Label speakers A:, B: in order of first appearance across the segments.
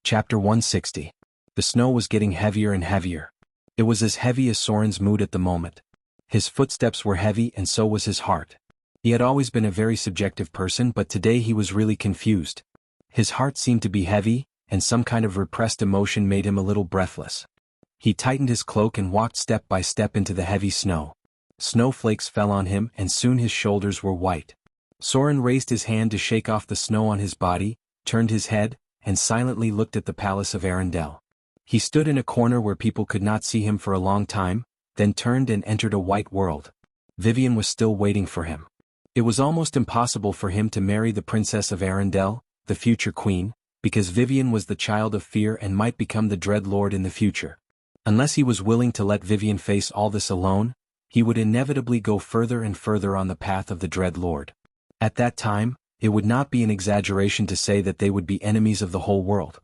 A: Chapter 160. The snow was getting heavier and heavier. It was as heavy as Soren's mood at the moment. His footsteps were heavy and so was his heart. He had always been a very subjective person, but today he was really confused. His heart seemed to be heavy, and some kind of repressed emotion made him a little breathless. He tightened his cloak and walked step by step into the heavy snow. Snowflakes fell on him and soon his shoulders were white. Soren raised his hand to shake off the snow on his body, turned his head, and silently looked at the palace of Arendelle. He stood in a corner where people could not see him for a long time, then turned and entered a white world. Vivian was still waiting for him. It was almost impossible for him to marry the princess of Arendelle, the future queen, because Vivian was the child of fear and might become the Dread Lord in the future. Unless he was willing to let Vivian face all this alone, he would inevitably go further and further on the path of the Dread Lord. At that time, it would not be an exaggeration to say that they would be enemies of the whole world.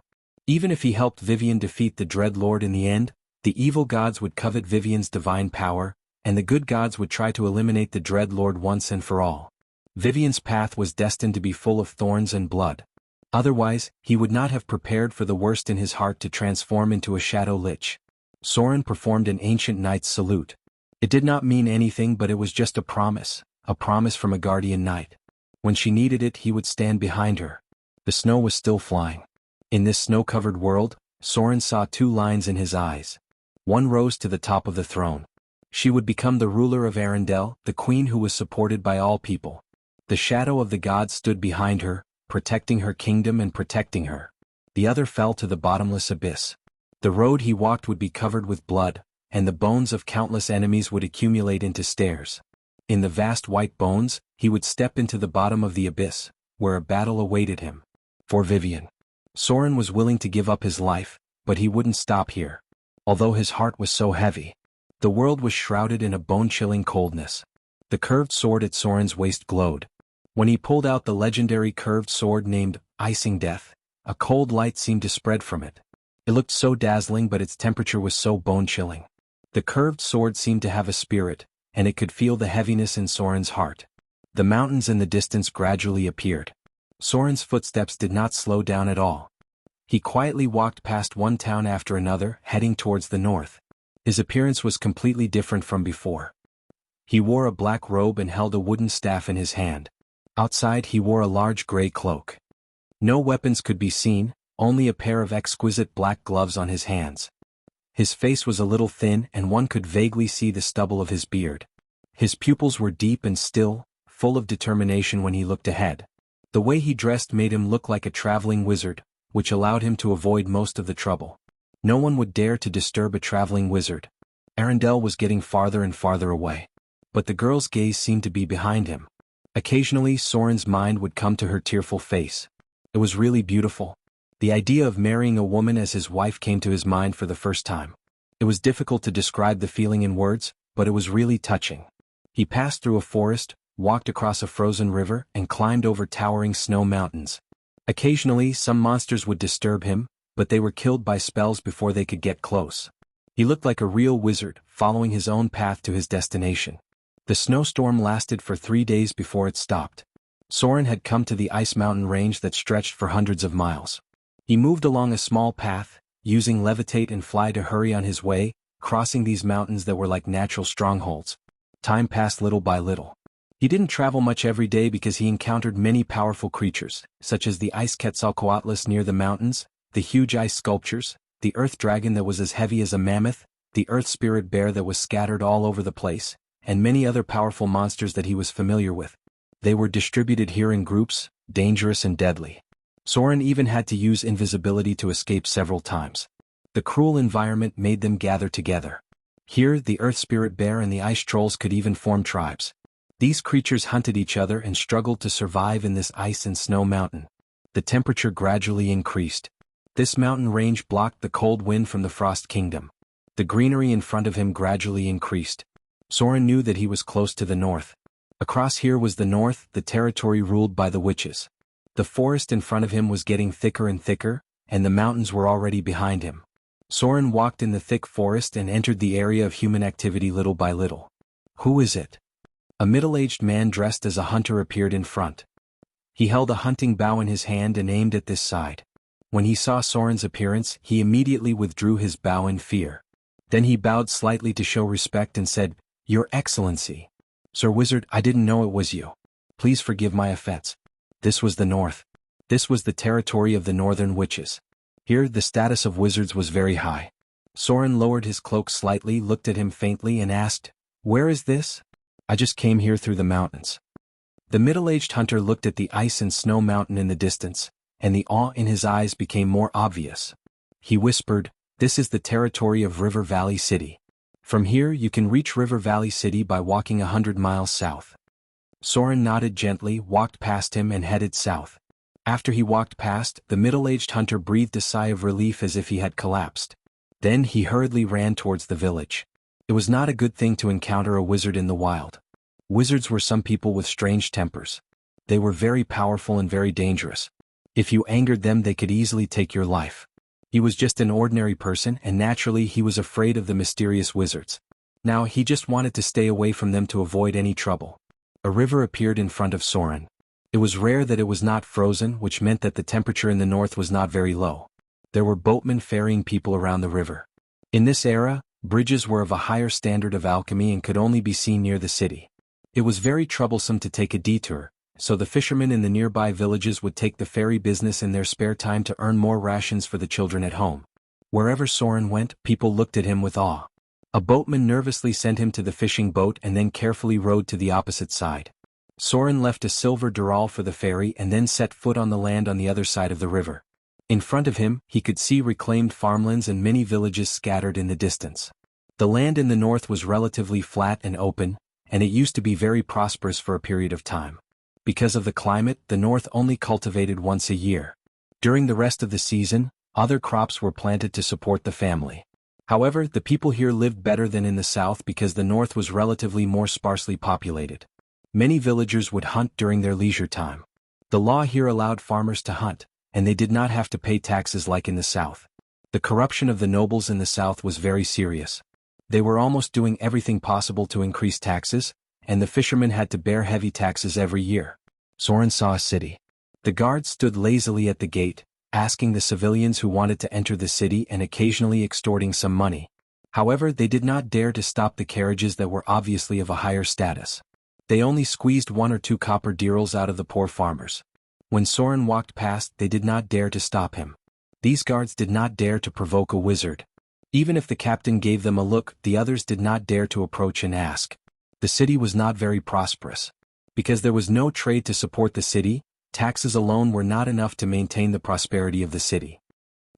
A: Even if he helped Vivian defeat the Dread Lord in the end, the evil gods would covet Vivian's divine power, and the good gods would try to eliminate the Dread Lord once and for all. Vivian's path was destined to be full of thorns and blood. Otherwise, he would not have prepared for the worst in his heart to transform into a shadow lich. Soren performed an ancient knight's salute. It did not mean anything, but it was just a promise from a guardian knight. When she needed it, he would stand behind her. The snow was still flying. In this snow-covered world, Soren saw two lines in his eyes. One rose to the top of the throne. She would become the ruler of Arendelle, the queen who was supported by all people. The shadow of the gods stood behind her, protecting her kingdom and protecting her. The other fell to the bottomless abyss. The road he walked would be covered with blood, and the bones of countless enemies would accumulate into stairs. In the vast white bones, he would step into the bottom of the abyss, where a battle awaited him. For Vivian. Soren was willing to give up his life, but he wouldn't stop here. Although his heart was so heavy. The world was shrouded in a bone-chilling coldness. The curved sword at Soren's waist glowed. When he pulled out the legendary curved sword named Icing Death, a cold light seemed to spread from it. It looked so dazzling, but its temperature was so bone-chilling. The curved sword seemed to have a spirit, and it could feel the heaviness in Soren's heart. The mountains in the distance gradually appeared. Soren's footsteps did not slow down at all. He quietly walked past one town after another, heading towards the north. His appearance was completely different from before. He wore a black robe and held a wooden staff in his hand. Outside he wore a large gray cloak. No weapons could be seen, only a pair of exquisite black gloves on his hands. His face was a little thin and one could vaguely see the stubble of his beard. His pupils were deep and still, full of determination when he looked ahead. The way he dressed made him look like a traveling wizard, which allowed him to avoid most of the trouble. No one would dare to disturb a traveling wizard. Arendelle was getting farther and farther away. But the girl's gaze seemed to be behind him. Occasionally Soren's mind would come to her tearful face. It was really beautiful. The idea of marrying a woman as his wife came to his mind for the first time. It was difficult to describe the feeling in words, but it was really touching. He passed through a forest, walked across a frozen river, and climbed over towering snow mountains. Occasionally some monsters would disturb him, but they were killed by spells before they could get close. He looked like a real wizard, following his own path to his destination. The snowstorm lasted for 3 days before it stopped. Soren had come to the ice mountain range that stretched for hundreds of miles. He moved along a small path, using levitate and fly to hurry on his way, crossing these mountains that were like natural strongholds. Time passed little by little. He didn't travel much every day because he encountered many powerful creatures, such as the ice Quetzalcoatlus near the mountains, the huge ice sculptures, the earth dragon that was as heavy as a mammoth, the earth spirit bear that was scattered all over the place, and many other powerful monsters that he was familiar with. They were distributed here in groups, dangerous and deadly. Soren even had to use invisibility to escape several times. The cruel environment made them gather together. Here, the earth spirit bear and the ice trolls could even form tribes. These creatures hunted each other and struggled to survive in this ice and snow mountain. The temperature gradually increased. This mountain range blocked the cold wind from the Frost Kingdom. The greenery in front of him gradually increased. Soren knew that he was close to the north. Across here was the north, the territory ruled by the witches. The forest in front of him was getting thicker and thicker, and the mountains were already behind him. Soren walked in the thick forest and entered the area of human activity little by little. Who is it? A middle-aged man dressed as a hunter appeared in front. He held a hunting bow in his hand and aimed at this side. When he saw Soren's appearance, he immediately withdrew his bow in fear. Then he bowed slightly to show respect and said, "Your Excellency." "Sir Wizard, I didn't know it was you. Please forgive my offense." This was the north. This was the territory of the northern witches. Here the status of wizards was very high. Soren lowered his cloak slightly, looked at him faintly and asked, "Where is this?" "I just came here through the mountains." The middle-aged hunter looked at the ice and snow mountain in the distance, and the awe in his eyes became more obvious. He whispered, "This is the territory of River Valley City. From here you can reach River Valley City by walking 100 miles south." Soren nodded gently, walked past him and headed south. After he walked past, the middle-aged hunter breathed a sigh of relief as if he had collapsed. Then he hurriedly ran towards the village. It was not a good thing to encounter a wizard in the wild. Wizards were some people with strange tempers. They were very powerful and very dangerous. If you angered them, they could easily take your life. He was just an ordinary person, and naturally he was afraid of the mysterious wizards. Now he just wanted to stay away from them to avoid any trouble. A river appeared in front of Soren. It was rare that it was not frozen, which meant that the temperature in the north was not very low. There were boatmen ferrying people around the river. In this era, bridges were of a higher standard of alchemy and could only be seen near the city. It was very troublesome to take a detour, so the fishermen in the nearby villages would take the ferry business in their spare time to earn more rations for the children at home. Wherever Soren went, people looked at him with awe. A boatman nervously sent him to the fishing boat and then carefully rowed to the opposite side. Soren left a silver dural for the ferry and then set foot on the land on the other side of the river. In front of him, he could see reclaimed farmlands and many villages scattered in the distance. The land in the north was relatively flat and open, and it used to be very prosperous for a period of time. Because of the climate, the north only cultivated once a year. During the rest of the season, other crops were planted to support the family. However, the people here lived better than in the south because the north was relatively more sparsely populated. Many villagers would hunt during their leisure time. The law here allowed farmers to hunt, and they did not have to pay taxes like in the south. The corruption of the nobles in the south was very serious. They were almost doing everything possible to increase taxes, and the fishermen had to bear heavy taxes every year. Soren saw a city. The guards stood lazily at the gate, asking the civilians who wanted to enter the city and occasionally extorting some money. However, they did not dare to stop the carriages that were obviously of a higher status. They only squeezed 1 or 2 copper dirhams out of the poor farmers. When Soren walked past, they did not dare to stop him. These guards did not dare to provoke a wizard. Even if the captain gave them a look, the others did not dare to approach and ask. The city was not very prosperous. Because there was no trade to support the city, taxes alone were not enough to maintain the prosperity of the city.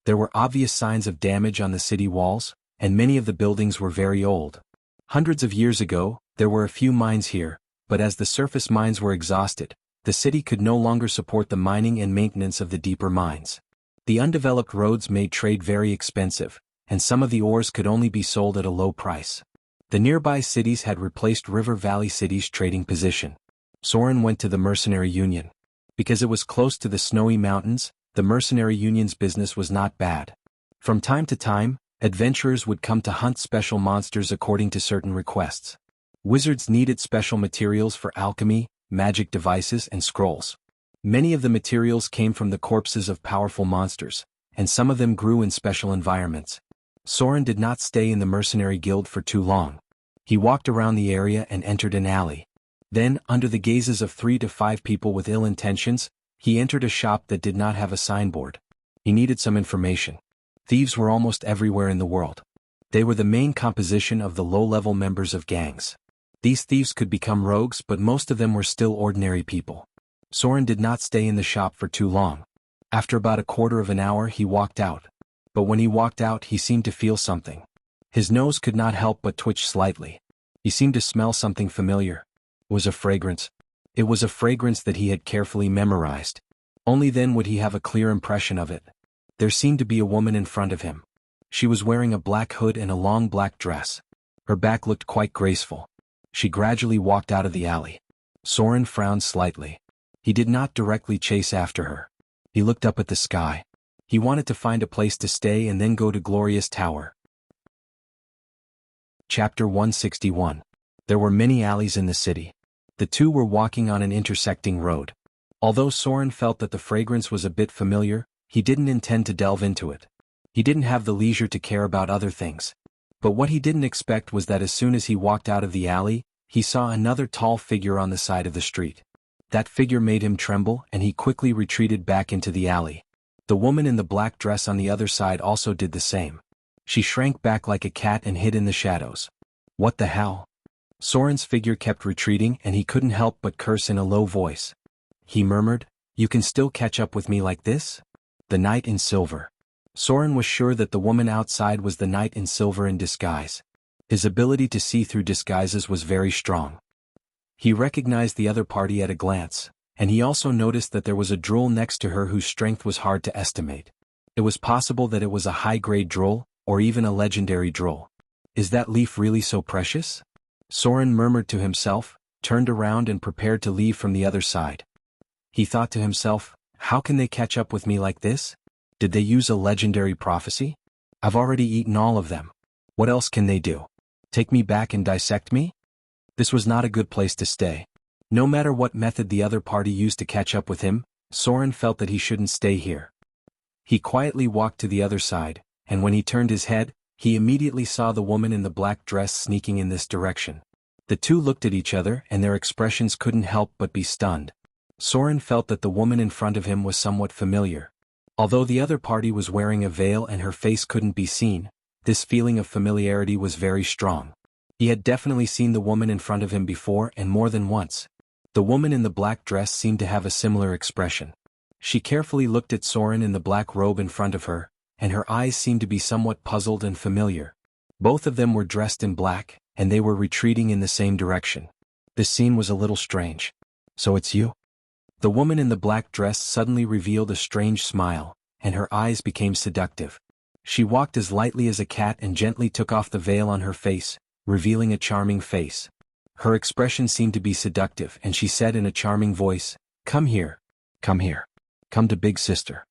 A: There were obvious signs of damage on the city walls, and many of the buildings were very old. Hundreds of years ago, there were a few mines here, but as the surface mines were exhausted, the city could no longer support the mining and maintenance of the deeper mines. The undeveloped roads made trade very expensive, and some of the ores could only be sold at a low price. The nearby cities had replaced River Valley City's trading position. Soren went to the Mercenary Union. Because it was close to the snowy mountains, the Mercenary Union's business was not bad. From time to time, adventurers would come to hunt special monsters according to certain requests. Wizards needed special materials for alchemy, magic devices, and scrolls. Many of the materials came from the corpses of powerful monsters, and some of them grew in special environments. Soren did not stay in the mercenary guild for too long. He walked around the area and entered an alley. Then, under the gazes of 3 to 5 people with ill intentions, he entered a shop that did not have a signboard. He needed some information. Thieves were almost everywhere in the world. They were the main composition of the low-level members of gangs. These thieves could become rogues, but most of them were still ordinary people. Soren did not stay in the shop for too long. After about a quarter of an hour he walked out. But when he walked out he seemed to feel something. His nose could not help but twitch slightly. He seemed to smell something familiar. It was a fragrance. It was a fragrance that he had carefully memorized. Only then would he have a clear impression of it. There seemed to be a woman in front of him. She was wearing a black hood and a long black dress. Her back looked quite graceful. She gradually walked out of the alley. Soren frowned slightly. He did not directly chase after her. He looked up at the sky. He wanted to find a place to stay and then go to Glorious Tower. Chapter 161. There were many alleys in the city. The two were walking on an intersecting road. Although Soren felt that the fragrance was a bit familiar, He didn't intend to delve into it. He didn't have the leisure to care about other things. But what he didn't expect was that as soon as he walked out of the alley, he saw another tall figure on the side of the street. That figure made him tremble, and he quickly retreated back into the alley. The woman in the black dress on the other side also did the same. She shrank back like a cat and hid in the shadows. What the hell? Soren's figure kept retreating, and he couldn't help but curse in a low voice. He murmured, "You can still catch up with me like this?" The knight in silver. Soren was sure that the woman outside was the knight in silver in disguise. His ability to see through disguises was very strong. He recognized the other party at a glance, and he also noticed that there was a droll next to her whose strength was hard to estimate. It was possible that it was a high-grade droll, or even a legendary droll. Is that leaf really so precious? Soren murmured to himself, turned around and prepared to leave from the other side. He thought to himself, how can they catch up with me like this? Did they use a legendary prophecy? I've already eaten all of them. What else can they do? Take me back and dissect me? This was not a good place to stay. No matter what method the other party used to catch up with him, Soren felt that he shouldn't stay here. He quietly walked to the other side, and when he turned his head, he immediately saw the woman in the black dress sneaking in this direction. The two looked at each other and their expressions couldn't help but be stunned. Soren felt that the woman in front of him was somewhat familiar. Although the other party was wearing a veil and her face couldn't be seen, this feeling of familiarity was very strong. He had definitely seen the woman in front of him before and more than once. The woman in the black dress seemed to have a similar expression. She carefully looked at Soren in the black robe in front of her, and her eyes seemed to be somewhat puzzled and familiar. Both of them were dressed in black, and they were retreating in the same direction. This scene was a little strange. So it's you? The woman in the black dress suddenly revealed a strange smile, and her eyes became seductive. She walked as lightly as a cat and gently took off the veil on her face, revealing a charming face. Her expression seemed to be seductive, and she said in a charming voice, "Come here. Come here. Come to Big Sister."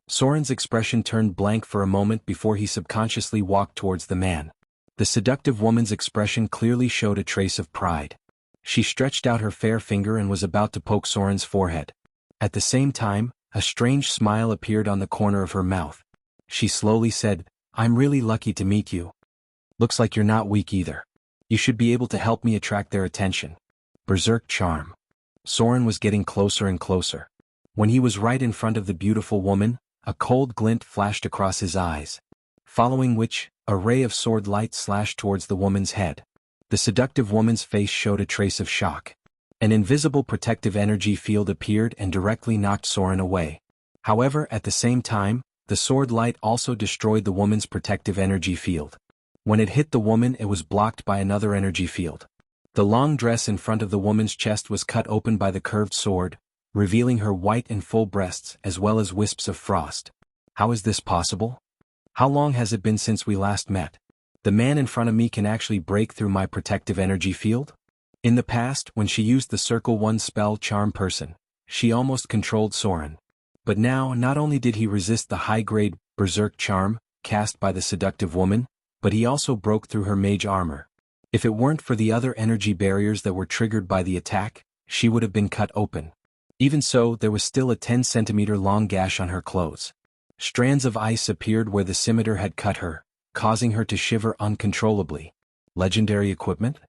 A: Soren's expression turned blank for a moment before he subconsciously walked towards the man. The seductive woman's expression clearly showed a trace of pride. She stretched out her fair finger and was about to poke Soren's forehead. At the same time, a strange smile appeared on the corner of her mouth. She slowly said, "I'm really lucky to meet you. Looks like you're not weak either. You should be able to help me attract their attention." Berserk charm. Soren was getting closer and closer. When he was right in front of the beautiful woman, a cold glint flashed across his eyes, following which, a ray of sword light slashed towards the woman's head. The seductive woman's face showed a trace of shock. An invisible protective energy field appeared and directly knocked Soren away. However, at the same time, the sword light also destroyed the woman's protective energy field. When it hit the woman, it was blocked by another energy field. The long dress in front of the woman's chest was cut open by the curved sword, revealing her white and full breasts as well as wisps of frost. How is this possible? How long has it been since we last met? The man in front of me can actually break through my protective energy field? In the past, when she used the Circle 1 spell Charm Person, she almost controlled Soren. But now, not only did he resist the high-grade Berserk charm cast by the seductive woman, but he also broke through her mage armor. If it weren't for the other energy barriers that were triggered by the attack, she would have been cut open. Even so, there was still a 10-centimeter long gash on her clothes. Strands of ice appeared where the scimitar had cut her, causing her to shiver uncontrollably. Legendary equipment?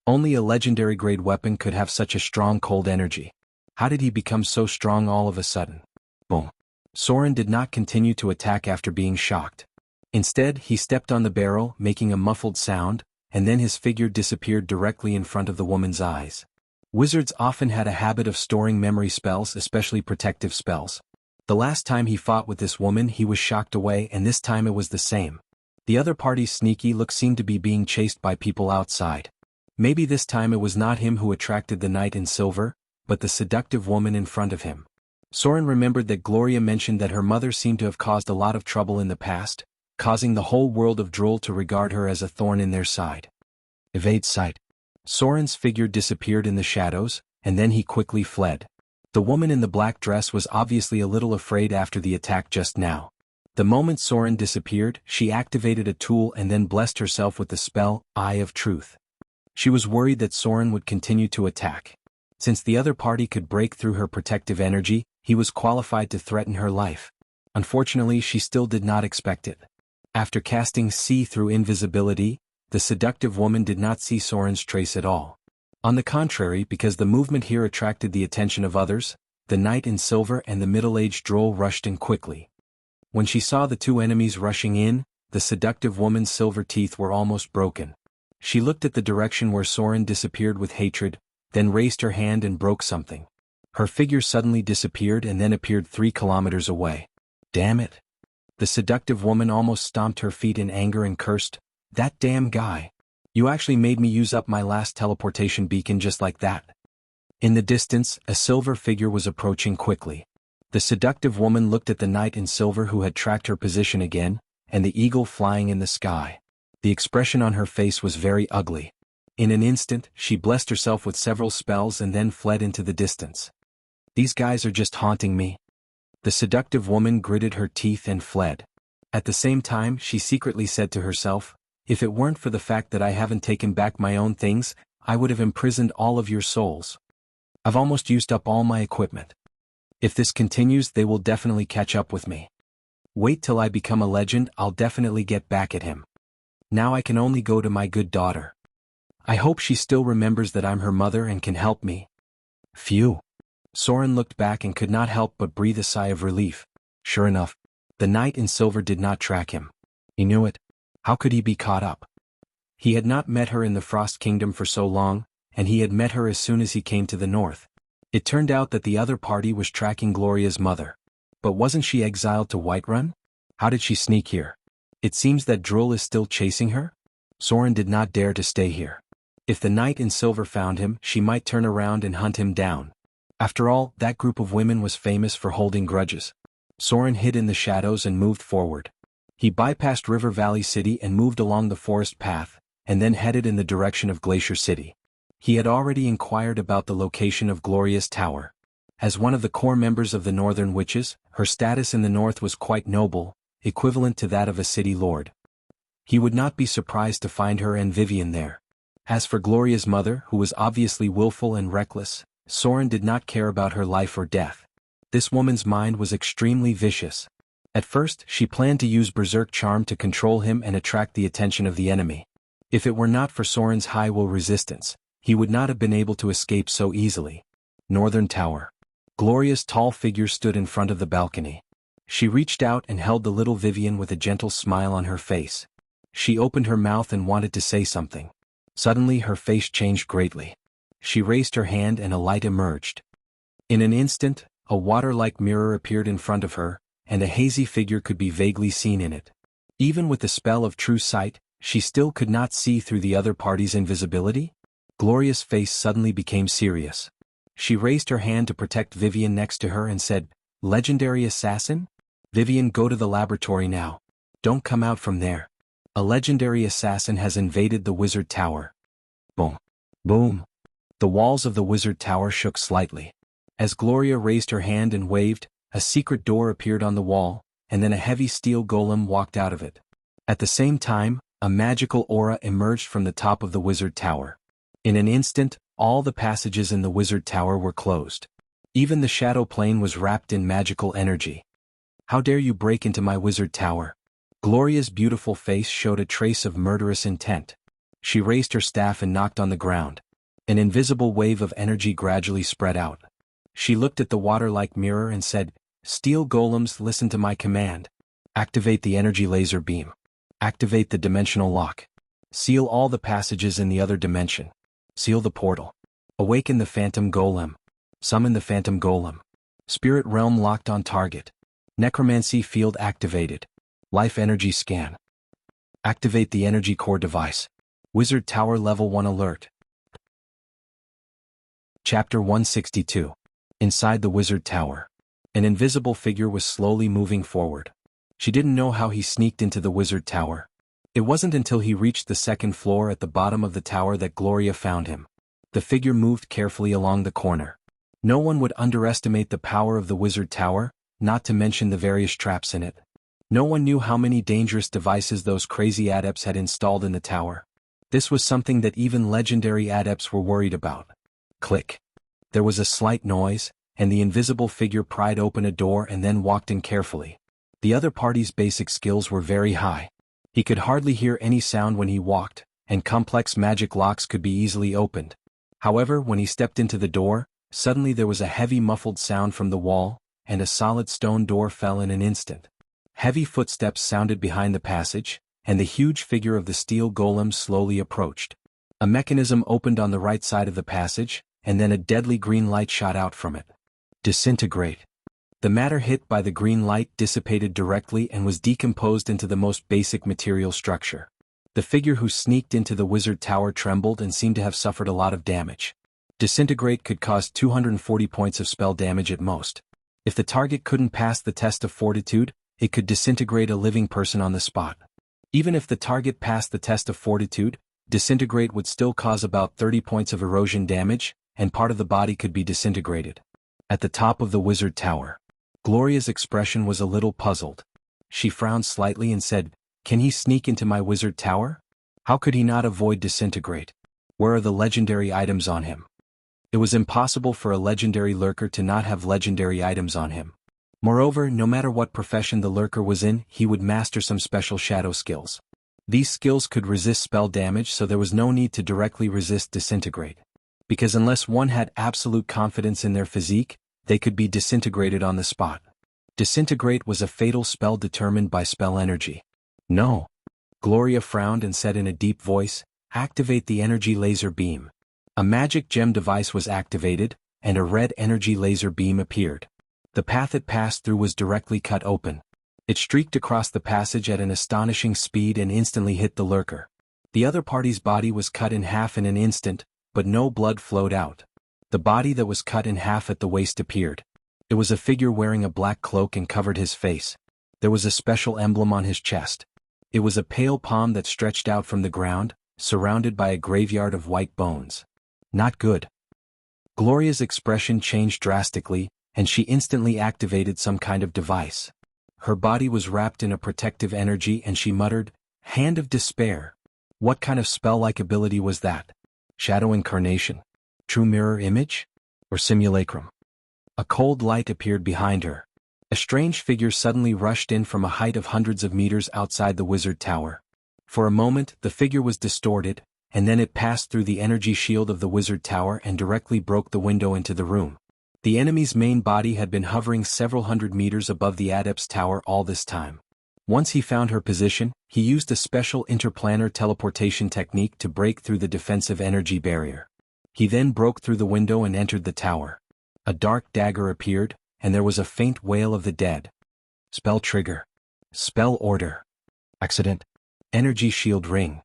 A: Only a legendary grade weapon could have such a strong cold energy. How did he become so strong all of a sudden? Boom. Soren did not continue to attack after being shocked. Instead, he stepped on the barrel, making a muffled sound, and then his figure disappeared directly in front of the woman's eyes. Wizards often had a habit of storing memory spells, especially protective spells. The last time he fought with this woman, he was shocked away, and this time it was the same. The other party's sneaky look seemed to be being chased by people outside. Maybe this time it was not him who attracted the knight in silver, but the seductive woman in front of him. Soren remembered that Gloria mentioned that her mother seemed to have caused a lot of trouble in the past, causing the whole world of Droll to regard her as a thorn in their side. Evade sight. Soren's figure disappeared in the shadows, and then he quickly fled. The woman in the black dress was obviously a little afraid after the attack just now. The moment Soren disappeared, she activated a tool and then blessed herself with the spell, Eye of Truth. She was worried that Soren would continue to attack. Since the other party could break through her protective energy, he was qualified to threaten her life. Unfortunately, she still did not expect it. After casting see-through invisibility, the seductive woman did not see Soren's trace at all. On the contrary, because the movement here attracted the attention of others, the knight in silver and the middle-aged droll rushed in quickly. When she saw the two enemies rushing in, the seductive woman's silver teeth were almost broken. She looked at the direction where Soren disappeared with hatred, then raised her hand and broke something. Her figure suddenly disappeared and then appeared 3 kilometers away. Damn it! The seductive woman almost stomped her feet in anger and cursed, "That damn guy! You actually made me use up my last teleportation beacon just like that." In the distance, a silver figure was approaching quickly. The seductive woman looked at the knight in silver who had tracked her position again, and the eagle flying in the sky. The expression on her face was very ugly. In an instant, she blessed herself with several spells and then fled into the distance. "These guys are just haunting me." The seductive woman gritted her teeth and fled. At the same time, she secretly said to herself, "If it weren't for the fact that I haven't taken back my own things, I would have imprisoned all of your souls. I've almost used up all my equipment. If this continues, they will definitely catch up with me. Wait till I become a legend, I'll definitely get back at him. Now I can only go to my good daughter. I hope she still remembers that I'm her mother and can help me." Phew. Soren looked back and could not help but breathe a sigh of relief. Sure enough, the knight in silver did not track him. He knew it. How could he be caught up? He had not met her in the Frost Kingdom for so long, and he had met her as soon as he came to the north. It turned out that the other party was tracking Gloria's mother. But wasn't she exiled to Whiterun? How did she sneak here? It seems that Droll is still chasing her? Soren did not dare to stay here. If the knight in silver found him, she might turn around and hunt him down. After all, that group of women was famous for holding grudges. Soren hid in the shadows and moved forward. He bypassed River Valley City and moved along the forest path, and then headed in the direction of Glacier City. He had already inquired about the location of Gloria's tower. As one of the core members of the Northern Witches, her status in the north was quite noble, equivalent to that of a city lord. He would not be surprised to find her and Vivian there. As for Gloria's mother, who was obviously willful and reckless, Soren did not care about her life or death. This woman's mind was extremely vicious. At first, she planned to use Berserk Charm to control him and attract the attention of the enemy. If it were not for Soren's high will resistance, he would not have been able to escape so easily. Northern Tower. Gloria's tall figure stood in front of the balcony. She reached out and held the little Vivian with a gentle smile on her face. She opened her mouth and wanted to say something. Suddenly her face changed greatly. She raised her hand and a light emerged. In an instant, a water-like mirror appeared in front of her, and a hazy figure could be vaguely seen in it. Even with the spell of true sight, she still could not see through the other party's invisibility. Gloria's face suddenly became serious. She raised her hand to protect Vivian next to her and said, "Legendary assassin? Vivian, go to the laboratory now. Don't come out from there. A legendary assassin has invaded the wizard tower." Boom. Boom. The walls of the wizard tower shook slightly. As Gloria raised her hand and waved, a secret door appeared on the wall, and then a heavy steel golem walked out of it. At the same time, a magical aura emerged from the top of the wizard tower. In an instant, all the passages in the wizard tower were closed. Even the shadow plane was wrapped in magical energy. "How dare you break into my wizard tower?" Gloria's beautiful face showed a trace of murderous intent. She raised her staff and knocked on the ground. An invisible wave of energy gradually spread out. She looked at the water-like mirror and said, "Steel golems, listen to my command. Activate the energy laser beam. Activate the dimensional lock. Seal all the passages in the other dimension. Seal the portal. Awaken the phantom golem. Summon the phantom golem. Spirit realm locked on target. Necromancy field activated. Life energy scan. Activate the energy core device. Wizard Tower Level 1 alert." Chapter 162. Inside the wizard tower. An invisible figure was slowly moving forward. She didn't know how he sneaked into the wizard tower. It wasn't until he reached the second floor at the bottom of the tower that Gloria found him. The figure moved carefully along the corner. No one would underestimate the power of the wizard tower, not to mention the various traps in it. No one knew how many dangerous devices those crazy adepts had installed in the tower. This was something that even legendary adepts were worried about. Click. There was a slight noise, and the invisible figure pried open a door and then walked in carefully. The other party's basic skills were very high. He could hardly hear any sound when he walked, and complex magic locks could be easily opened. However, when he stepped into the door, suddenly there was a heavy muffled sound from the wall, and a solid stone door fell in an instant. Heavy footsteps sounded behind the passage, and the huge figure of the steel golem slowly approached. A mechanism opened on the right side of the passage, and then a deadly green light shot out from it. Disintegrate. The matter hit by the green light dissipated directly and was decomposed into the most basic material structure. The figure who sneaked into the wizard tower trembled and seemed to have suffered a lot of damage. Disintegrate could cause 240 points of spell damage at most. If the target couldn't pass the test of fortitude, it could disintegrate a living person on the spot. Even if the target passed the test of fortitude, disintegrate would still cause about 30 points of erosion damage, and part of the body could be disintegrated. At the top of the wizard tower, Gloria's expression was a little puzzled. She frowned slightly and said, "Can he sneak into my wizard tower? How could he not avoid disintegrate? Where are the legendary items on him?" It was impossible for a legendary lurker to not have legendary items on him. Moreover, no matter what profession the lurker was in, he would master some special shadow skills. These skills could resist spell damage, so there was no need to directly resist disintegrate. Because unless one had absolute confidence in their physique, they could be disintegrated on the spot. Disintegrate was a fatal spell determined by spell energy. "No." Gloria frowned and said in a deep voice, "Activate the energy laser beam." A magic gem device was activated, and a red energy laser beam appeared. The path it passed through was directly cut open. It streaked across the passage at an astonishing speed and instantly hit the lurker. The other party's body was cut in half in an instant, but no blood flowed out. The body that was cut in half at the waist appeared. It was a figure wearing a black cloak and covered his face. There was a special emblem on his chest. It was a pale palm that stretched out from the ground, surrounded by a graveyard of white bones. Not good. Gloria's expression changed drastically, and she instantly activated some kind of device. Her body was wrapped in a protective energy and she muttered, "Hand of Despair." What kind of spell-like ability was that? Shadow Incarnation? True Mirror Image? Or Simulacrum? A cold light appeared behind her. A strange figure suddenly rushed in from a height of hundreds of meters outside the wizard tower. For a moment, the figure was distorted, and then it passed through the energy shield of the wizard tower and directly broke the window into the room. The enemy's main body had been hovering several hundred meters above the adept's tower all this time. Once he found her position, he used a special interplanar teleportation technique to break through the defensive energy barrier. He then broke through the window and entered the tower. A dark dagger appeared, and there was a faint wail of the dead. Spell trigger. Spell order. Accident. Energy shield ring.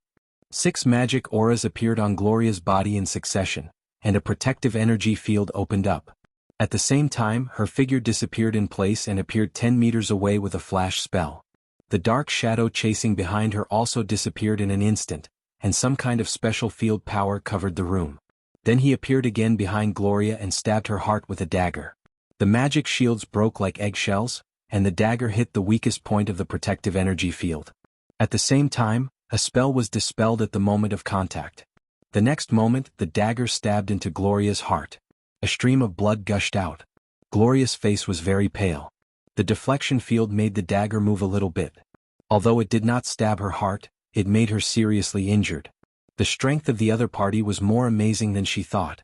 A: 6 magic auras appeared on Gloria's body in succession, and a protective energy field opened up. At the same time, her figure disappeared in place and appeared 10 meters away with a flash spell. The dark shadow chasing behind her also disappeared in an instant, and some kind of special field power covered the room. Then he appeared again behind Gloria and stabbed her heart with a dagger. The magic shields broke like eggshells, and the dagger hit the weakest point of the protective energy field. At the same time, a spell was dispelled at the moment of contact. The next moment, the dagger stabbed into Gloria's heart. A stream of blood gushed out. Gloria's face was very pale. The deflection field made the dagger move a little bit. Although it did not stab her heart, it made her seriously injured. The strength of the other party was more amazing than she thought.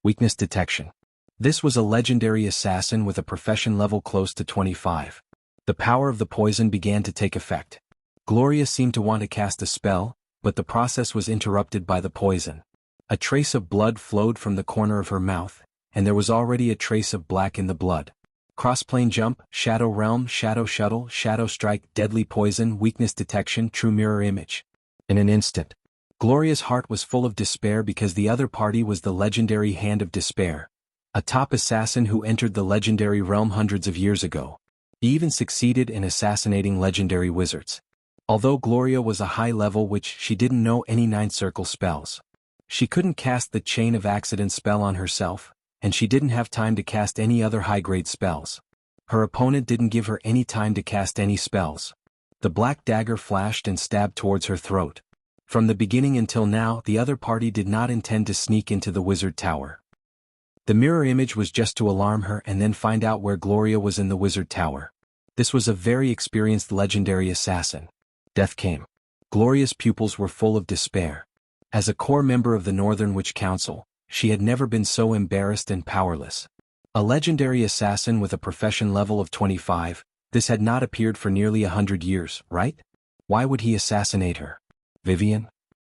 A: Weakness detection. This was a legendary assassin with a profession level close to 25. The power of the poison began to take effect. Gloria seemed to want to cast a spell, but the process was interrupted by the poison. A trace of blood flowed from the corner of her mouth, and there was already a trace of black in the blood. Crossplane jump, shadow realm, shadow shuttle, shadow strike, deadly poison, weakness detection, true mirror image. In an instant, Gloria's heart was full of despair because the other party was the legendary Hand of Despair, a top assassin who entered the legendary realm hundreds of years ago. He even succeeded in assassinating legendary wizards. Although Gloria was a high level which she didn't know any 9th circle spells. She couldn't cast the Chain of Accident spell on herself, and she didn't have time to cast any other high-grade spells. Her opponent didn't give her any time to cast any spells. The black dagger flashed and stabbed towards her throat. From the beginning until now, the other party did not intend to sneak into the wizard tower. The mirror image was just to alarm her and then find out where Gloria was in the wizard tower. This was a very experienced legendary assassin. Death came. Gloria's pupils were full of despair. As a core member of the Northern Witch Council, she had never been so embarrassed and powerless. A legendary assassin with a profession level of 25, this had not appeared for nearly 100 years, right? Why would he assassinate her? Vivian?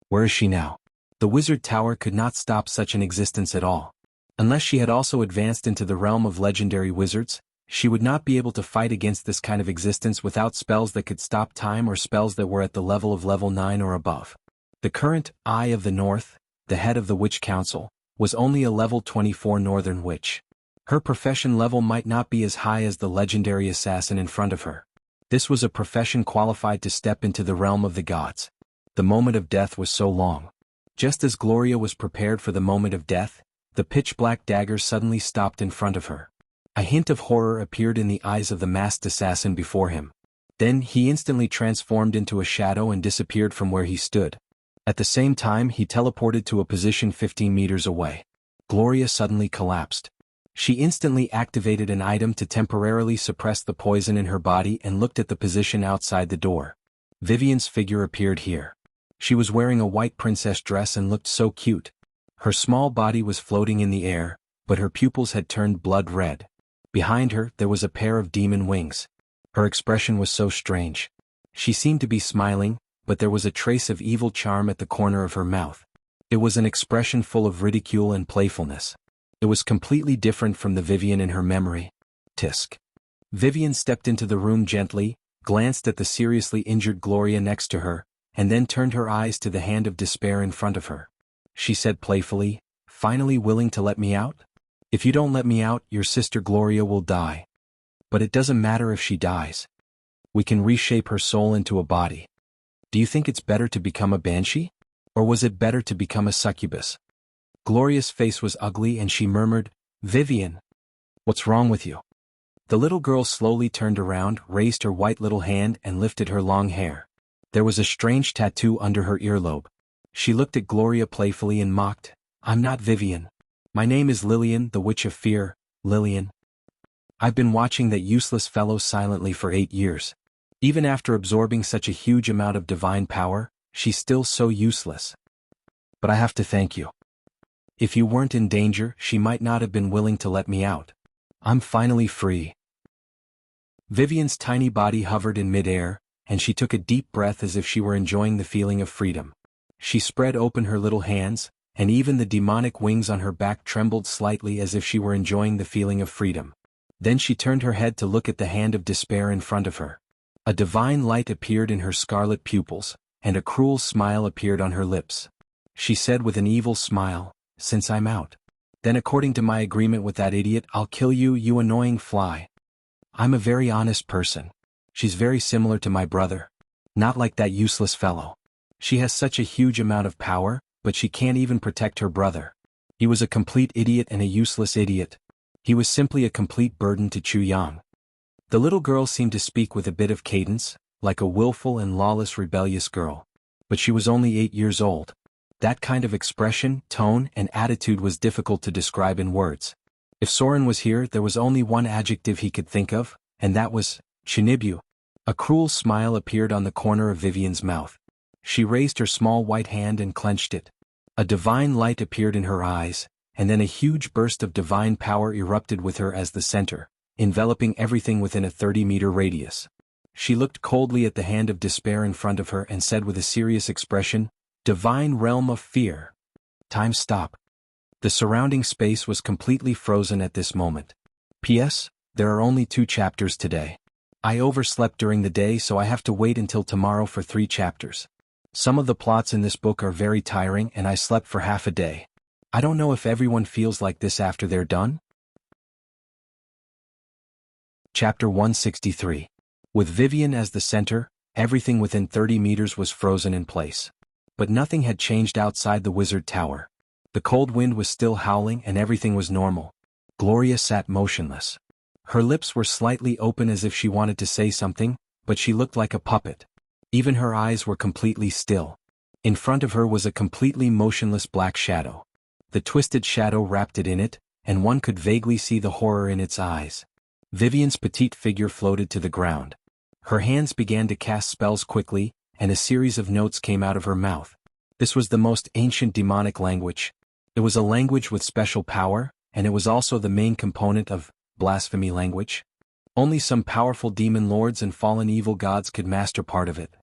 A: Where is she now? The wizard tower could not stop such an existence at all. Unless she had also advanced into the realm of legendary wizards, she would not be able to fight against this kind of existence without spells that could stop time or spells that were at the level of level 9 or above. The current Eye of the North, the head of the Witch Council, was only a level 24 Northern Witch. Her profession level might not be as high as the legendary assassin in front of her. This was a profession qualified to step into the realm of the gods. The moment of death was so long. Just as Gloria was prepared for the moment of death, the pitch-black dagger suddenly stopped in front of her. A hint of horror appeared in the eyes of the masked assassin before him. Then he instantly transformed into a shadow and disappeared from where he stood. At the same time, he teleported to a position 15 meters away. Gloria suddenly collapsed. She instantly activated an item to temporarily suppress the poison in her body and looked at the position outside the door. Vivian's figure appeared here. She was wearing a white princess dress and looked so cute. Her small body was floating in the air, but her pupils had turned blood red. Behind her, there was a pair of demon wings. Her expression was so strange. She seemed to be smiling, but there was a trace of evil charm at the corner of her mouth. It was an expression full of ridicule and playfulness. It was completely different from the Vivian in her memory. Tisk. Vivian stepped into the room gently, glanced at the seriously injured Gloria next to her, and then turned her eyes to the hand of despair in front of her. She said playfully, "Finally willing to let me out? If you don't let me out, your sister Gloria will die. But it doesn't matter if she dies. We can reshape her soul into a body. Do you think it's better to become a banshee? Or was it better to become a succubus?" Gloria's face was ugly and she murmured, "Vivian, what's wrong with you?" The little girl slowly turned around, raised her white little hand and lifted her long hair. There was a strange tattoo under her earlobe. She looked at Gloria playfully and mocked, "I'm not Vivian. My name is Lillian, the Witch of Fear, Lillian. I've been watching that useless fellow silently for 8 years. Even after absorbing such a huge amount of divine power, she's still so useless. But I have to thank you. If you weren't in danger, she might not have been willing to let me out. I'm finally free." Vivian's tiny body hovered in midair, and she took a deep breath as if she were enjoying the feeling of freedom. She spread open her little hands, and even the demonic wings on her back trembled slightly as if she were enjoying the feeling of freedom. Then she turned her head to look at the hand of despair in front of her. A divine light appeared in her scarlet pupils, and a cruel smile appeared on her lips. She said with an evil smile, "Since I'm out. Then according to my agreement with that idiot, I'll kill you, you annoying fly. I'm a very honest person. She's very similar to my brother. Not like that useless fellow. She has such a huge amount of power, but she can't even protect her brother. He was a complete idiot and a useless idiot. He was simply a complete burden to Chu Yang." The little girl seemed to speak with a bit of cadence, like a willful and lawless rebellious girl. But she was only 8 years old. That kind of expression, tone, and attitude was difficult to describe in words. If Soren was here, there was only one adjective he could think of, and that was Chinibu. A cruel smile appeared on the corner of Vivian's mouth. She raised her small white hand and clenched it. A divine light appeared in her eyes, and then a huge burst of divine power erupted with her as the center, enveloping everything within a 30-meter radius. She looked coldly at the hand of despair in front of her and said with a serious expression, "Divine realm of fear. Time stop." The surrounding space was completely frozen at this moment. P.S. There are only 2 chapters today. I overslept during the day, so I have to wait until tomorrow for 3 chapters. Some of the plots in this book are very tiring and I slept for half a day. I don't know if everyone feels like this after they're done. Chapter 163. With Vivian as the center, everything within 30 meters was frozen in place. But nothing had changed outside the wizard tower. The cold wind was still howling and everything was normal. Gloria sat motionless. Her lips were slightly open as if she wanted to say something, but she looked like a puppet. Even her eyes were completely still. In front of her was a completely motionless black shadow. The twisted shadow wrapped it in it, and one could vaguely see the horror in its eyes. Vivian's petite figure floated to the ground. Her hands began to cast spells quickly, and a series of notes came out of her mouth. This was the most ancient demonic language. It was a language with special power, and it was also the main component of blasphemy language. Only some powerful demon lords and fallen evil gods could master part of it.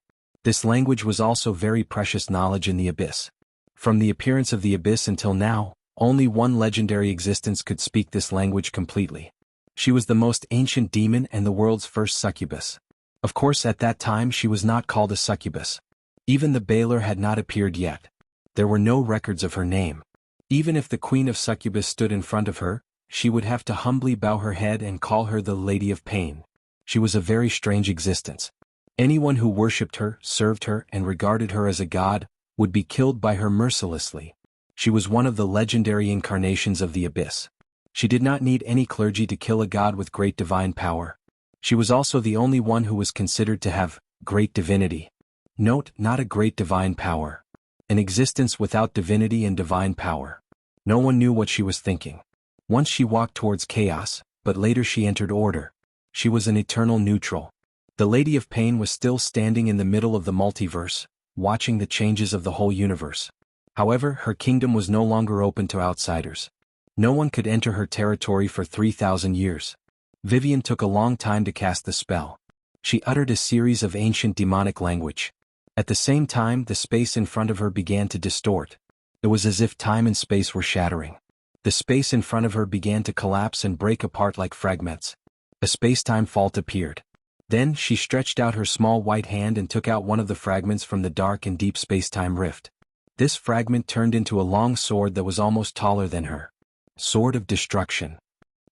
A: This language was also very precious knowledge in the abyss. From the appearance of the abyss until now, only one legendary existence could speak this language completely. She was the most ancient demon and the world's first succubus. Of course, at that time she was not called a succubus. Even the Baylor had not appeared yet. There were no records of her name. Even if the Queen of Succubus stood in front of her, she would have to humbly bow her head and call her the Lady of Pain. She was a very strange existence. Anyone who worshipped her, served her, and regarded her as a god, would be killed by her mercilessly. She was one of the legendary incarnations of the abyss. She did not need any clergy to kill a god with great divine power. She was also the only one who was considered to have great divinity. Note, not a great divine power. An existence without divinity and divine power. No one knew what she was thinking. Once she walked towards chaos, but later she entered order. She was an eternal neutral. The Lady of Pain was still standing in the middle of the multiverse, watching the changes of the whole universe. However, her kingdom was no longer open to outsiders. No one could enter her territory for 3,000 years. Vivian took a long time to cast the spell. She uttered a series of ancient demonic language. At the same time, the space in front of her began to distort. It was as if time and space were shattering. The space in front of her began to collapse and break apart like fragments. A space-time fault appeared. Then she stretched out her small white hand and took out one of the fragments from the dark and deep space-time rift. This fragment turned into a long sword that was almost taller than her. Sword of Destruction.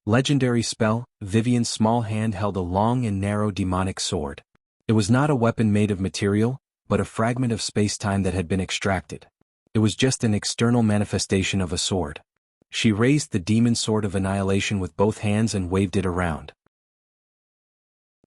A: Legendary spell, Vivian's small hand held a long and narrow demonic sword. It was not a weapon made of material, but a fragment of space-time that had been extracted. It was just an external manifestation of a sword. She raised the demon sword of annihilation with both hands and waved it around.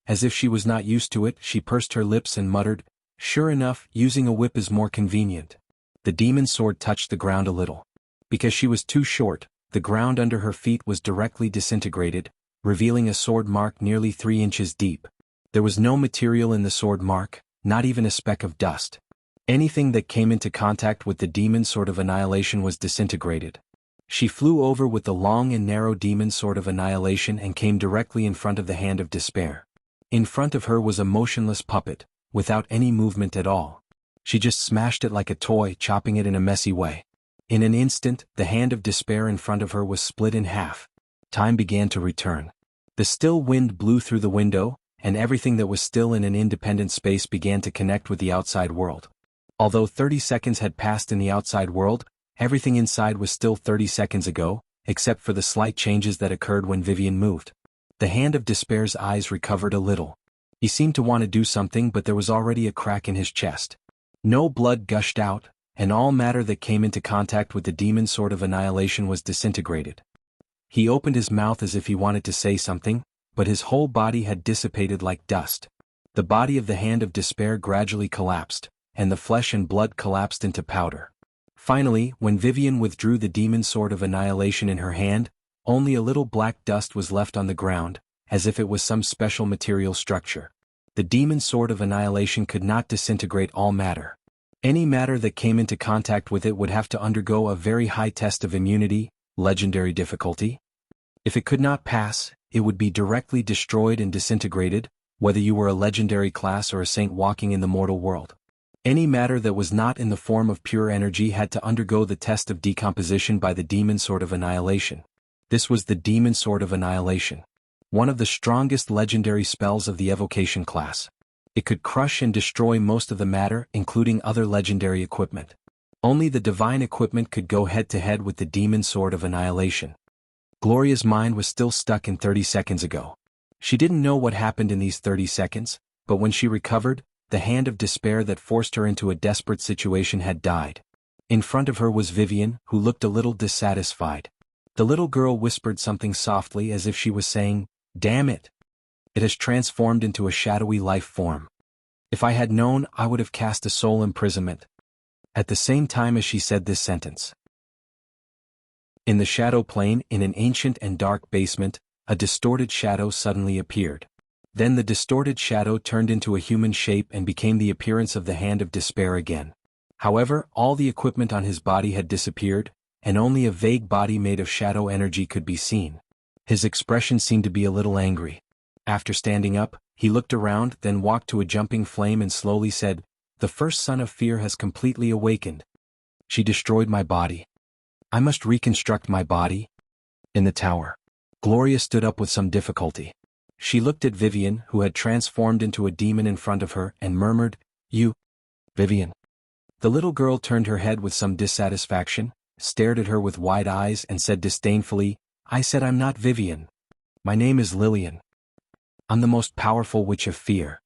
A: As if she was not used to it, she pursed her lips and muttered, "Sure enough, using a whip is more convenient." The demon sword touched the ground a little. Because she was too short, the ground under her feet was directly disintegrated, revealing a sword mark nearly 3 inches deep. There was no material in the sword mark, not even a speck of dust. Anything that came into contact with the demon sword of annihilation was disintegrated. She flew over with the long and narrow demon sword of annihilation and came directly in front of the hand of despair. In front of her was a motionless puppet, without any movement at all. She just smashed it like a toy, chopping it in a messy way. In an instant, the hand of despair in front of her was split in half. Time began to return. The still wind blew through the window, and everything that was still in an independent space began to connect with the outside world. Although 30 seconds had passed in the outside world, everything inside was still 30 seconds ago, except for the slight changes that occurred when Vivian moved. The hand of despair's eyes recovered a little. He seemed to want to do something, but there was already a crack in his chest. No blood gushed out, and all matter that came into contact with the demon sword of annihilation was disintegrated. He opened his mouth as if he wanted to say something, but his whole body had dissipated like dust. The body of the hand of despair gradually collapsed, and the flesh and blood collapsed into powder. Finally, when Vivian withdrew the demon sword of annihilation in her hand, only a little black dust was left on the ground, as if it was some special material structure. The demon sword of annihilation could not disintegrate all matter. Any matter that came into contact with it would have to undergo a very high test of immunity, legendary difficulty. If it could not pass, it would be directly destroyed and disintegrated, whether you were a legendary class or a saint walking in the mortal world. Any matter that was not in the form of pure energy had to undergo the test of decomposition by the demon sword of annihilation. This was the demon sword of annihilation. One of the strongest legendary spells of the evocation class. It could crush and destroy most of the matter, including other legendary equipment. Only the divine equipment could go head-to-head with the demon sword of annihilation. Gloria's mind was still stuck in 30 seconds ago. She didn't know what happened in these 30 seconds, but when she recovered, the hand of despair that forced her into a desperate situation had died. In front of her was Vivian, who looked a little dissatisfied. The little girl whispered something softly as if she was saying, "Damn it! It has transformed into a shadowy life form. If I had known, I would have cast a soul imprisonment." At the same time as she said this sentence. In the shadow plane, in an ancient and dark basement, a distorted shadow suddenly appeared. Then the distorted shadow turned into a human shape and became the appearance of the Hand of Despair again. However, all the equipment on his body had disappeared, and only a vague body made of shadow energy could be seen. His expression seemed to be a little angry. After standing up, he looked around, then walked to a jumping flame and slowly said, "The first son of fear has completely awakened. She destroyed my body. I must reconstruct my body." In the tower, Gloria stood up with some difficulty. She looked at Vivian, who had transformed into a demon in front of her, and murmured, "You, Vivian." The little girl turned her head with some dissatisfaction, stared at her with wide eyes and said disdainfully, "I said I'm not Vivian. My name is Lillian. I'm the most powerful witch of fear."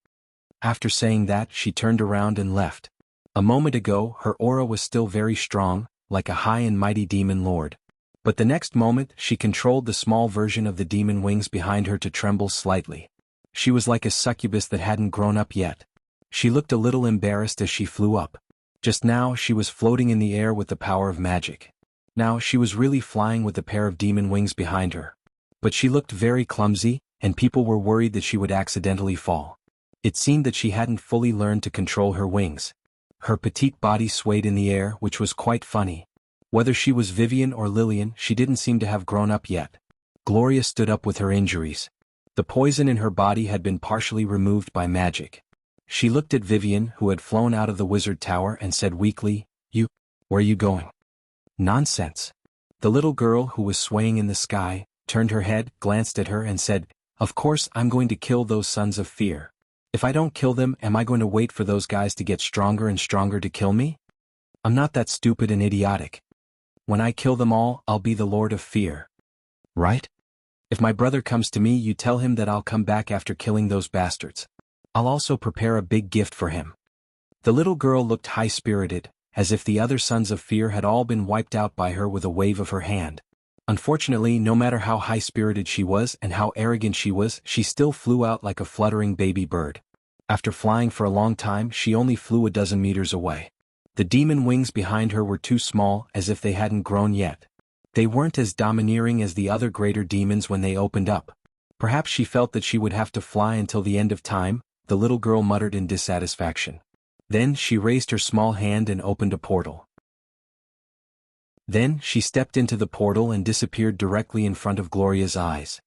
A: After saying that, she turned around and left. A moment ago, her aura was still very strong, like a high and mighty demon lord. But the next moment, she controlled the small version of the demon wings behind her to tremble slightly. She was like a succubus that hadn't grown up yet. She looked a little embarrassed as she flew up. Just now, she was floating in the air with the power of magic. Now, she was really flying with a pair of demon wings behind her. But she looked very clumsy, and people were worried that she would accidentally fall. It seemed that she hadn't fully learned to control her wings. Her petite body swayed in the air, which was quite funny. Whether she was Vivian or Lillian, she didn't seem to have grown up yet. Gloria stood up with her injuries. The poison in her body had been partially removed by magic. She looked at Vivian, who had flown out of the wizard tower, and said weakly, Where are you going?" "Nonsense." The little girl, who was swaying in the sky, turned her head, glanced at her and said, "Of course I'm going to kill those sons of fear. If I don't kill them, am I going to wait for those guys to get stronger and stronger to kill me? I'm not that stupid and idiotic. When I kill them all, I'll be the Lord of Fear. Right? If my brother comes to me, you tell him that I'll come back after killing those bastards. I'll also prepare a big gift for him." The little girl looked high-spirited, as if the other sons of fear had all been wiped out by her with a wave of her hand. Unfortunately, no matter how high-spirited she was and how arrogant she was, she still flew out like a fluttering baby bird. After flying for a long time, she only flew a dozen meters away. The demon wings behind her were too small, as if they hadn't grown yet. They weren't as domineering as the other greater demons when they opened up. Perhaps she felt that she would have to fly until the end of time, the little girl muttered in dissatisfaction. Then she raised her small hand and opened a portal. Then she stepped into the portal and disappeared directly in front of Gloria's eyes.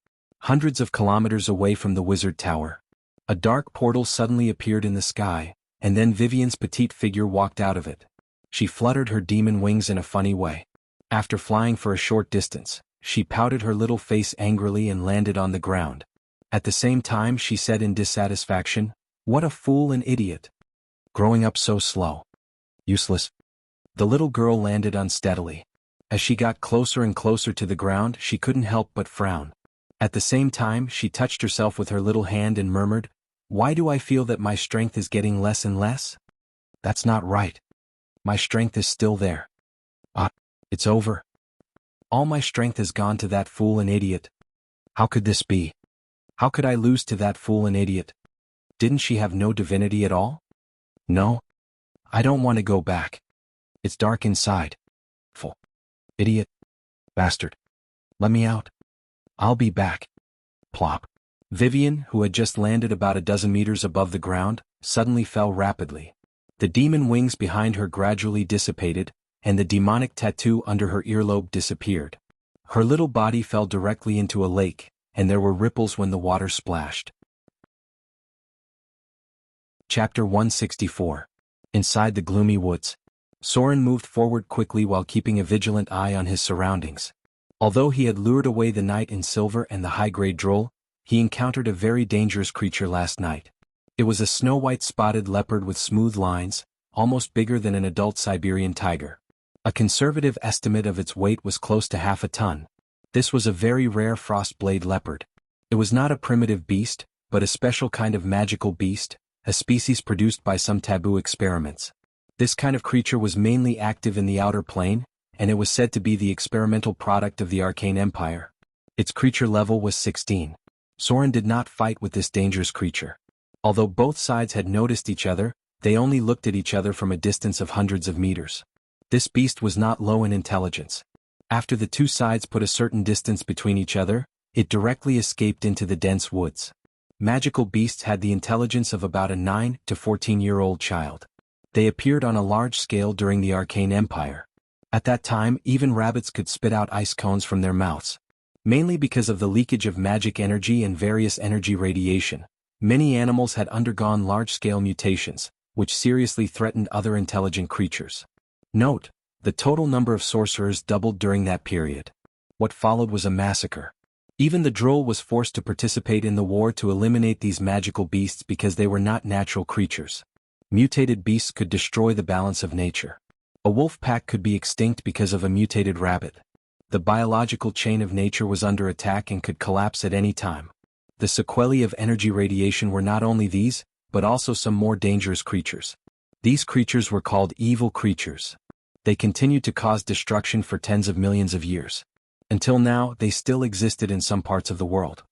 A: Hundreds of kilometers away from the wizard tower, a dark portal suddenly appeared in the sky, and then Vivian's petite figure walked out of it. She fluttered her demon wings in a funny way. After flying for a short distance, she pouted her little face angrily and landed on the ground. At the same time, she said in dissatisfaction, "What a fool and idiot. Growing up so slow. Useless." The little girl landed unsteadily. As she got closer and closer to the ground, she couldn't help but frown. At the same time, she touched herself with her little hand and murmured, "Why do I feel that my strength is getting less and less? That's not right. My strength is still there. It's over. All my strength has gone to that fool and idiot. How could this be? How could I lose to that fool and idiot? Didn't she have no divinity at all? No. I don't want to go back. It's dark inside. Fool. Idiot. Bastard. Let me out. I'll be back." Plop. Vivian, who had just landed about a dozen meters above the ground, suddenly fell rapidly. The demon wings behind her gradually dissipated, and the demonic tattoo under her earlobe disappeared. Her little body fell directly into a lake, and there were ripples when the water splashed. Chapter 164. Inside the gloomy woods. Soren moved forward quickly while keeping a vigilant eye on his surroundings. Although he had lured away the knight in silver and the high-grade droll, he encountered a very dangerous creature last night. It was a snow-white spotted leopard with smooth lines, almost bigger than an adult Siberian tiger. A conservative estimate of its weight was close to half a ton. This was a very rare frost-blade leopard. It was not a primitive beast, but a special kind of magical beast, a species produced by some taboo experiments. This kind of creature was mainly active in the outer plane, and it was said to be the experimental product of the Arcane Empire. Its creature level was 16. Soren did not fight with this dangerous creature. Although both sides had noticed each other, they only looked at each other from a distance of hundreds of meters. This beast was not low in intelligence. After the two sides put a certain distance between each other, It directly escaped into the dense woods. Magical beasts had the intelligence of about a 9 to 14-year-old child. They appeared on a large scale during the Arcane Empire. At that time, even rabbits could spit out ice cones from their mouths. Mainly because of the leakage of magic energy and various energy radiation, many animals had undergone large-scale mutations, which seriously threatened other intelligent creatures. Note: the total number of sorcerers doubled during that period. What followed was a massacre. Even the droll was forced to participate in the war to eliminate these magical beasts because they were not natural creatures. Mutated beasts could destroy the balance of nature. A wolf pack could be extinct because of a mutated rabbit. The biological chain of nature was under attack and could collapse at any time. The sequelae of energy radiation were not only these, but also some more dangerous creatures. These creatures were called evil creatures. They continued to cause destruction for tens of millions of years. Until now, they still existed in some parts of the world.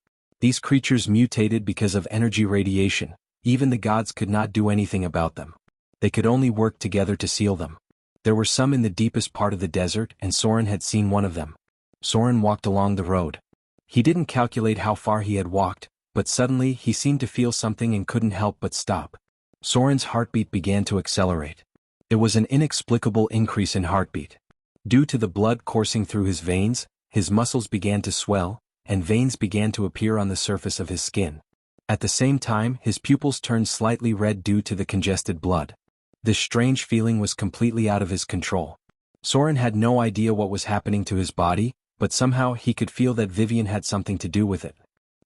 A: These creatures mutated because of energy radiation. Even the gods could not do anything about them. They could only work together to seal them. There were some in the deepest part of the desert, and Soren had seen one of them. Soren walked along the road. He didn't calculate how far he had walked, but suddenly he seemed to feel something and couldn't help but stop. Soren's heartbeat began to accelerate. It was an inexplicable increase in heartbeat. Due to the blood coursing through his veins, his muscles began to swell, and veins began to appear on the surface of his skin. At the same time, his pupils turned slightly red due to the congested blood. This strange feeling was completely out of his control. Soren had no idea what was happening to his body, but somehow he could feel that Vivian had something to do with it.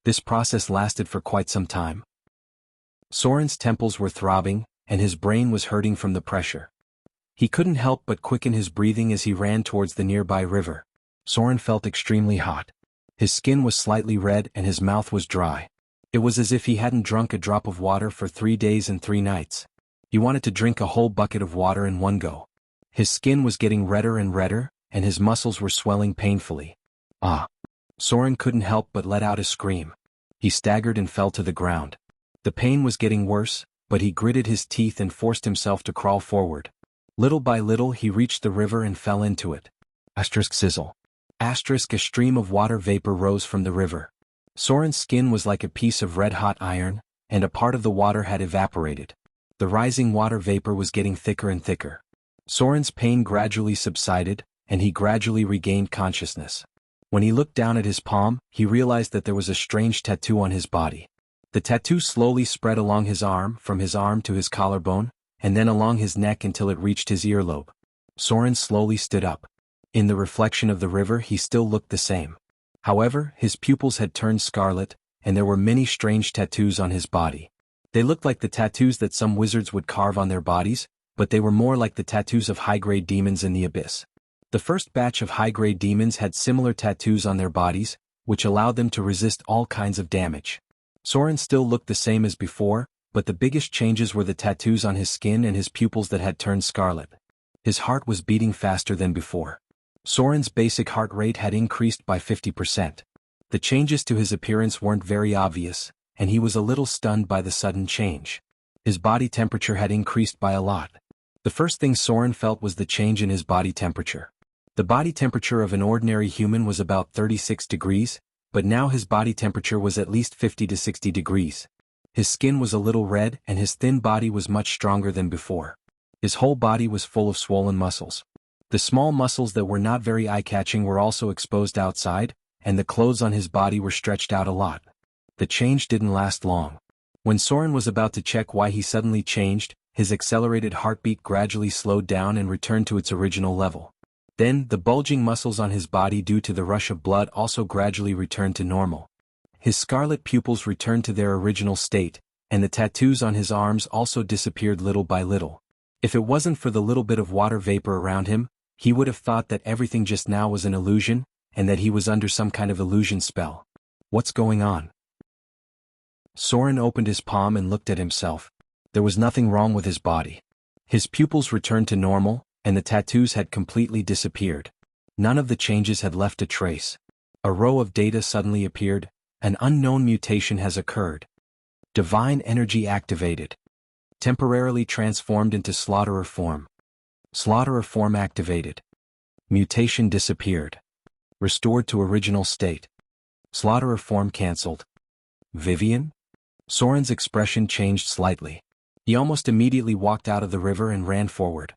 A: This process lasted for quite some time. Soren's temples were throbbing, and his brain was hurting from the pressure. He couldn't help but quicken his breathing as he ran towards the nearby river. Soren felt extremely hot. His skin was slightly red and his mouth was dry. It was as if he hadn't drunk a drop of water for 3 days and 3 nights. He wanted to drink a whole bucket of water in one go. His skin was getting redder and redder, and his muscles were swelling painfully. Ah! Soren couldn't help but let out a scream. He staggered and fell to the ground. The pain was getting worse, but he gritted his teeth and forced himself to crawl forward. Little by little he reached the river and fell into it. Sizzle. A stream of water vapor rose from the river. Soren's skin was like a piece of red-hot iron, and a part of the water had evaporated. The rising water vapor was getting thicker and thicker. Soren's pain gradually subsided, and he gradually regained consciousness. When he looked down at his palm, he realized that there was a strange tattoo on his body. The tattoo slowly spread along his arm, from his arm to his collarbone, and then along his neck until it reached his earlobe. Soren slowly stood up. In the reflection of the river he still looked the same. However, his pupils had turned scarlet, and there were many strange tattoos on his body. They looked like the tattoos that some wizards would carve on their bodies, but they were more like the tattoos of high-grade demons in the abyss. The first batch of high-grade demons had similar tattoos on their bodies, which allowed them to resist all kinds of damage. Soren still looked the same as before, but the biggest changes were the tattoos on his skin and his pupils that had turned scarlet. His heart was beating faster than before. Soren's basic heart rate had increased by 50%. The changes to his appearance weren't very obvious, and he was a little stunned by the sudden change. His body temperature had increased by a lot. The first thing Soren felt was the change in his body temperature. The body temperature of an ordinary human was about 36 degrees, but now his body temperature was at least 50 to 60 degrees. His skin was a little red and his thin body was much stronger than before. His whole body was full of swollen muscles. The small muscles that were not very eye-catching were also exposed outside, and the clothes on his body were stretched out a lot. The change didn't last long. When Soren was about to check why he suddenly changed, his accelerated heartbeat gradually slowed down and returned to its original level. Then, the bulging muscles on his body due to the rush of blood also gradually returned to normal. His scarlet pupils returned to their original state, and the tattoos on his arms also disappeared little by little. If it wasn't for the little bit of water vapor around him, he would have thought that everything just now was an illusion, and that he was under some kind of illusion spell. What's going on? Soren opened his palm and looked at himself. There was nothing wrong with his body. His pupils returned to normal, and the tattoos had completely disappeared. None of the changes had left a trace. A row of data suddenly appeared. An unknown mutation has occurred. Divine energy activated. Temporarily transformed into slaughterer form. Slaughterer form activated. Mutation disappeared. Restored to original state. Slaughterer form cancelled. Vivian? Soren's expression changed slightly. He almost immediately walked out of the river and ran forward.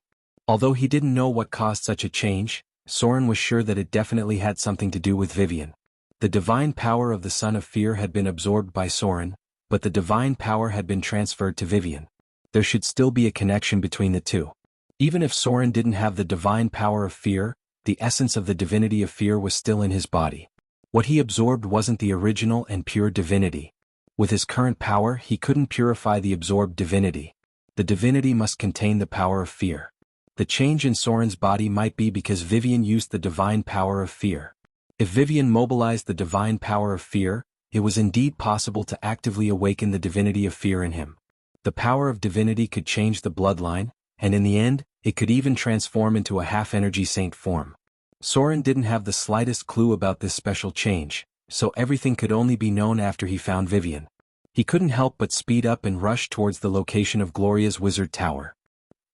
A: Although he didn't know what caused such a change, Soren was sure that it definitely had something to do with Vivian. The divine power of the Son of Fear had been absorbed by Soren, but the divine power had been transferred to Vivian. There should still be a connection between the two. Even if Soren didn't have the divine power of fear, the essence of the divinity of fear was still in his body. What he absorbed wasn't the original and pure divinity. With his current power, he couldn't purify the absorbed divinity. The divinity must contain the power of fear. The change in Soren's body might be because Vivian used the divine power of fear. If Vivian mobilized the divine power of fear, it was indeed possible to actively awaken the divinity of fear in him. The power of divinity could change the bloodline, and in the end, it could even transform into a half-energy saint form. Soren didn't have the slightest clue about this special change, so everything could only be known after he found Vivian. He couldn't help but speed up and rush towards the location of Gloria's wizard tower.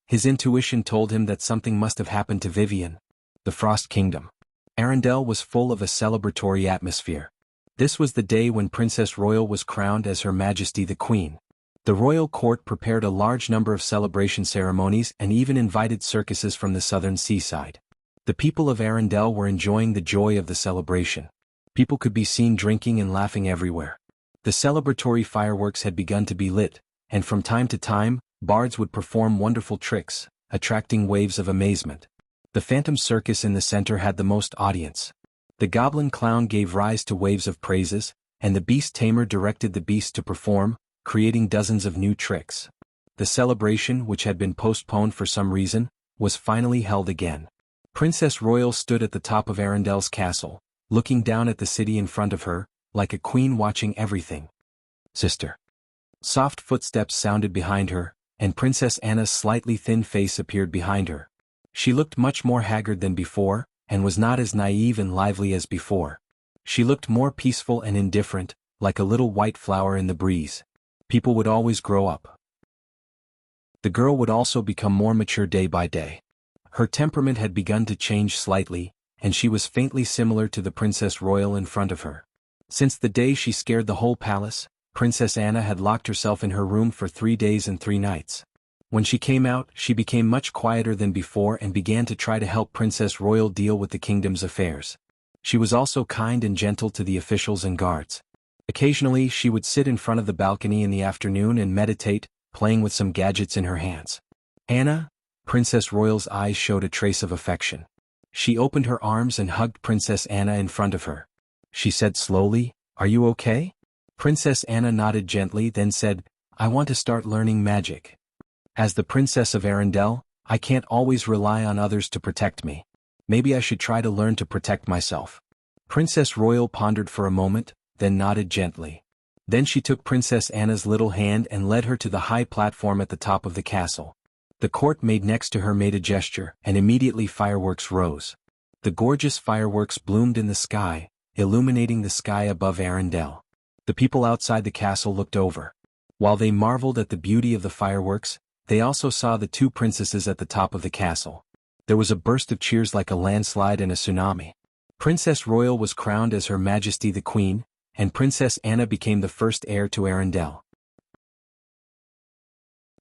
A: His intuition told him that something must have happened to Vivian. The Frost Kingdom. Arendelle was full of a celebratory atmosphere. This was the day when Princess Royal was crowned as Her Majesty the Queen. The royal court prepared a large number of celebration ceremonies and even invited circuses from the southern seaside. The people of Arendelle were enjoying the joy of the celebration. People could be seen drinking and laughing everywhere. The celebratory fireworks had begun to be lit, and from time to time, bards would perform wonderful tricks, attracting waves of amazement. The Phantom Circus in the center had the most audience. The Goblin Clown gave rise to waves of praises, and the Beast Tamer directed the beasts to perform, creating dozens of new tricks. The celebration, which had been postponed for some reason, was finally held again. Princess Royal stood at the top of Arendelle's castle, looking down at the city in front of her, like a queen watching everything. Sister. Soft footsteps sounded behind her, and Princess Anna's slightly thin face appeared behind her. She looked much more haggard than before, and was not as naive and lively as before. She looked more peaceful and indifferent, like a little white flower in the breeze. People would always grow up. The girl would also become more mature day by day. Her temperament had begun to change slightly, and she was faintly similar to the Princess Royal in front of her. Since the day she scared the whole palace, Princess Anna had locked herself in her room for 3 days and 3 nights. When she came out, she became much quieter than before and began to try to help Princess Royal deal with the kingdom's affairs. She was also kind and gentle to the officials and guards. Occasionally, she would sit in front of the balcony in the afternoon and meditate, playing with some gadgets in her hands. Anna? Princess Royal's eyes showed a trace of affection. She opened her arms and hugged Princess Anna in front of her. She said slowly, "Are you okay?" Princess Anna nodded gently, then said, "I want to start learning magic. As the Princess of Arendelle, I can't always rely on others to protect me. Maybe I should try to learn to protect myself." Princess Royal pondered for a moment, then nodded gently. Then she took Princess Anna's little hand and led her to the high platform at the top of the castle. The court maid next to her made a gesture, and immediately fireworks rose. The gorgeous fireworks bloomed in the sky, illuminating the sky above Arendelle. The people outside the castle looked over. While they marveled at the beauty of the fireworks, they also saw the 2 princesses at the top of the castle. There was a burst of cheers like a landslide and a tsunami. Princess Royal was crowned as Her Majesty the Queen, and Princess Anna became the first heir to Arendelle.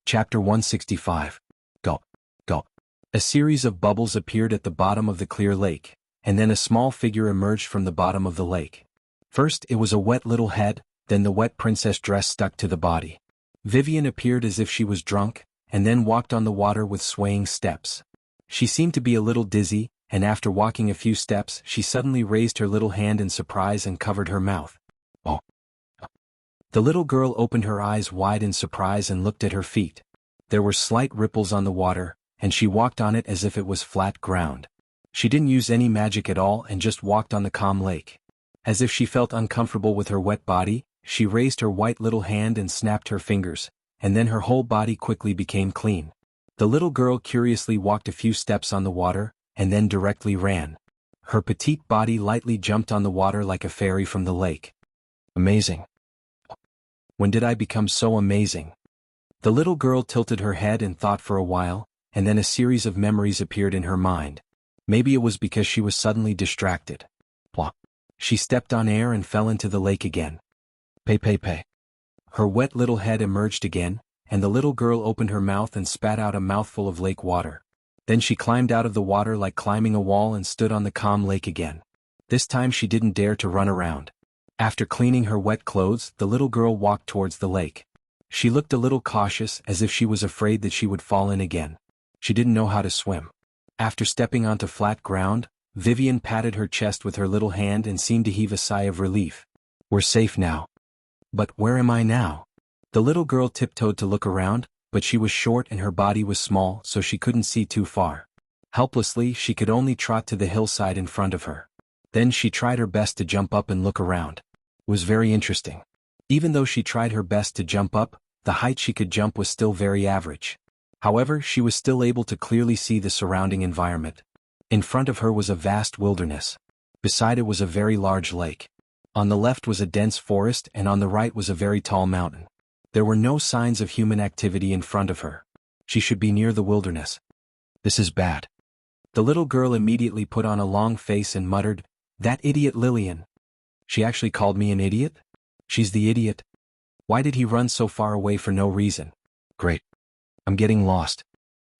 A: Chapter 165. Gulp. Gulp. A series of bubbles appeared at the bottom of the clear lake, and then a small figure emerged from the bottom of the lake. First it was a wet little head, then the wet princess dress stuck to the body. Vivian appeared as if she was drunk, and then walked on the water with swaying steps. She seemed to be a little dizzy, and after walking a few steps she suddenly raised her little hand in surprise and covered her mouth. Oh! The little girl opened her eyes wide in surprise and looked at her feet. There were slight ripples on the water, and she walked on it as if it was flat ground. She didn't use any magic at all and just walked on the calm lake. As if she felt uncomfortable with her wet body, she raised her white little hand and snapped her fingers, and then her whole body quickly became clean. The little girl curiously walked a few steps on the water, and then directly ran. Her petite body lightly jumped on the water like a fairy from the lake. Amazing. When did I become so amazing? The little girl tilted her head and thought for a while, and then a series of memories appeared in her mind. Maybe it was because she was suddenly distracted. Plop. She stepped on air and fell into the lake again. Pay pay pay. Her wet little head emerged again, and the little girl opened her mouth and spat out a mouthful of lake water. Then she climbed out of the water like climbing a wall and stood on the calm lake again. This time she didn't dare to run around. After cleaning her wet clothes, the little girl walked towards the lake. She looked a little cautious, as if she was afraid that she would fall in again. She didn't know how to swim. After stepping onto flat ground, Vivian patted her chest with her little hand and seemed to heave a sigh of relief. We're safe now. But where am I now? The little girl tiptoed to look around, but she was short and her body was small, so she couldn't see too far. Helplessly, she could only trot to the hillside in front of her. Then she tried her best to jump up and look around. It was very interesting. Even though she tried her best to jump up, the height she could jump was still very average. However, she was still able to clearly see the surrounding environment. In front of her was a vast wilderness. Beside it was a very large lake. On the left was a dense forest and on the right was a very tall mountain. There were no signs of human activity in front of her. She should be near the wilderness. This is bad. The little girl immediately put on a long face and muttered, "That idiot Lillian." She actually called me an idiot? She's the idiot. Why did he run so far away for no reason? Great. I'm getting lost.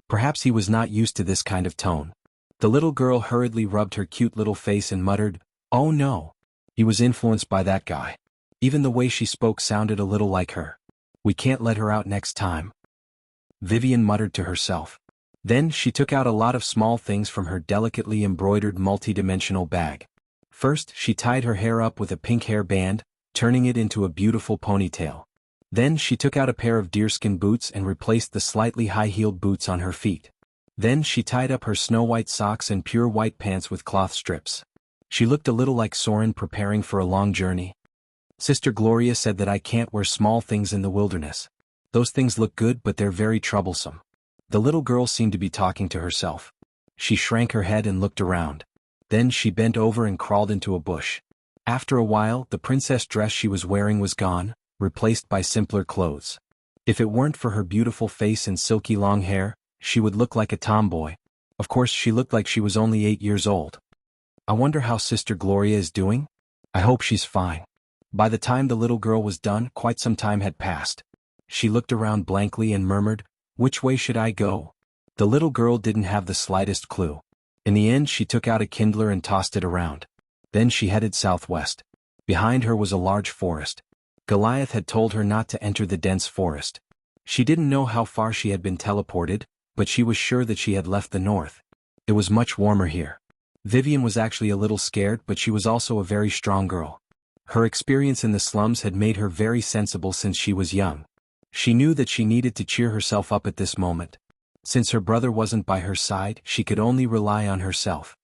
A: Perhaps he was not used to this kind of tone. The little girl hurriedly rubbed her cute little face and muttered, "Oh no. He was influenced by that guy." Even the way she spoke sounded a little like her. We can't let her out next time. Vivian muttered to herself. Then she took out a lot of small things from her delicately embroidered multi-dimensional bag. First, she tied her hair up with a pink hair band, turning it into a beautiful ponytail. Then she took out a pair of deerskin boots and replaced the slightly high-heeled boots on her feet. Then she tied up her snow-white socks and pure white pants with cloth strips. She looked a little like Soren preparing for a long journey. Sister Gloria said that I can't wear small things in the wilderness. Those things look good but they're very troublesome. The little girl seemed to be talking to herself. She shrank her head and looked around. Then she bent over and crawled into a bush. After a while, the princess dress she was wearing was gone, replaced by simpler clothes. If it weren't for her beautiful face and silky long hair, she would look like a tomboy. Of course, she looked like she was only 8 years old. I wonder how Sister Gloria is doing? I hope she's fine. By the time the little girl was done, quite some time had passed. She looked around blankly and murmured, "Which way should I go?" The little girl didn't have the slightest clue. In the end, she took out a kindler and tossed it around. Then she headed southwest. Behind her was a large forest. Goliath had told her not to enter the dense forest. She didn't know how far she had been teleported, but she was sure that she had left the north. It was much warmer here. Vivian was actually a little scared, but she was also a very strong girl. Her experience in the slums had made her very sensible since she was young. She knew that she needed to cheer herself up at this moment. Since her brother wasn't by her side, she could only rely on herself.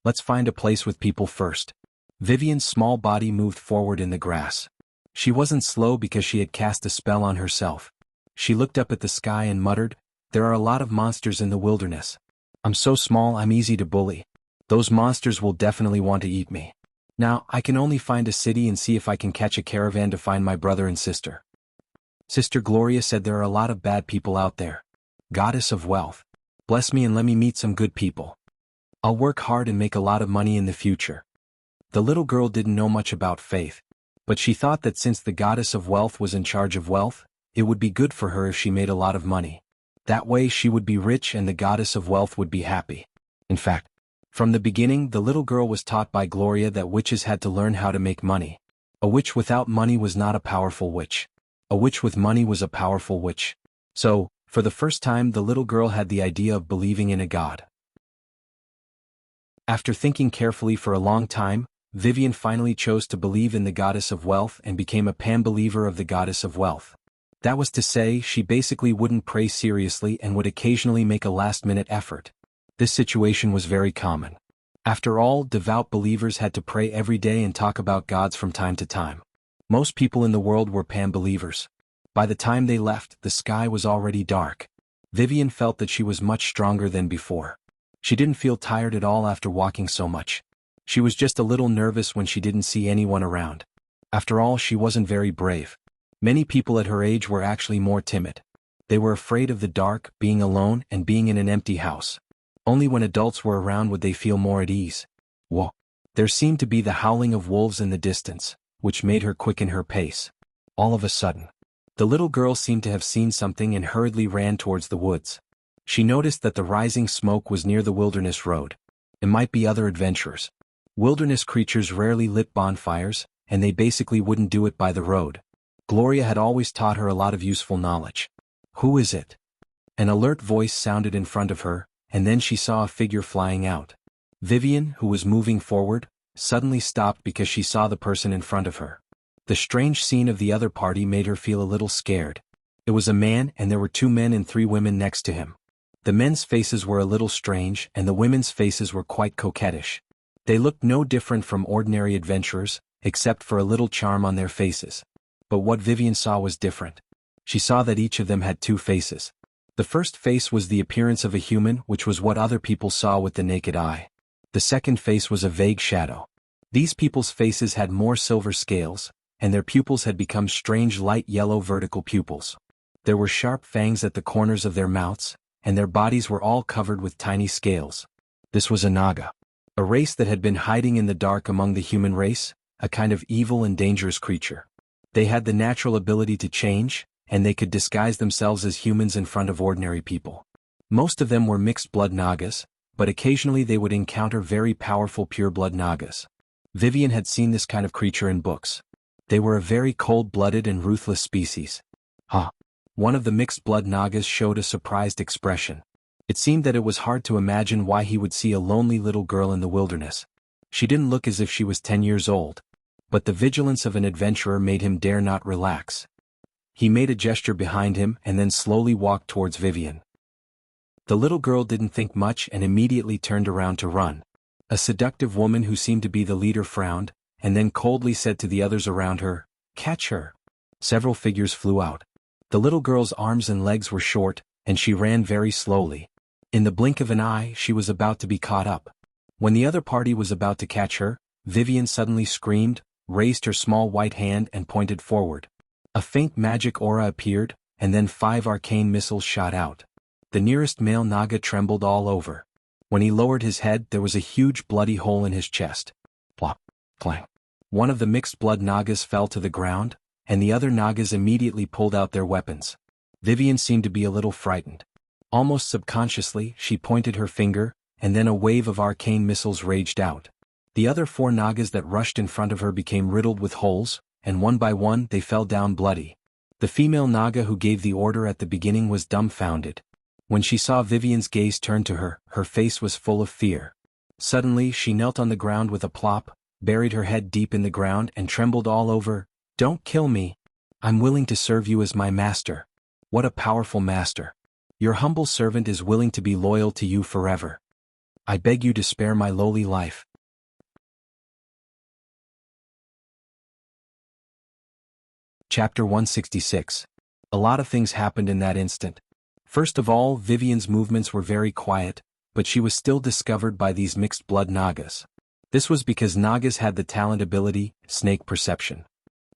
A: Let's find a place with people first. Vivian's small body moved forward in the grass. She wasn't slow because she had cast a spell on herself. She looked up at the sky and muttered, "There are a lot of monsters in the wilderness. I'm so small I'm easy to bully. Those monsters will definitely want to eat me. Now, I can only find a city and see if I can catch a caravan to find my brother and sister." Sister Gloria said there are a lot of bad people out there. Goddess of wealth. Bless me and let me meet some good people. I'll work hard and make a lot of money in the future. The little girl didn't know much about faith, but she thought that since the goddess of wealth was in charge of wealth, it would be good for her if she made a lot of money. That way she would be rich and the goddess of wealth would be happy. In fact, from the beginning the little girl was taught by Gloria that witches had to learn how to make money. A witch without money was not a powerful witch. A witch with money was a powerful witch. So, for the first time the little girl had the idea of believing in a god. After thinking carefully for a long time, Vivian finally chose to believe in the goddess of wealth and became a pan-believer of the goddess of wealth. That was to say, she basically wouldn't pray seriously and would occasionally make a last-minute effort. This situation was very common. After all, devout believers had to pray every day and talk about gods from time to time. Most people in the world were pan-believers. By the time they left, the sky was already dark. Vivian felt that she was much stronger than before. She didn't feel tired at all after walking so much. She was just a little nervous when she didn't see anyone around. After all, she wasn't very brave. Many people at her age were actually more timid. They were afraid of the dark, being alone, and being in an empty house. Only when adults were around would they feel more at ease. Whoa. There seemed to be the howling of wolves in the distance, which made her quicken her pace. All of a sudden, the little girl seemed to have seen something and hurriedly ran towards the woods. She noticed that the rising smoke was near the wilderness road. It might be other adventurers. Wilderness creatures rarely lit bonfires, and they basically wouldn't do it by the road. Gloria had always taught her a lot of useful knowledge. Who is it? An alert voice sounded in front of her, and then she saw a figure flying out. Vivian, who was moving forward, suddenly stopped because she saw the person in front of her. The strange scene of the other party made her feel a little scared. It was a man, and there were 2 men and 3 women next to him. The men's faces were a little strange, and the women's faces were quite coquettish. They looked no different from ordinary adventurers, except for a little charm on their faces. But what Vivian saw was different. She saw that each of them had 2 faces. The first face was the appearance of a human, which was what other people saw with the naked eye. The second face was a vague shadow. These people's faces had more silver scales, and their pupils had become strange light yellow vertical pupils. There were sharp fangs at the corners of their mouths, and their bodies were all covered with tiny scales. This was a Naga. A race that had been hiding in the dark among the human race, a kind of evil and dangerous creature. They had the natural ability to change, and they could disguise themselves as humans in front of ordinary people. Most of them were mixed-blood Nagas, but occasionally they would encounter very powerful pure-blood Nagas. Vivian had seen this kind of creature in books. They were a very cold-blooded and ruthless species. One of the mixed-blood Nagas showed a surprised expression. It seemed that it was hard to imagine why he would see a lonely little girl in the wilderness. She didn't look as if she was 10 years old. But the vigilance of an adventurer made him dare not relax. He made a gesture behind him and then slowly walked towards Vivian. The little girl didn't think much and immediately turned around to run. A seductive woman who seemed to be the leader frowned, and then coldly said to the others around her, "Catch her." Several figures flew out. The little girl's arms and legs were short, and she ran very slowly. In the blink of an eye, she was about to be caught up. When the other party was about to catch her, Vivian suddenly screamed, raised her small white hand and pointed forward. A faint magic aura appeared, and then 5 arcane missiles shot out. The nearest male Naga trembled all over. When he lowered his head, there was a huge bloody hole in his chest. Plop, clang. One of the mixed-blood Nagas fell to the ground, and the other Nagas immediately pulled out their weapons. Vivian seemed to be a little frightened. Almost subconsciously, she pointed her finger, and then a wave of arcane missiles raged out. The other 4 Nagas that rushed in front of her became riddled with holes, and one by one they fell down bloody. The female Naga who gave the order at the beginning was dumbfounded. When she saw Vivian's gaze turn to her, her face was full of fear. Suddenly she knelt on the ground with a plop, buried her head deep in the ground and trembled all over. "Don't kill me. I'm willing to serve you as my master." What a powerful master. Your humble servant is willing to be loyal to you forever. I beg you to spare my lowly life. Chapter 166. A lot of things happened in that instant. First of all, Vivian's movements were very quiet, but she was still discovered by these mixed-blood Nagas. This was because Nagas had the talent ability, snake perception.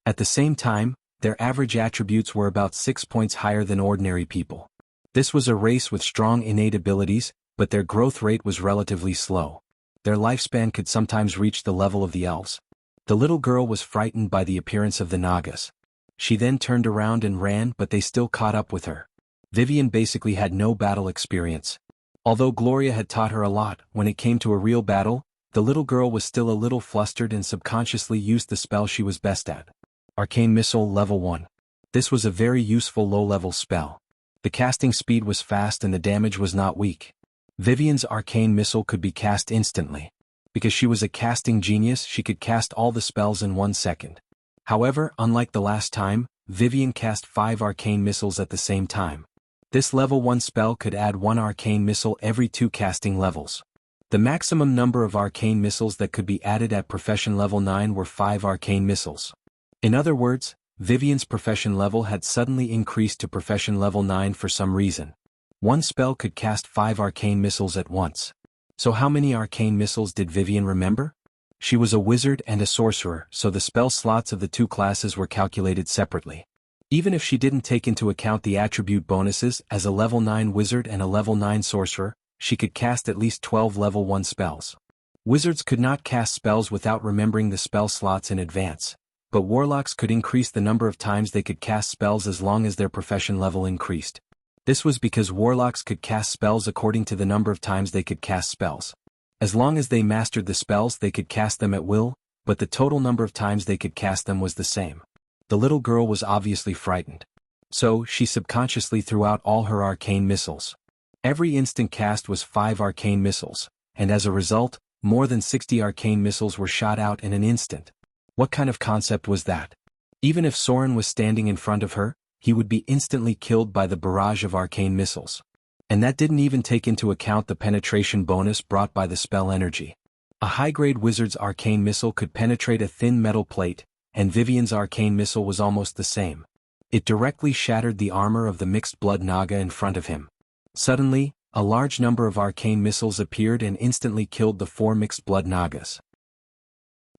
A: At the same time, their average attributes were about 6 points higher than ordinary people. This was a race with strong innate abilities, but their growth rate was relatively slow. Their lifespan could sometimes reach the level of the elves. The little girl was frightened by the appearance of the Nagas. She then turned around and ran, but they still caught up with her. Vivian basically had no battle experience. Although Gloria had taught her a lot, when it came to a real battle, the little girl was still a little flustered and subconsciously used the spell she was best at. Arcane Missile Level 1. This was a very useful low-level spell. The casting speed was fast and the damage was not weak. Vivian's Arcane Missile could be cast instantly. Because she was a casting genius, she could cast all the spells in 1 second. However, unlike the last time, Vivian cast 5 arcane missiles at the same time. This level 1 spell could add 1 arcane missile every 2 casting levels. The maximum number of arcane missiles that could be added at profession level 9 were 5 arcane missiles. In other words, Vivian's profession level had suddenly increased to profession level 9 for some reason. One spell could cast 5 arcane missiles at once. So how many arcane missiles did Vivian remember? She was a wizard and a sorcerer, so the spell slots of the 2 classes were calculated separately. Even if she didn't take into account the attribute bonuses as a level 9 wizard and a level 9 sorcerer, she could cast at least 12 level 1 spells. Wizards could not cast spells without remembering the spell slots in advance, but warlocks could increase the number of times they could cast spells as long as their profession level increased. This was because warlocks could cast spells according to the number of times they could cast spells. As long as they mastered the spells, they could cast them at will, but the total number of times they could cast them was the same. The little girl was obviously frightened. So, she subconsciously threw out all her arcane missiles. Every instant cast was 5 arcane missiles, and as a result, more than 60 arcane missiles were shot out in an instant. What kind of concept was that? Even if Soren was standing in front of her, he would be instantly killed by the barrage of arcane missiles. And that didn't even take into account the penetration bonus brought by the spell energy. A high-grade wizard's arcane missile could penetrate a thin metal plate, and Vivian's arcane missile was almost the same. It directly shattered the armor of the mixed-blood Naga in front of him. Suddenly, a large number of arcane missiles appeared and instantly killed the 4 mixed-blood Nagas.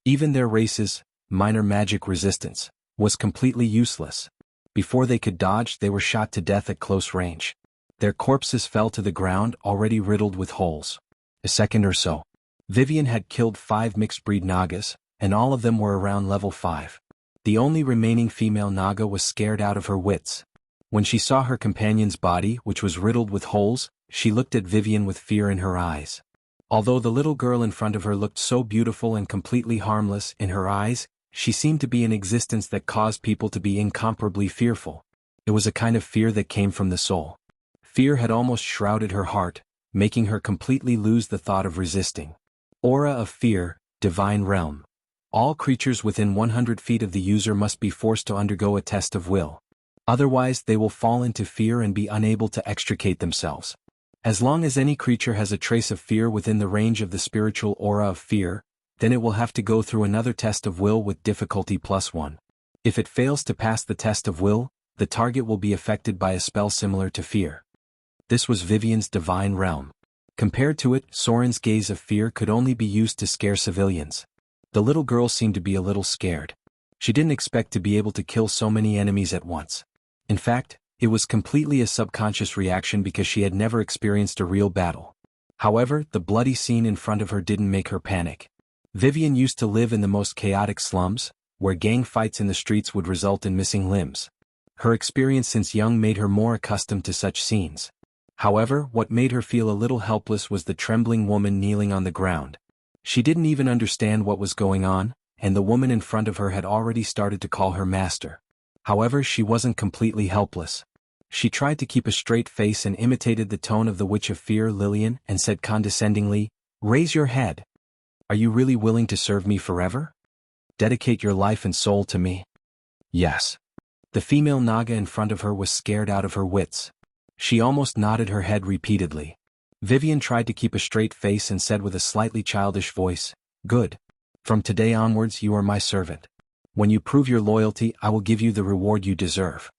A: Even their race's minor magic resistance was completely useless. Before they could dodge, they were shot to death at close range. Their corpses fell to the ground, already riddled with holes. A second or so. Vivian had killed 5 mixed-breed Nagas, and all of them were around level 5. The only remaining female Naga was scared out of her wits. When she saw her companion's body, which was riddled with holes, she looked at Vivian with fear in her eyes. Although the little girl in front of her looked so beautiful and completely harmless in her eyes, she seemed to be an existence that caused people to be incomparably fearful. It was a kind of fear that came from the soul. Fear had almost shrouded her heart, making her completely lose the thought of resisting. Aura of fear, divine realm. All creatures within 100 feet of the user must be forced to undergo a test of will. Otherwise, they will fall into fear and be unable to extricate themselves. As long as any creature has a trace of fear within the range of the spiritual aura of fear, then it will have to go through another test of will with difficulty +1. If it fails to pass the test of will, the target will be affected by a spell similar to fear. This was Vivian's divine realm. Compared to it, Soren's gaze of fear could only be used to scare civilians. The little girl seemed to be a little scared. She didn't expect to be able to kill so many enemies at once. In fact, it was completely a subconscious reaction because she had never experienced a real battle. However, the bloody scene in front of her didn't make her panic. Vivian used to live in the most chaotic slums, where gang fights in the streets would result in missing limbs. Her experience since young made her more accustomed to such scenes. However, what made her feel a little helpless was the trembling woman kneeling on the ground. She didn't even understand what was going on, and the woman in front of her had already started to call her master. However, she wasn't completely helpless. She tried to keep a straight face and imitated the tone of the Witch of Fear, Lillian, and said condescendingly, "Raise your head. Are you really willing to serve me forever? Dedicate your life and soul to me?" Yes. The female Naga in front of her was scared out of her wits. She almost nodded her head repeatedly. Vivian tried to keep a straight face and said with a slightly childish voice, "Good. From today onwards you are my servant. When you prove your loyalty, I will give you the reward you deserve."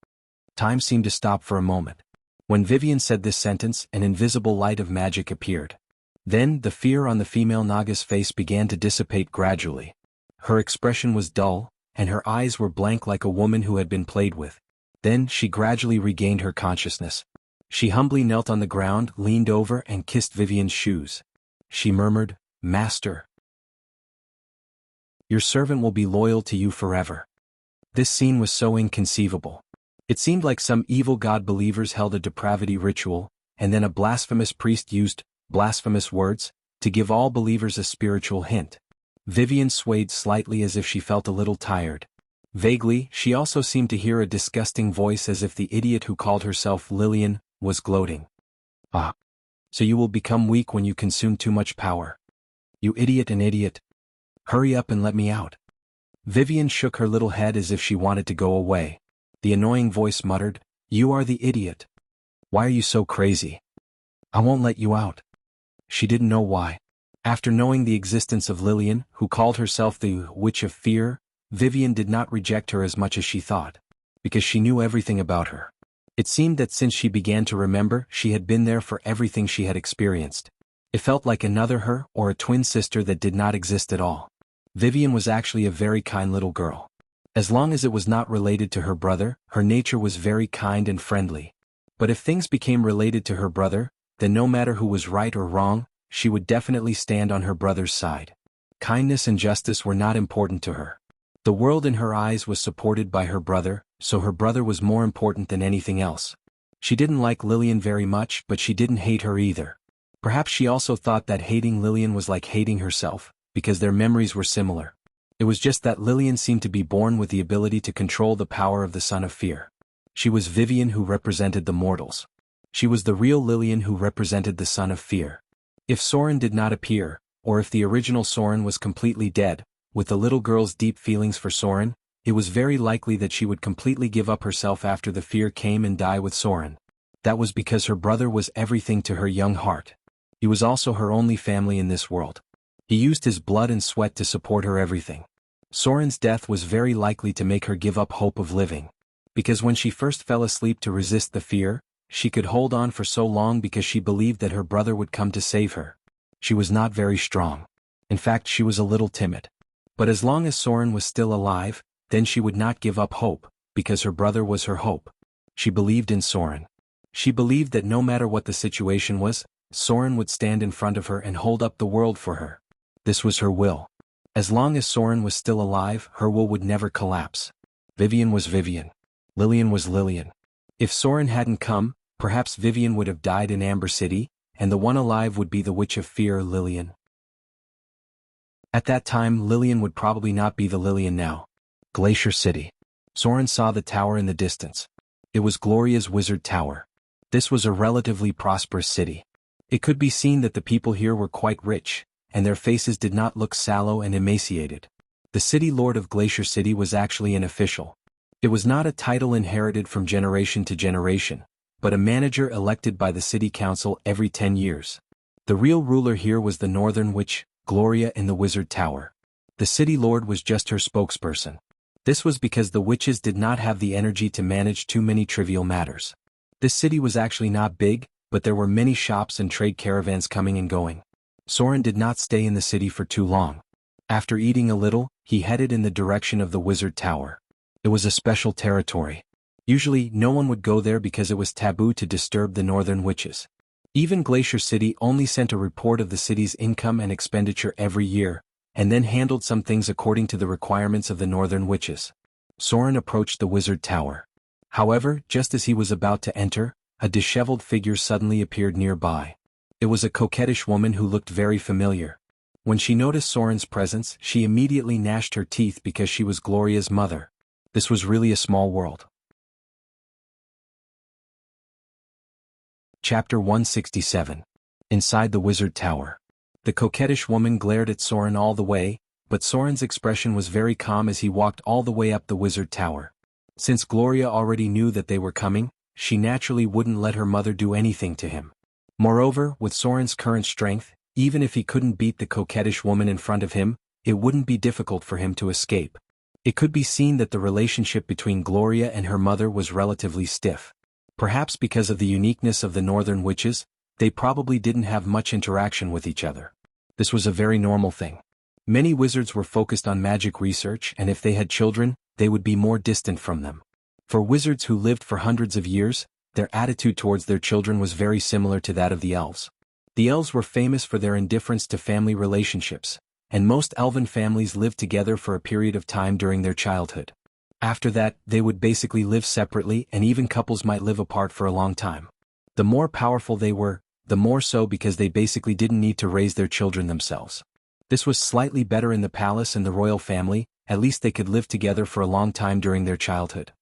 A: Time seemed to stop for a moment. When Vivian said this sentence, an invisible light of magic appeared. Then, the fear on the female Naga's face began to dissipate gradually. Her expression was dull, and her eyes were blank like a woman who had been played with. Then, she gradually regained her consciousness. She humbly knelt on the ground, leaned over, and kissed Vivian's shoes. She murmured, "Master, your servant will be loyal to you forever." This scene was so inconceivable. It seemed like some evil god believers held a depravity ritual, and then a blasphemous priest used blasphemous words to give all believers a spiritual hint. Vivian swayed slightly as if she felt a little tired. Vaguely, she also seemed to hear a disgusting voice as if the idiot who called herself Lillian was gloating. "Ah. So you will become weak when you consume too much power. You idiot and idiot. Hurry up and let me out." Vivian shook her little head as if she wanted to go away. The annoying voice muttered, "You are the idiot. Why are you so crazy? I won't let you out." She didn't know why. After knowing the existence of Lillian, who called herself the Witch of Fear, Vivian did not reject her as much as she thought, because she knew everything about her. It seemed that since she began to remember, she had been there for everything she had experienced. It felt like another her or a twin sister that did not exist at all. Vivian was actually a very kind little girl. As long as it was not related to her brother, her nature was very kind and friendly. But if things became related to her brother, then no matter who was right or wrong, she would definitely stand on her brother's side. Kindness and justice were not important to her. The world in her eyes was supported by her brother, so her brother was more important than anything else. She didn't like Lillian very much, but she didn't hate her either. Perhaps she also thought that hating Lillian was like hating herself, because their memories were similar. It was just that Lillian seemed to be born with the ability to control the power of the Son of Fear. She was Vivian who represented the mortals. She was the real Lillian who represented the Son of Fear. If Soren did not appear, or if the original Soren was completely dead, with the little girl's deep feelings for Soren, it was very likely that she would completely give up herself after the fear came and die with Soren. That was because her brother was everything to her young heart. He was also her only family in this world. He used his blood and sweat to support her everything. Soren's death was very likely to make her give up hope of living. Because when she first fell asleep to resist the fear, she could hold on for so long because she believed that her brother would come to save her. She was not very strong. In fact, she was a little timid. But as long as Soren was still alive, then she would not give up hope, because her brother was her hope. She believed in Soren. She believed that no matter what the situation was, Soren would stand in front of her and hold up the world for her. This was her will. As long as Soren was still alive, her will would never collapse. Vivian was Vivian. Lillian was Lillian. If Soren hadn't come, perhaps Vivian would have died in Amber City, and the one alive would be the Witch of Fear, Lillian. At that time, Lillian would probably not be the Lillian now. Glacier City. Soren saw the tower in the distance. It was Gloria's wizard tower. This was a relatively prosperous city. It could be seen that the people here were quite rich, and their faces did not look sallow and emaciated. The city lord of Glacier City was actually an official. It was not a title inherited from generation to generation, but a manager elected by the city council every 10 years. The real ruler here was the Northern Witch, Gloria, in the wizard tower. The city lord was just her spokesperson. This was because the witches did not have the energy to manage too many trivial matters. This city was actually not big, but there were many shops and trade caravans coming and going. Soren did not stay in the city for too long. After eating a little, he headed in the direction of the wizard tower. It was a special territory. Usually, no one would go there because it was taboo to disturb the northern witches. Even Glacier City only sent a report of the city's income and expenditure every year, and then handled some things according to the requirements of the northern witches. Soren approached the wizard tower. However, just as he was about to enter, a disheveled figure suddenly appeared nearby. It was a coquettish woman who looked very familiar. When she noticed Soren's presence, she immediately gnashed her teeth because she was Gloria's mother. This was really a small world. Chapter 167. Inside the wizard tower. The coquettish woman glared at Soren all the way, but Soren's expression was very calm as he walked all the way up the wizard tower. Since Gloria already knew that they were coming, she naturally wouldn't let her mother do anything to him. Moreover, with Soren's current strength, even if he couldn't beat the coquettish woman in front of him, it wouldn't be difficult for him to escape. It could be seen that the relationship between Gloria and her mother was relatively stiff. Perhaps because of the uniqueness of the northern witches, they probably didn't have much interaction with each other. This was a very normal thing. Many wizards were focused on magic research, and if they had children, they would be more distant from them. For wizards who lived for hundreds of years, their attitude towards their children was very similar to that of the elves. The elves were famous for their indifference to family relationships, and most elven families lived together for a period of time during their childhood. After that, they would basically live separately, and even couples might live apart for a long time. The more powerful they were, the more so because they basically didn't need to raise their children themselves. This was slightly better in the palace and the royal family, at least they could live together for a long time during their childhood.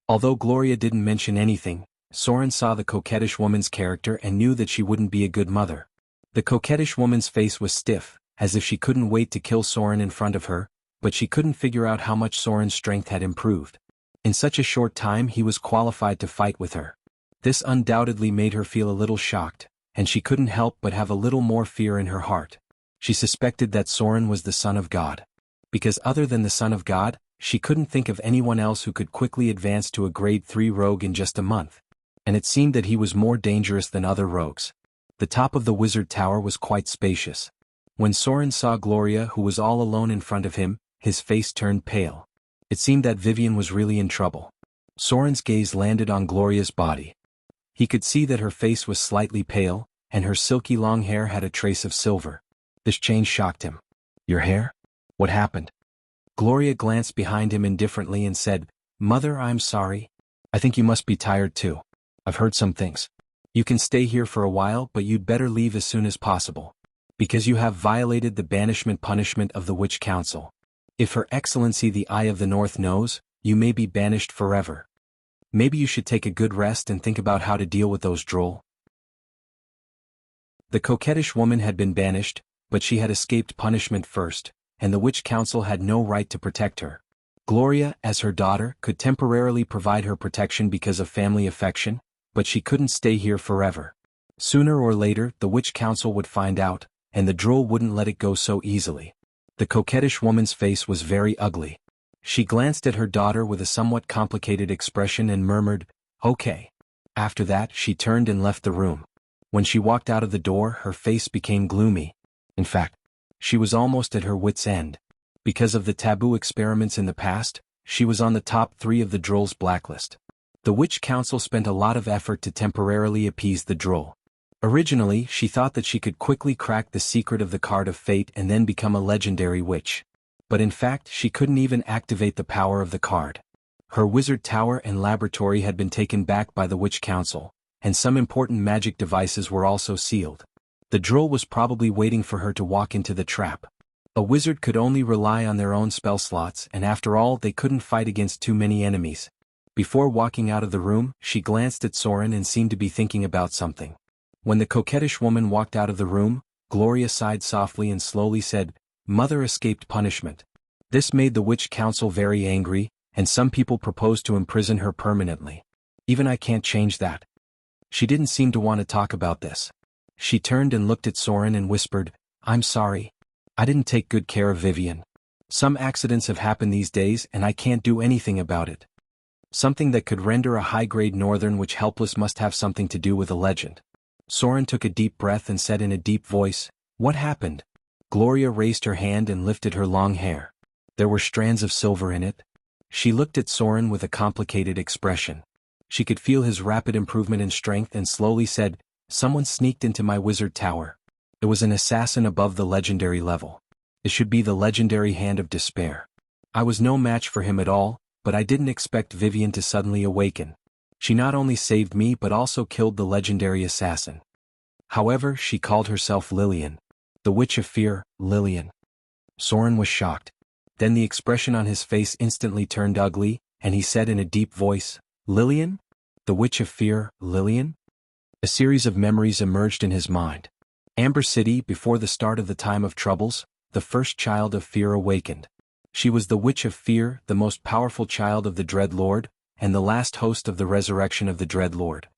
A: Although Gloria didn't mention anything, Soren saw the coquettish woman's character and knew that she wouldn't be a good mother. The coquettish woman's face was stiff, as if she couldn't wait to kill Soren in front of her, but she couldn't figure out how much Soren's strength had improved. In such a short time he was qualified to fight with her. This undoubtedly made her feel a little shocked, and she couldn't help but have a little more fear in her heart. She suspected that Soren was the son of God. Because other than the son of God, she couldn't think of anyone else who could quickly advance to a grade 3 rogue in just a month. And it seemed that he was more dangerous than other rogues. The top of the wizard tower was quite spacious. When Soren saw Gloria, who was all alone in front of him, his face turned pale. It seemed that Vivian was really in trouble. Soren's gaze landed on Gloria's body. He could see that her face was slightly pale, and her silky long hair had a trace of silver. This change shocked him. "Your hair? What happened?" Gloria glanced behind him indifferently and said, "Mother, I'm sorry. I think you must be tired too. I've heard some things. You can stay here for a while, but you'd better leave as soon as possible. Because you have violated the banishment punishment of the Witch Council. If Her Excellency the Eye of the North knows, you may be banished forever. Maybe you should take a good rest and think about how to deal with those droll." The coquettish woman had been banished, but she had escaped punishment first, and the Witch Council had no right to protect her. Gloria, as her daughter, could temporarily provide her protection because of family affection, but she couldn't stay here forever. Sooner or later, the Witch Council would find out, and the droll wouldn't let it go so easily. The coquettish woman's face was very ugly. She glanced at her daughter with a somewhat complicated expression and murmured, "Okay." After that, she turned and left the room. When she walked out of the door, her face became gloomy. In fact, she was almost at her wits' end. Because of the taboo experiments in the past, she was on the top 3 of the droll's blacklist. The Witch Council spent a lot of effort to temporarily appease the droll. Originally, she thought that she could quickly crack the secret of the Card of Fate and then become a legendary witch. But in fact, she couldn't even activate the power of the card. Her wizard tower and laboratory had been taken back by the Witch Council, and some important magic devices were also sealed. The droll was probably waiting for her to walk into the trap. A wizard could only rely on their own spell slots, and after all, they couldn't fight against too many enemies. Before walking out of the room, she glanced at Soren and seemed to be thinking about something. When the coquettish woman walked out of the room, Gloria sighed softly and slowly said, "Mother escaped punishment." This made the Witch Council very angry, and some people proposed to imprison her permanently. Even I can't change that. She didn't seem to want to talk about this. She turned and looked at Soren and whispered, "I'm sorry. I didn't take good care of Vivian. Some accidents have happened these days and I can't do anything about it. Something that could render a high-grade northern witch helpless must have something to do with a legend." Soren took a deep breath and said in a deep voice, "What happened?" Gloria raised her hand and lifted her long hair. There were strands of silver in it. She looked at Soren with a complicated expression. She could feel his rapid improvement in strength and slowly said, "Someone sneaked into my wizard tower. It was an assassin above the legendary level. It should be the legendary Hand of Despair. I was no match for him at all, but I didn't expect Vivian to suddenly awaken. She not only saved me but also killed the legendary assassin. However, she called herself Lillian. The Witch of Fear, Lillian." Soren was shocked. Then the expression on his face instantly turned ugly, and he said in a deep voice, "Lillian? The Witch of Fear, Lillian?" A series of memories emerged in his mind. Amber City, before the start of the Time of Troubles, the first child of fear awakened. She was the Witch of Fear, the most powerful child of the Dread Lord, and the last host of the resurrection of the Dread Lord.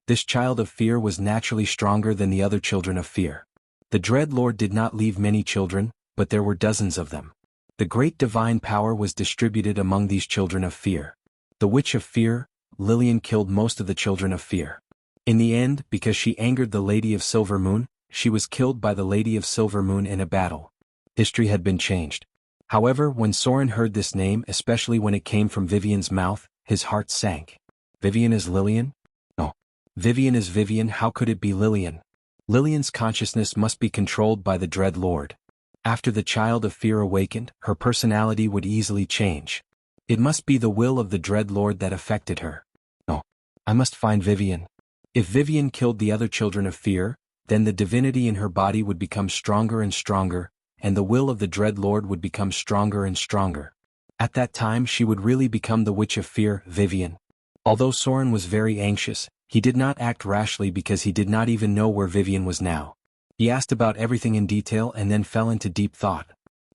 A: This child of fear was naturally stronger than the other children of fear. The Dread Lord did not leave many children, but there were dozens of them. The great divine power was distributed among these children of fear. The Witch of Fear, Lillian, killed most of the children of fear. In the end, because she angered the Lady of Silver Moon, she was killed by the Lady of Silver Moon in a battle. History had been changed. However, when Soren heard this name, especially when it came from Vivian's mouth, his heart sank. Vivian is Lillian? No. Vivian is Vivian, how could it be Lillian? Lillian's consciousness must be controlled by the Dread Lord. After the child of fear awakened, her personality would easily change. It must be the will of the Dread Lord that affected her. No. I must find Vivian. If Vivian killed the other children of fear, then the divinity in her body would become stronger and stronger, and the will of the Dread Lord would become stronger and stronger. At that time she would really become the Witch of Fear, Vivian. Although Soren was very anxious, he did not act rashly because he did not even know where Vivian was now. He asked about everything in detail and then fell into deep thought.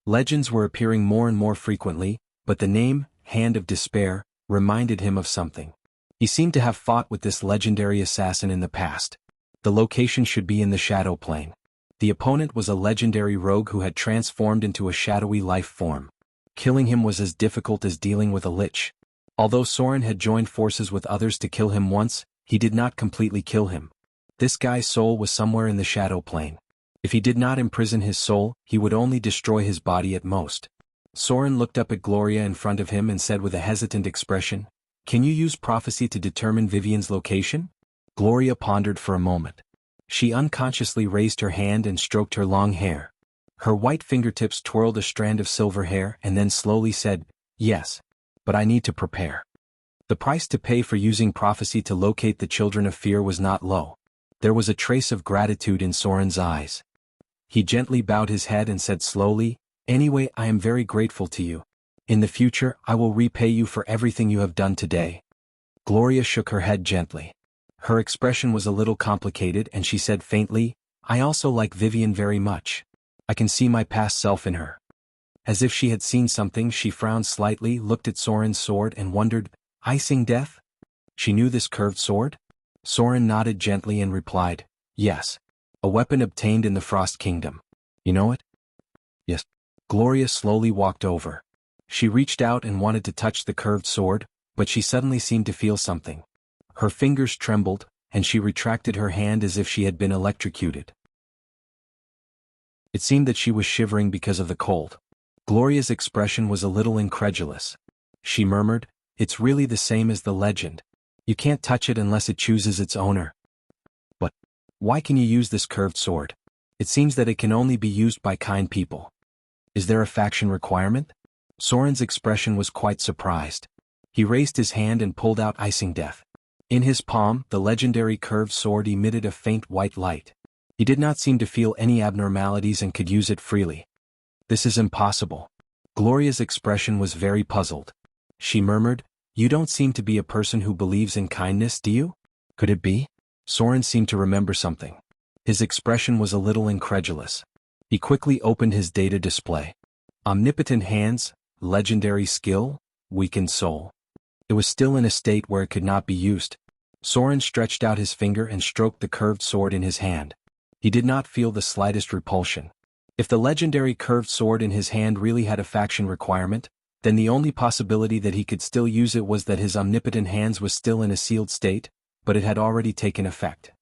A: Legends were appearing more and more frequently, but the name, Hand of Despair, reminded him of something. He seemed to have fought with this legendary assassin in the past. The location should be in the Shadow Plane. The opponent was a legendary rogue who had transformed into a shadowy life form. Killing him was as difficult as dealing with a lich. Although Soren had joined forces with others to kill him once, he did not completely kill him. This guy's soul was somewhere in the Shadow Plane. If he did not imprison his soul, he would only destroy his body at most. Soren looked up at Gloria in front of him and said with a hesitant expression, "Can you use prophecy to determine Vivian's location?" Gloria pondered for a moment. She unconsciously raised her hand and stroked her long hair. Her white fingertips twirled a strand of silver hair and then slowly said, "Yes. But I need to prepare." The price to pay for using prophecy to locate the children of fear was not low. There was a trace of gratitude in Soren's eyes. He gently bowed his head and said slowly, "Anyway, I am very grateful to you. In the future, I will repay you for everything you have done today." Gloria shook her head gently. Her expression was a little complicated and she said faintly, "I also like Vivian very much. I can see my past self in her." As if she had seen something, she frowned slightly, looked at Soren's sword and wondered, "Icing death?" She knew this curved sword? Soren nodded gently and replied, "Yes. A weapon obtained in the Frost Kingdom. You know it?" "Yes." Gloria slowly walked over. She reached out and wanted to touch the curved sword, but she suddenly seemed to feel something. Her fingers trembled, and she retracted her hand as if she had been electrocuted. It seemed that she was shivering because of the cold. Gloria's expression was a little incredulous. She murmured, "It's really the same as the legend. You can't touch it unless it chooses its owner." "But why can you use this curved sword? It seems that it can only be used by kind people. Is there a faction requirement?" Soren's expression was quite surprised. He raised his hand and pulled out Icing Death. In his palm, the legendary curved sword emitted a faint white light. He did not seem to feel any abnormalities and could use it freely. "This is impossible." Gloria's expression was very puzzled. She murmured, "You don't seem to be a person who believes in kindness, do you? Could it be?" Soren seemed to remember something. His expression was a little incredulous. He quickly opened his data display. Omnipotent hands, legendary skill, weakened soul. It was still in a state where it could not be used. Soren stretched out his finger and stroked the curved sword in his hand. He did not feel the slightest repulsion. If the legendary curved sword in his hand really had a faction requirement, then the only possibility that he could still use it was that his omnipotent hands was still in a sealed state, but it had already taken effect.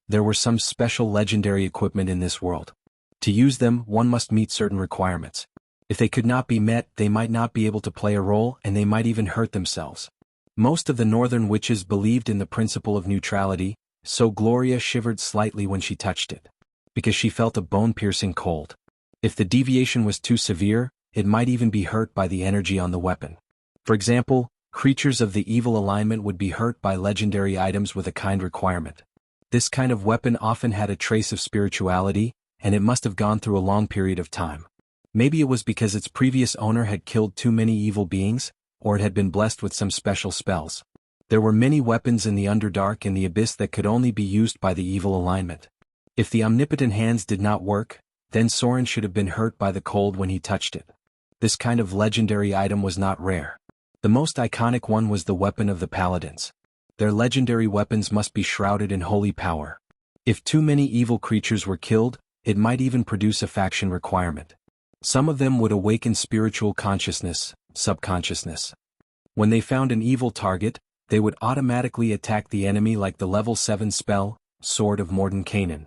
A: There were some special legendary equipment in this world. To use them, one must meet certain requirements. If they could not be met, they might not be able to play a role and they might even hurt themselves. Most of the northern witches believed in the principle of neutrality, so Gloria shivered slightly when she touched it, because she felt a bone-piercing cold. If the deviation was too severe, it might even be hurt by the energy on the weapon. For example, creatures of the evil alignment would be hurt by legendary items with a kind requirement. This kind of weapon often had a trace of spirituality, and it must have gone through a long period of time. Maybe it was because its previous owner had killed too many evil beings, or it had been blessed with some special spells. There were many weapons in the Underdark and the Abyss that could only be used by the evil alignment. If the omnipotent hands did not work, then Soren should have been hurt by the cold when he touched it. This kind of legendary item was not rare. The most iconic one was the weapon of the paladins. Their legendary weapons must be shrouded in holy power. If too many evil creatures were killed, it might even produce a faction requirement. Some of them would awaken spiritual consciousness, subconsciousness. When they found an evil target, they would automatically attack the enemy like the level 7 spell, Sword of Mordenkainen.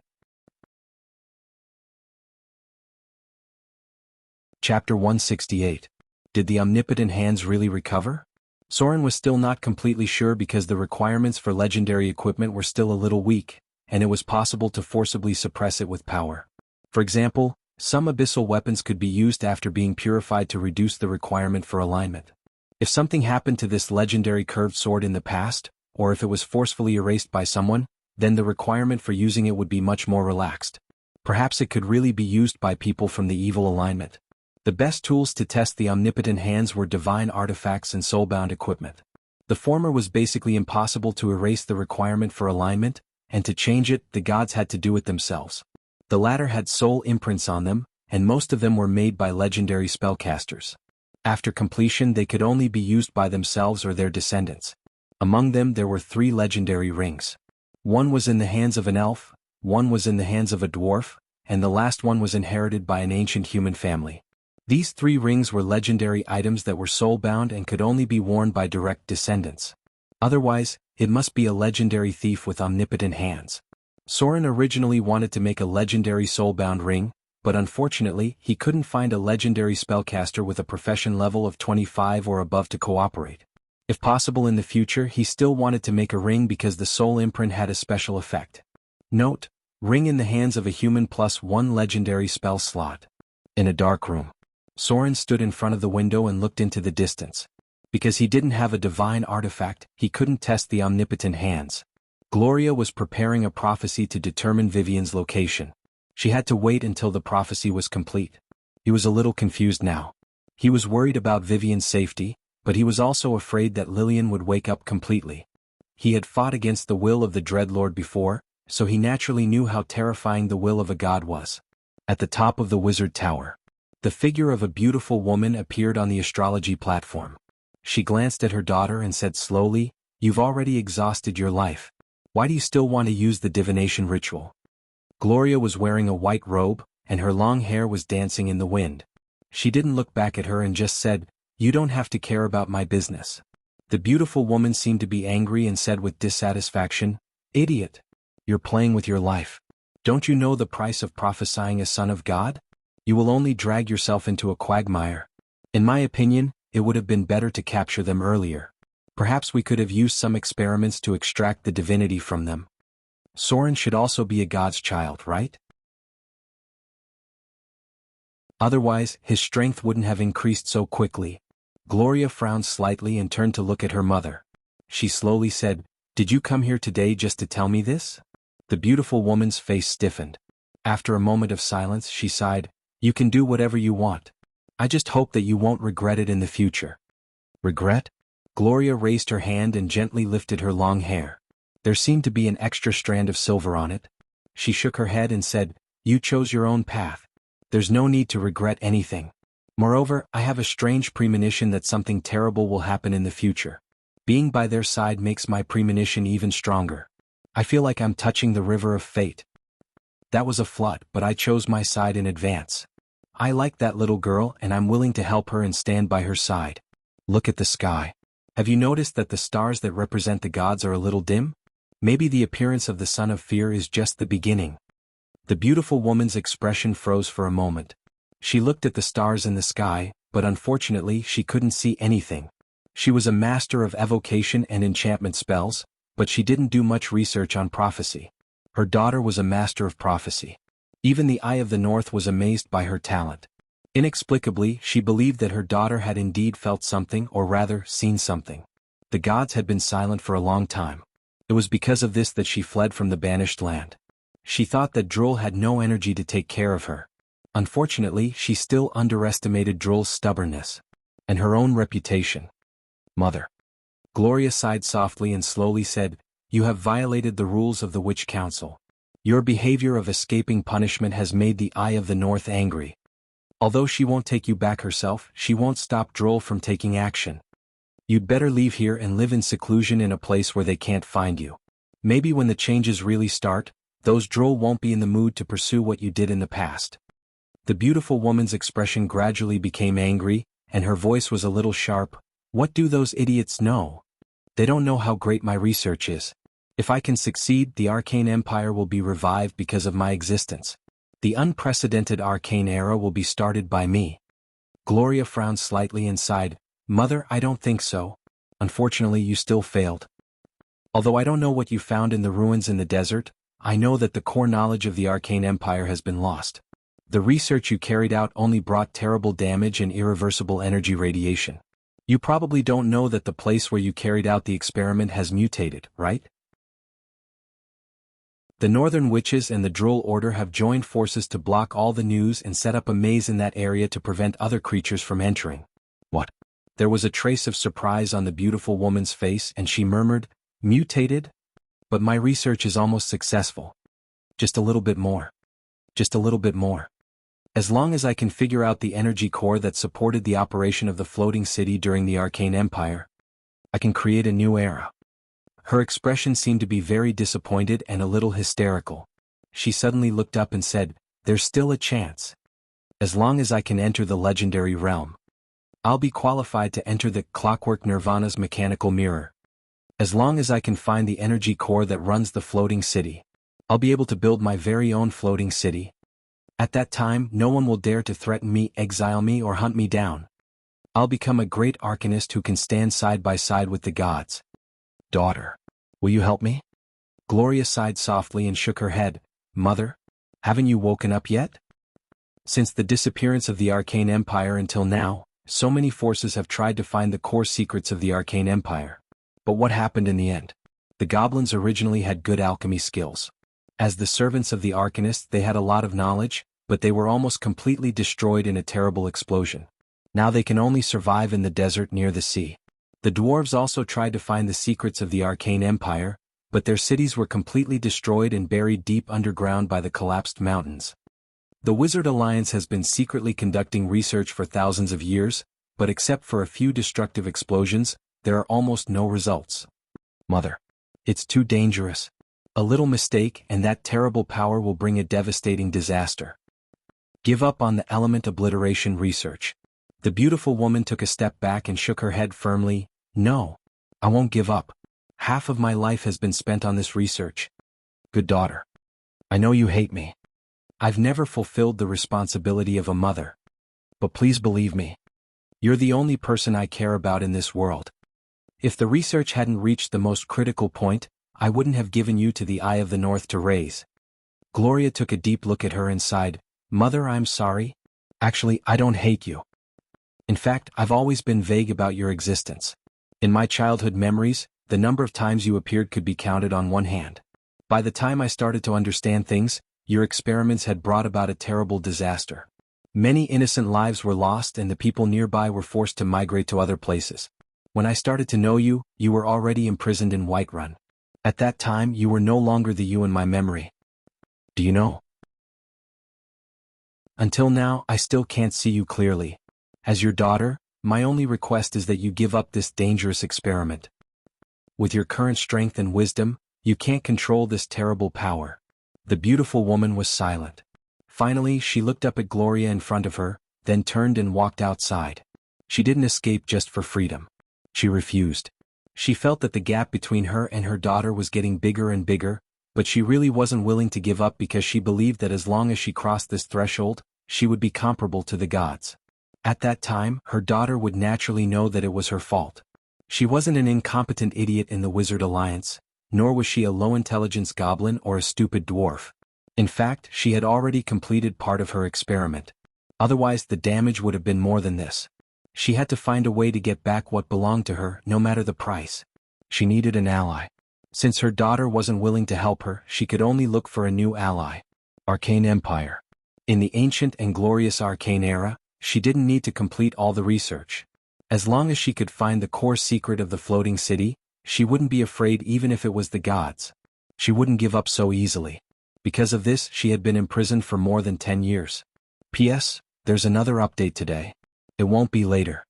A: Chapter 168. Did the omnipotent hands really recover? Soren was still not completely sure because the requirements for legendary equipment were still a little weak, and it was possible to forcibly suppress it with power. For example, some abyssal weapons could be used after being purified to reduce the requirement for alignment. If something happened to this legendary curved sword in the past, or if it was forcefully erased by someone, then the requirement for using it would be much more relaxed. Perhaps it could really be used by people from the evil alignment. The best tools to test the omnipotent hands were divine artifacts and soulbound equipment. The former was basically impossible to erase the requirement for alignment, and to change it, the gods had to do it themselves. The latter had soul imprints on them, and most of them were made by legendary spellcasters. After completion, they could only be used by themselves or their descendants. Among them there were 3 legendary rings. One was in the hands of an elf, one was in the hands of a dwarf, and the last one was inherited by an ancient human family. These 3 rings were legendary items that were soulbound and could only be worn by direct descendants. Otherwise, it must be a legendary thief with omnipotent hands. Soren originally wanted to make a legendary soulbound ring, but unfortunately, he couldn't find a legendary spellcaster with a profession level of 25 or above to cooperate. If possible in the future, he still wanted to make a ring because the soul imprint had a special effect. Note: ring in the hands of a human plus 1 legendary spell slot. In a dark room, Soren stood in front of the window and looked into the distance. Because he didn't have a divine artifact, he couldn't test the omnipotent hands. Gloria was preparing a prophecy to determine Vivian's location. She had to wait until the prophecy was complete. He was a little confused now. He was worried about Vivian's safety, but he was also afraid that Lillian would wake up completely. He had fought against the will of the Dreadlord before, so he naturally knew how terrifying the will of a god was. At the top of the wizard tower, the figure of a beautiful woman appeared on the astrology platform. She glanced at her daughter and said slowly, "You've already exhausted your life. Why do you still want to use the divination ritual?" Gloria was wearing a white robe, and her long hair was dancing in the wind. She didn't look back at her and just said, "You don't have to care about my business." The beautiful woman seemed to be angry and said with dissatisfaction, "Idiot! You're playing with your life. Don't you know the price of prophesying a son of God? You will only drag yourself into a quagmire. In my opinion, it would have been better to capture them earlier. Perhaps we could have used some experiments to extract the divinity from them. Soren should also be a god's child, right? Otherwise, his strength wouldn't have increased so quickly." Gloria frowned slightly and turned to look at her mother. She slowly said, "Did you come here today just to tell me this?" The beautiful woman's face stiffened. After a moment of silence, she sighed, "You can do whatever you want. I just hope that you won't regret it in the future." "Regret?" Gloria raised her hand and gently lifted her long hair. There seemed to be an extra strand of silver on it. She shook her head and said, "You chose your own path. There's no need to regret anything. Moreover, I have a strange premonition that something terrible will happen in the future. Being by their side makes my premonition even stronger. I feel like I'm touching the river of fate. That was a flood, but I chose my side in advance. I like that little girl and I'm willing to help her and stand by her side. Look at the sky. Have you noticed that the stars that represent the gods are a little dim? Maybe the appearance of the Son of Fear is just the beginning." The beautiful woman's expression froze for a moment. She looked at the stars in the sky, but unfortunately she couldn't see anything. She was a master of evocation and enchantment spells, but she didn't do much research on prophecy. Her daughter was a master of prophecy. Even the Eye of the North was amazed by her talent. Inexplicably, she believed that her daughter had indeed felt something, or rather, seen something. The gods had been silent for a long time. It was because of this that she fled from the banished land. She thought that Droll had no energy to take care of her. Unfortunately, she still underestimated Droll's stubbornness and her own reputation. "Mother." Gloria sighed softly and slowly said, "You have violated the rules of the Witch Council. Your behavior of escaping punishment has made the Eye of the North angry. Although she won't take you back herself, she won't stop Droll from taking action. You'd better leave here and live in seclusion in a place where they can't find you. Maybe when the changes really start, those Droll won't be in the mood to pursue what you did in the past." The beautiful woman's expression gradually became angry, and her voice was a little sharp. "What do those idiots know? They don't know how great my research is. If I can succeed, the Arcane Empire will be revived because of my existence. The unprecedented arcane era will be started by me." Gloria frowned slightly and sighed, "Mother, I don't think so. Unfortunately, you still failed. Although I don't know what you found in the ruins in the desert, I know that the core knowledge of the Arcane Empire has been lost. The research you carried out only brought terrible damage and irreversible energy radiation. You probably don't know that the place where you carried out the experiment has mutated, right? The Northern Witches and the Droll Order have joined forces to block all the news and set up a maze in that area to prevent other creatures from entering." "What?" There was a trace of surprise on the beautiful woman's face and she murmured, "Mutated? But my research is almost successful. Just a little bit more. Just a little bit more. As long as I can figure out the energy core that supported the operation of the floating city during the Arcane Empire, I can create a new era." Her expression seemed to be very disappointed and a little hysterical. She suddenly looked up and said, "There's still a chance. As long as I can enter the legendary realm, I'll be qualified to enter the Clockwork Nirvana's mechanical mirror. As long as I can find the energy core that runs the floating city, I'll be able to build my very own floating city. At that time, no one will dare to threaten me, exile me, or hunt me down. I'll become a great arcanist who can stand side by side with the gods. Daughter, will you help me? Gloria sighed softly and shook her head. Mother, haven't you woken up yet? Since the disappearance of the Arcane Empire until now, so many forces have tried to find the core secrets of the Arcane Empire. But what happened in the end? The goblins originally had good alchemy skills. As the servants of the Arcanist, they had a lot of knowledge, but they were almost completely destroyed in a terrible explosion. Now they can only survive in the desert near the sea. The dwarves also tried to find the secrets of the Arcane Empire, but their cities were completely destroyed and buried deep underground by the collapsed mountains. The Wizard Alliance has been secretly conducting research for thousands of years, but except for a few destructive explosions, there are almost no results. Mother, it's too dangerous. A little mistake and that terrible power will bring a devastating disaster. Give up on the element obliteration research. The beautiful woman took a step back and shook her head firmly. No, I won't give up. Half of my life has been spent on this research. Good daughter. I know you hate me. I've never fulfilled the responsibility of a mother. But please believe me. You're the only person I care about in this world. If the research hadn't reached the most critical point, I wouldn't have given you to the Eye of the North to raise. Gloria took a deep look at her and sighed. Mother, I'm sorry. Actually, I don't hate you. In fact, I've always been vague about your existence. In my childhood memories, the number of times you appeared could be counted on one hand. By the time I started to understand things, your experiments had brought about a terrible disaster. Many innocent lives were lost and the people nearby were forced to migrate to other places. When I started to know you, you were already imprisoned in Whiterun. At that time, you were no longer the you in my memory. Do you know? Until now, I still can't see you clearly. As your daughter, my only request is that you give up this dangerous experiment. With your current strength and wisdom, you can't control this terrible power. The beautiful woman was silent. Finally, she looked up at Gloria in front of her, then turned and walked outside. She didn't escape just for freedom. She refused. She felt that the gap between her and her daughter was getting bigger and bigger, but she really wasn't willing to give up because she believed that as long as she crossed this threshold, she would be comparable to the gods. At that time, her daughter would naturally know that it was her fault. She wasn't an incompetent idiot in the Wizard Alliance, nor was she a low-intelligence goblin or a stupid dwarf. In fact, she had already completed part of her experiment. Otherwise, the damage would have been more than this. She had to find a way to get back what belonged to her, no matter the price. She needed an ally. Since her daughter wasn't willing to help her, she could only look for a new ally. Arcane Empire. In the ancient and glorious Arcane era, she didn't need to complete all the research. As long as she could find the core secret of the floating city, she wouldn't be afraid even if it was the gods. She wouldn't give up so easily. Because of this, she had been imprisoned for more than 10 years. P.S. There's another update today. It won't be later.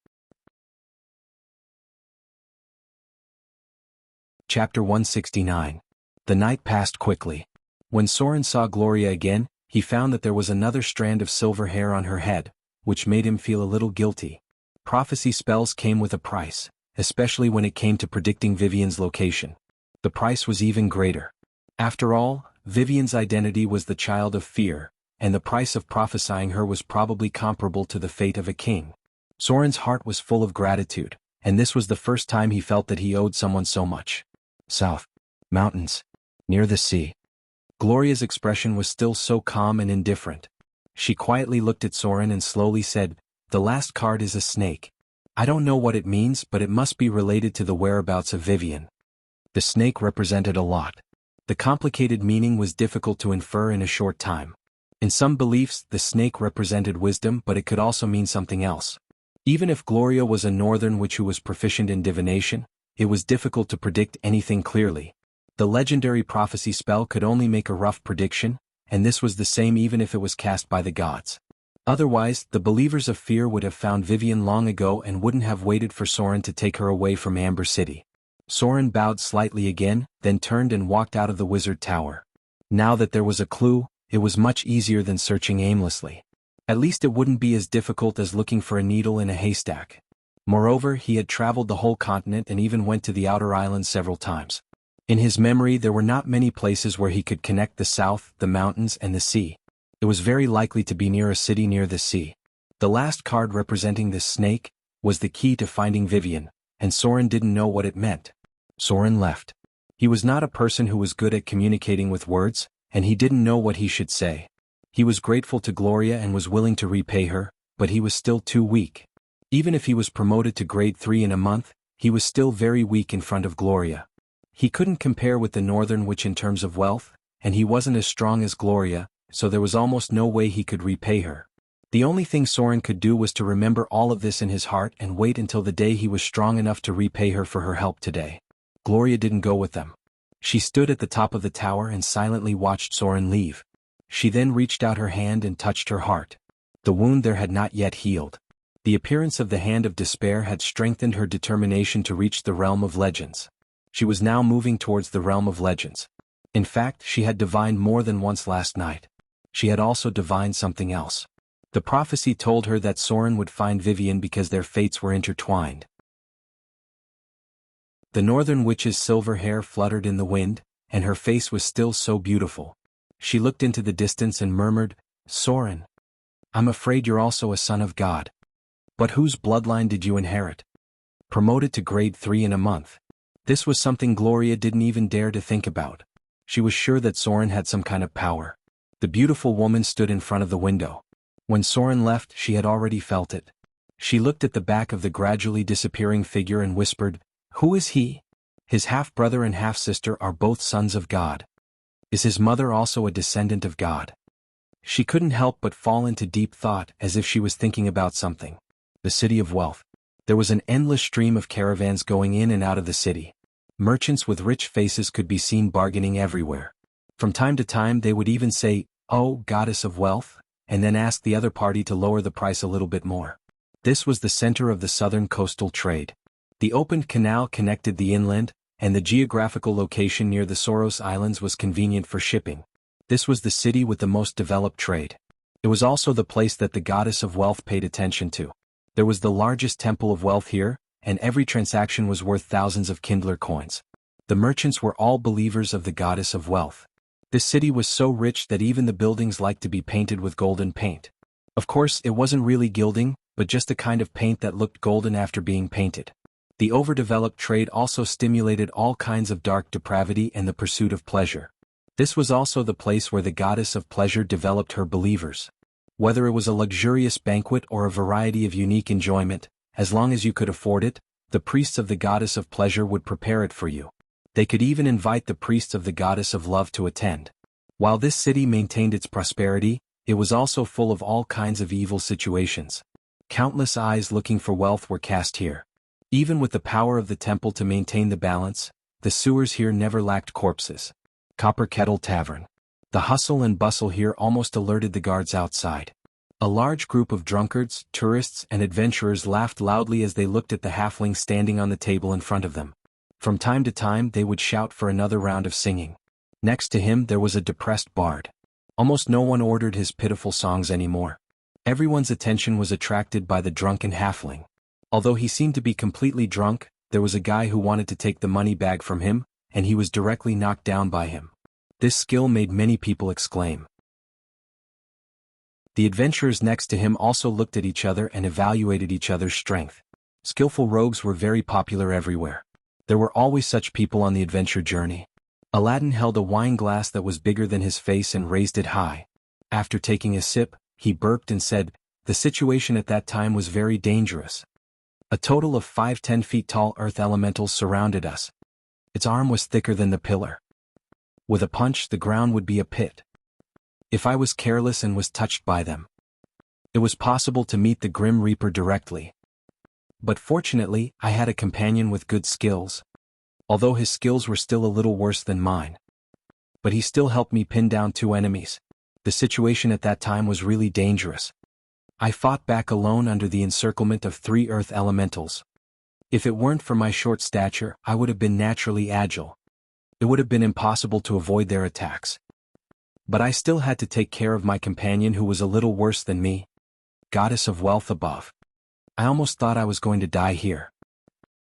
A: Chapter 169. The night passed quickly. When Soren saw Gloria again, he found that there was another strand of silver hair on her head, which made him feel a little guilty. Prophecy spells came with a price, especially when it came to predicting Vivian's location. The price was even greater. After all, Vivian's identity was the child of fear, and the price of prophesying her was probably comparable to the fate of a king. Soren's heart was full of gratitude, and this was the first time he felt that he owed someone so much. South. Mountains. Near the sea. Gloria's expression was still so calm and indifferent. She quietly looked at Soren and slowly said, "The last card is a snake. I don't know what it means, but it must be related to the whereabouts of Vivian." The snake represented a lot. The complicated meaning was difficult to infer in a short time. In some beliefs, the snake represented wisdom, but it could also mean something else. Even if Gloria was a northern witch who was proficient in divination, it was difficult to predict anything clearly. The legendary prophecy spell could only make a rough prediction, and this was the same even if it was cast by the gods. Otherwise, the believers of fear would have found Vivian long ago and wouldn't have waited for Soren to take her away from Amber City. Soren bowed slightly again, then turned and walked out of the wizard tower. Now that there was a clue, it was much easier than searching aimlessly. At least it wouldn't be as difficult as looking for a needle in a haystack. Moreover, he had traveled the whole continent and even went to the outer islands several times. In his memory, there were not many places where he could connect the south, the mountains, and the sea. It was very likely to be near a city near the sea. The last card representing this snake, was the key to finding Vivian, and Soren didn't know what it meant. Soren left. He was not a person who was good at communicating with words, and he didn't know what he should say. He was grateful to Gloria and was willing to repay her, but he was still too weak. Even if he was promoted to grade 3 in a month, he was still very weak in front of Gloria. He couldn't compare with the Northern Witch in terms of wealth, and he wasn't as strong as Gloria, so there was almost no way he could repay her. The only thing Soren could do was to remember all of this in his heart and wait until the day he was strong enough to repay her for her help today. Gloria didn't go with them. She stood at the top of the tower and silently watched Soren leave. She then reached out her hand and touched her heart. The wound there had not yet healed. The appearance of the hand of despair had strengthened her determination to reach the realm of legends. She was now moving towards the realm of legends. In fact, she had divined more than once last night. She had also divined something else. The prophecy told her that Soren would find Vivian because their fates were intertwined. The Northern Witch's silver hair fluttered in the wind, and her face was still so beautiful. She looked into the distance and murmured, "Soren, I'm afraid you're also a son of God. But whose bloodline did you inherit? Promoted to grade 3 in a month." This was something Gloria didn't even dare to think about. She was sure that Soren had some kind of power. The beautiful woman stood in front of the window. When Soren left, she had already felt it. She looked at the back of the gradually disappearing figure and whispered, "Who is he? His half-brother and half-sister are both sons of God. Is his mother also a descendant of God?" She couldn't help but fall into deep thought as if she was thinking about something. The city of wealth. There was an endless stream of caravans going in and out of the city. Merchants with rich faces could be seen bargaining everywhere. From time to time they would even say, "Oh, goddess of wealth," and then ask the other party to lower the price a little bit more. This was the center of the southern coastal trade. The opened canal connected the inland, and the geographical location near the Soros Islands was convenient for shipping. This was the city with the most developed trade. It was also the place that the goddess of wealth paid attention to. There was the largest temple of wealth here, and every transaction was worth thousands of Kindler coins. The merchants were all believers of the goddess of wealth. This city was so rich that even the buildings liked to be painted with golden paint. Of course, it wasn't really gilding, but just the kind of paint that looked golden after being painted. The overdeveloped trade also stimulated all kinds of dark depravity and the pursuit of pleasure. This was also the place where the goddess of pleasure developed her believers. Whether it was a luxurious banquet or a variety of unique enjoyment, as long as you could afford it, the priests of the goddess of pleasure would prepare it for you. They could even invite the priests of the goddess of love to attend. While this city maintained its prosperity, it was also full of all kinds of evil situations. Countless eyes looking for wealth were cast here. Even with the power of the temple to maintain the balance, the sewers here never lacked corpses. Copper Kettle Tavern. The hustle and bustle here almost alerted the guards outside. A large group of drunkards, tourists, and adventurers laughed loudly as they looked at the halfling standing on the table in front of them. From time to time they would shout for another round of singing. Next to him there was a depressed bard. Almost no one ordered his pitiful songs anymore. Everyone's attention was attracted by the drunken halfling. Although he seemed to be completely drunk, there was a guy who wanted to take the money bag from him, and he was directly knocked down by him. This skill made many people exclaim. The adventurers next to him also looked at each other and evaluated each other's strength. Skillful rogues were very popular everywhere. There were always such people on the adventure journey. Aladdin held a wine glass that was bigger than his face and raised it high. After taking a sip, he burped and said, "The situation at that time was very dangerous. A total of 5 10-feet tall earth elementals surrounded us. Its arm was thicker than the pillar. With a punch, the ground would be a pit. If I was careless and was touched by them, it was possible to meet the Grim Reaper directly. But fortunately, I had a companion with good skills. Although his skills were still a little worse than mine. But he still helped me pin down 2 enemies. The situation at that time was really dangerous. I fought back alone under the encirclement of 3 earth elementals. If it weren't for my short stature, I would have been naturally agile. It would have been impossible to avoid their attacks. But I still had to take care of my companion who was a little worse than me. Goddess of wealth above. I almost thought I was going to die here."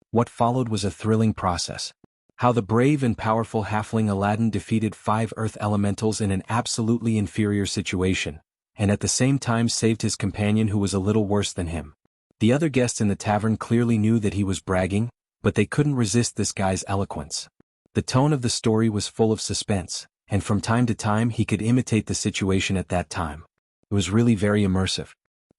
A: What followed was a thrilling process. How the brave and powerful halfling Aladdin defeated 5 earth elementals in an absolutely inferior situation, and at the same time saved his companion who was a little worse than him. The other guests in the tavern clearly knew that he was bragging, but they couldn't resist this guy's eloquence. The tone of the story was full of suspense, and from time to time he could imitate the situation at that time. It was really very immersive.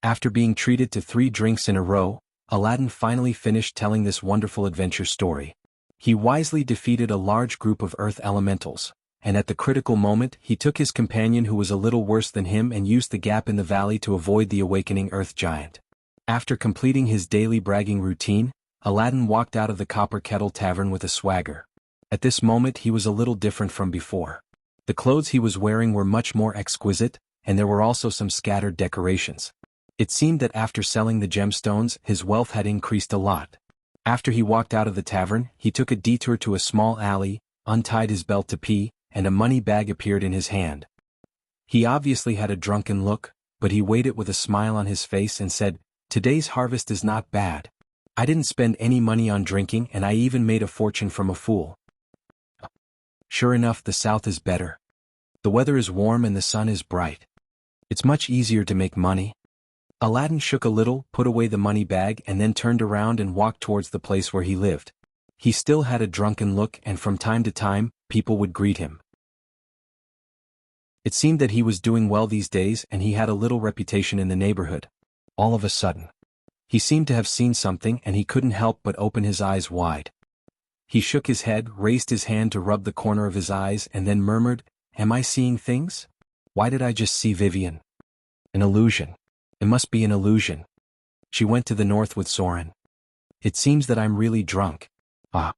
A: After being treated to 3 drinks in a row, Aladdin finally finished telling this wonderful adventure story. He wisely defeated a large group of earth elementals, and at the critical moment he took his companion who was a little worse than him and used the gap in the valley to avoid the awakening earth giant. After completing his daily bragging routine, Aladdin walked out of the Copper Kettle Tavern with a swagger. At this moment he was a little different from before. The clothes he was wearing were much more exquisite, and there were also some scattered decorations. It seemed that after selling the gemstones his wealth had increased a lot. After he walked out of the tavern, he took a detour to a small alley, untied his belt to pee, and a money bag appeared in his hand. He obviously had a drunken look, but he weighed it with a smile on his face and said, "Today's harvest is not bad. I didn't spend any money on drinking and I even made a fortune from a fool." Sure enough, the south is better. The weather is warm and the sun is bright. It's much easier to make money. Aladdin shook a little, put away the money bag and then turned around and walked towards the place where he lived. He still had a drunken look and from time to time, people would greet him. It seemed that he was doing well these days and he had a little reputation in the neighborhood. All of a sudden, he seemed to have seen something and he couldn't help but open his eyes wide. He shook his head, raised his hand to rub the corner of his eyes and then murmured, "Am I seeing things? Why did I just see Vivian? An illusion. It must be an illusion. She went to the north with Soren. It seems that I'm really drunk. Ah."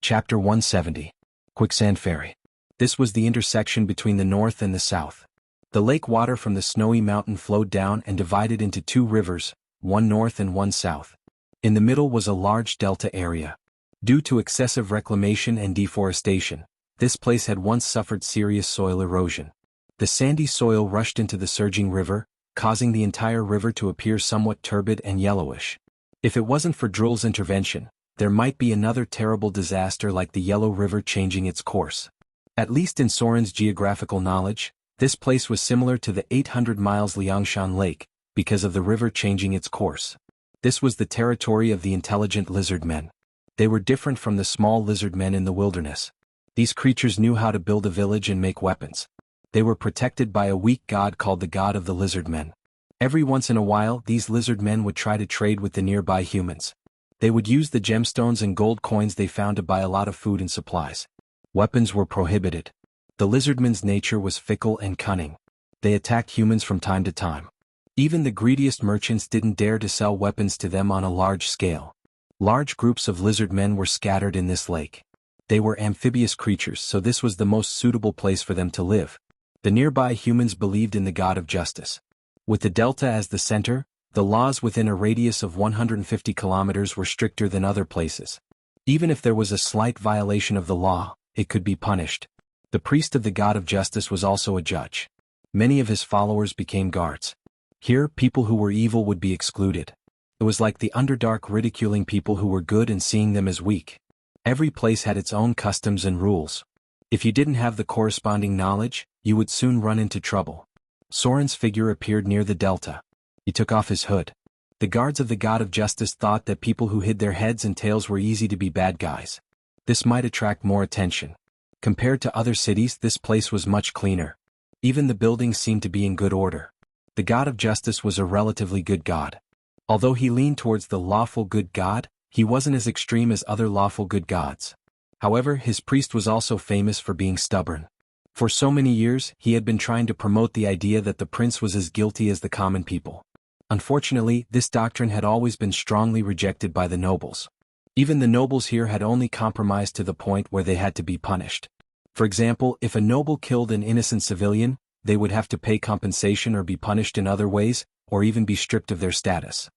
A: Chapter 170. Quicksand Ferry. This was the intersection between the north and the south. The lake water from the snowy mountain flowed down and divided into 2 rivers, one north and one south. In the middle was a large delta area. Due to excessive reclamation and deforestation, this place had once suffered serious soil erosion. The sandy soil rushed into the surging river, causing the entire river to appear somewhat turbid and yellowish. If it wasn't for Drill's intervention, there might be another terrible disaster like the Yellow River changing its course. At least in Soren's geographical knowledge, this place was similar to the 800 miles Liangshan Lake, because of the river changing its course. This was the territory of the intelligent lizard men. They were different from the small lizard men in the wilderness. These creatures knew how to build a village and make weapons. They were protected by a weak god called the God of the Lizard Men. Every once in a while these lizard men would try to trade with the nearby humans. They would use the gemstones and gold coins they found to buy a lot of food and supplies. Weapons were prohibited. The lizardmen's nature was fickle and cunning. They attacked humans from time to time. Even the greediest merchants didn't dare to sell weapons to them on a large scale. Large groups of lizard men were scattered in this lake. They were amphibious creatures, so this was the most suitable place for them to live. The nearby humans believed in the god of justice. With the delta as the center, the laws within a radius of 150 kilometers were stricter than other places. Even if there was a slight violation of the law, it could be punished. The priest of the god of justice was also a judge. Many of his followers became guards. Here, people who were evil would be excluded. It was like the Underdark ridiculing people who were good and seeing them as weak. Every place had its own customs and rules. If you didn't have the corresponding knowledge, you would soon run into trouble. Soren's figure appeared near the delta. He took off his hood. The guards of the god of justice thought that people who hid their heads and tails were easy to be bad guys. This might attract more attention. Compared to other cities, this place was much cleaner. Even the buildings seemed to be in good order. The god of justice was a relatively good god. Although he leaned towards the lawful good god, he wasn't as extreme as other lawful good gods. However, his priest was also famous for being stubborn. For so many years, he had been trying to promote the idea that the prince was as guilty as the common people. Unfortunately, this doctrine had always been strongly rejected by the nobles. Even the nobles here had only compromised to the point where they had to be punished. For example, if a noble killed an innocent civilian, they would have to pay compensation or be punished in other ways, or even be stripped of their status.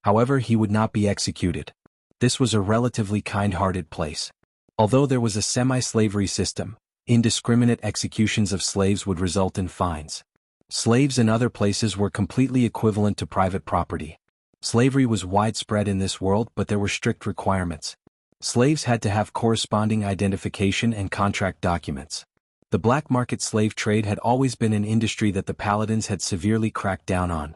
A: However, he would not be executed. This was a relatively kind-hearted place. Although there was a semi-slavery system, indiscriminate executions of slaves would result in fines. Slaves in other places were completely equivalent to private property. Slavery was widespread in this world, but there were strict requirements. Slaves had to have corresponding identification and contract documents. The black market slave trade had always been an industry that the Paladins had severely cracked down on.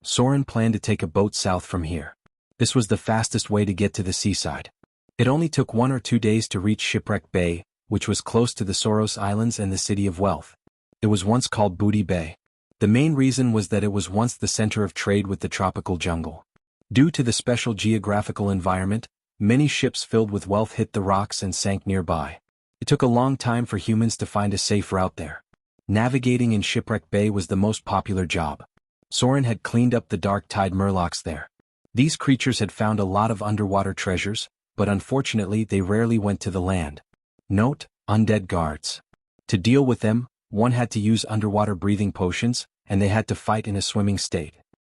A: Soren planned to take a boat south from here. This was the fastest way to get to the seaside. It only took 1 or 2 days to reach Shipwreck Bay, which was close to the Soros Islands and the City of Wealth. It was once called Booty Bay. The main reason was that it was once the center of trade with the tropical jungle. Due to the special geographical environment, many ships filled with wealth hit the rocks and sank nearby. It took a long time for humans to find a safe route there. Navigating in Shipwreck Bay was the most popular job. Soren had cleaned up the dark tide murlocs there. These creatures had found a lot of underwater treasures, but unfortunately they rarely went to the land. Note: undead guards. To deal with them, one had to use underwater breathing potions, and they had to fight in a swimming state.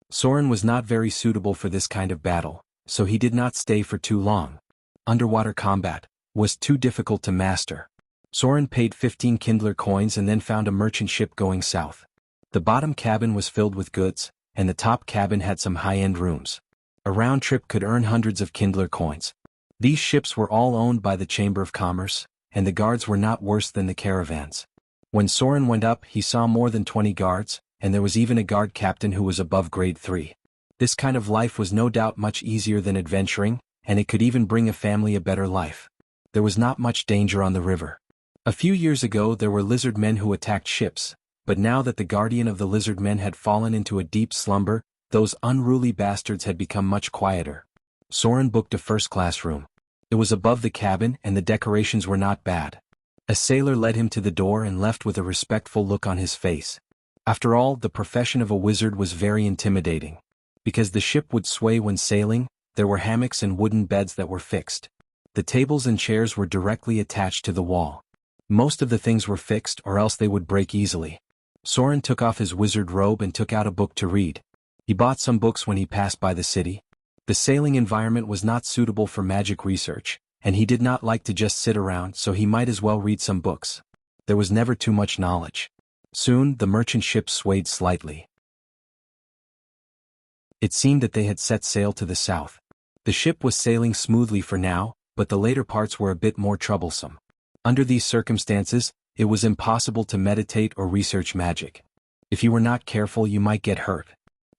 A: Soren was not very suitable for this kind of battle, so he did not stay for too long. Underwater combat was too difficult to master. Soren paid 15 Kindler coins and then found a merchant ship going south. The bottom cabin was filled with goods, and the top cabin had some high-end rooms. A round trip could earn hundreds of Kindler coins. These ships were all owned by the Chamber of Commerce, and the guards were not worse than the caravans. When Soren went up, he saw more than 20 guards, and there was even a guard captain who was above grade 3. This kind of life was no doubt much easier than adventuring, and it could even bring a family a better life. There was not much danger on the river. A few years ago there were lizard men who attacked ships, but now that the guardian of the lizard men had fallen into a deep slumber, those unruly bastards had become much quieter. Soren booked a first-class room. It was above the cabin and the decorations were not bad. A sailor led him to the door and left with a respectful look on his face. After all, the profession of a wizard was very intimidating. Because the ship would sway when sailing, there were hammocks and wooden beds that were fixed. The tables and chairs were directly attached to the wall. Most of the things were fixed or else they would break easily. Soren took off his wizard robe and took out a book to read. He bought some books when he passed by the city. The sailing environment was not suitable for magic research, and he did not like to just sit around, so he might as well read some books. There was never too much knowledge. Soon, the merchant ship swayed slightly. It seemed that they had set sail to the south. The ship was sailing smoothly for now, but the later parts were a bit more troublesome. Under these circumstances, it was impossible to meditate or research magic. If you were not careful, you might get hurt.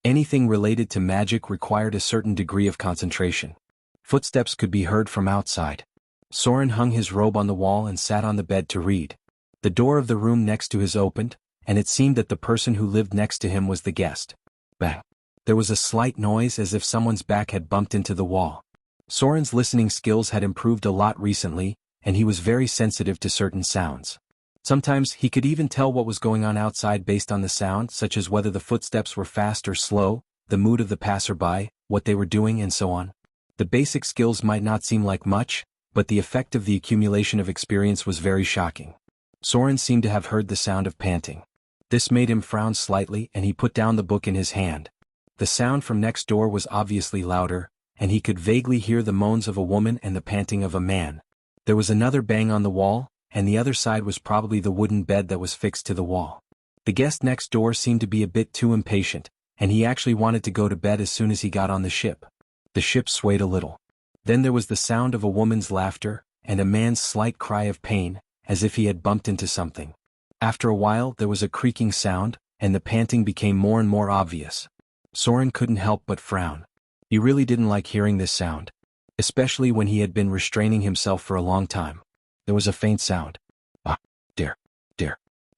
A: Anything related to magic required a certain degree of concentration. Footsteps could be heard from outside. Soren hung his robe on the wall and sat on the bed to read. The door of the room next to his opened, and it seemed that the person who lived next to him was the guest. Bang! There was a slight noise as if someone's back had bumped into the wall. Soren's listening skills had improved a lot recently, and he was very sensitive to certain sounds. Sometimes he could even tell what was going on outside based on the sound, such as whether the footsteps were fast or slow, the mood of the passerby, what they were doing, and so on. The basic skills might not seem like much, but the effect of the accumulation of experience was very shocking. Soren seemed to have heard the sound of panting. This made him frown slightly and he put down the book in his hand. The sound from next door was obviously louder, and he could vaguely hear the moans of a woman and the panting of a man. There was another bang on the wall, and the other side was probably the wooden bed that was fixed to the wall. The guest next door seemed to be a bit too impatient, and he actually wanted to go to bed as soon as he got on the ship. The ship swayed a little. Then there was the sound of a woman's laughter, and a man's slight cry of pain, as if he had bumped into something. After a while there was a creaking sound, and the panting became more and more obvious. Soren couldn't help but frown. He really didn't like hearing this sound, especially when he had been restraining himself for a long time. There was a faint sound. Ah, dear.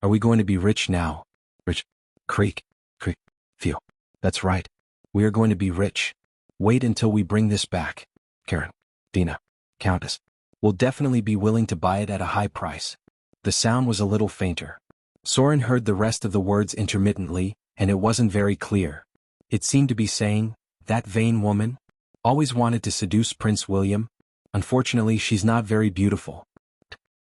A: Are we going to be rich now? Rich. Creak. Phew. That's right. We are going to be rich. Wait until we bring this back. Karen, Dina, Countess. We'll definitely be willing to buy it at a high price. The sound was a little fainter. Soren heard the rest of the words intermittently, and it wasn't very clear. It seemed to be saying, that vain woman? Always wanted to seduce Prince William? Unfortunately, she's not very beautiful.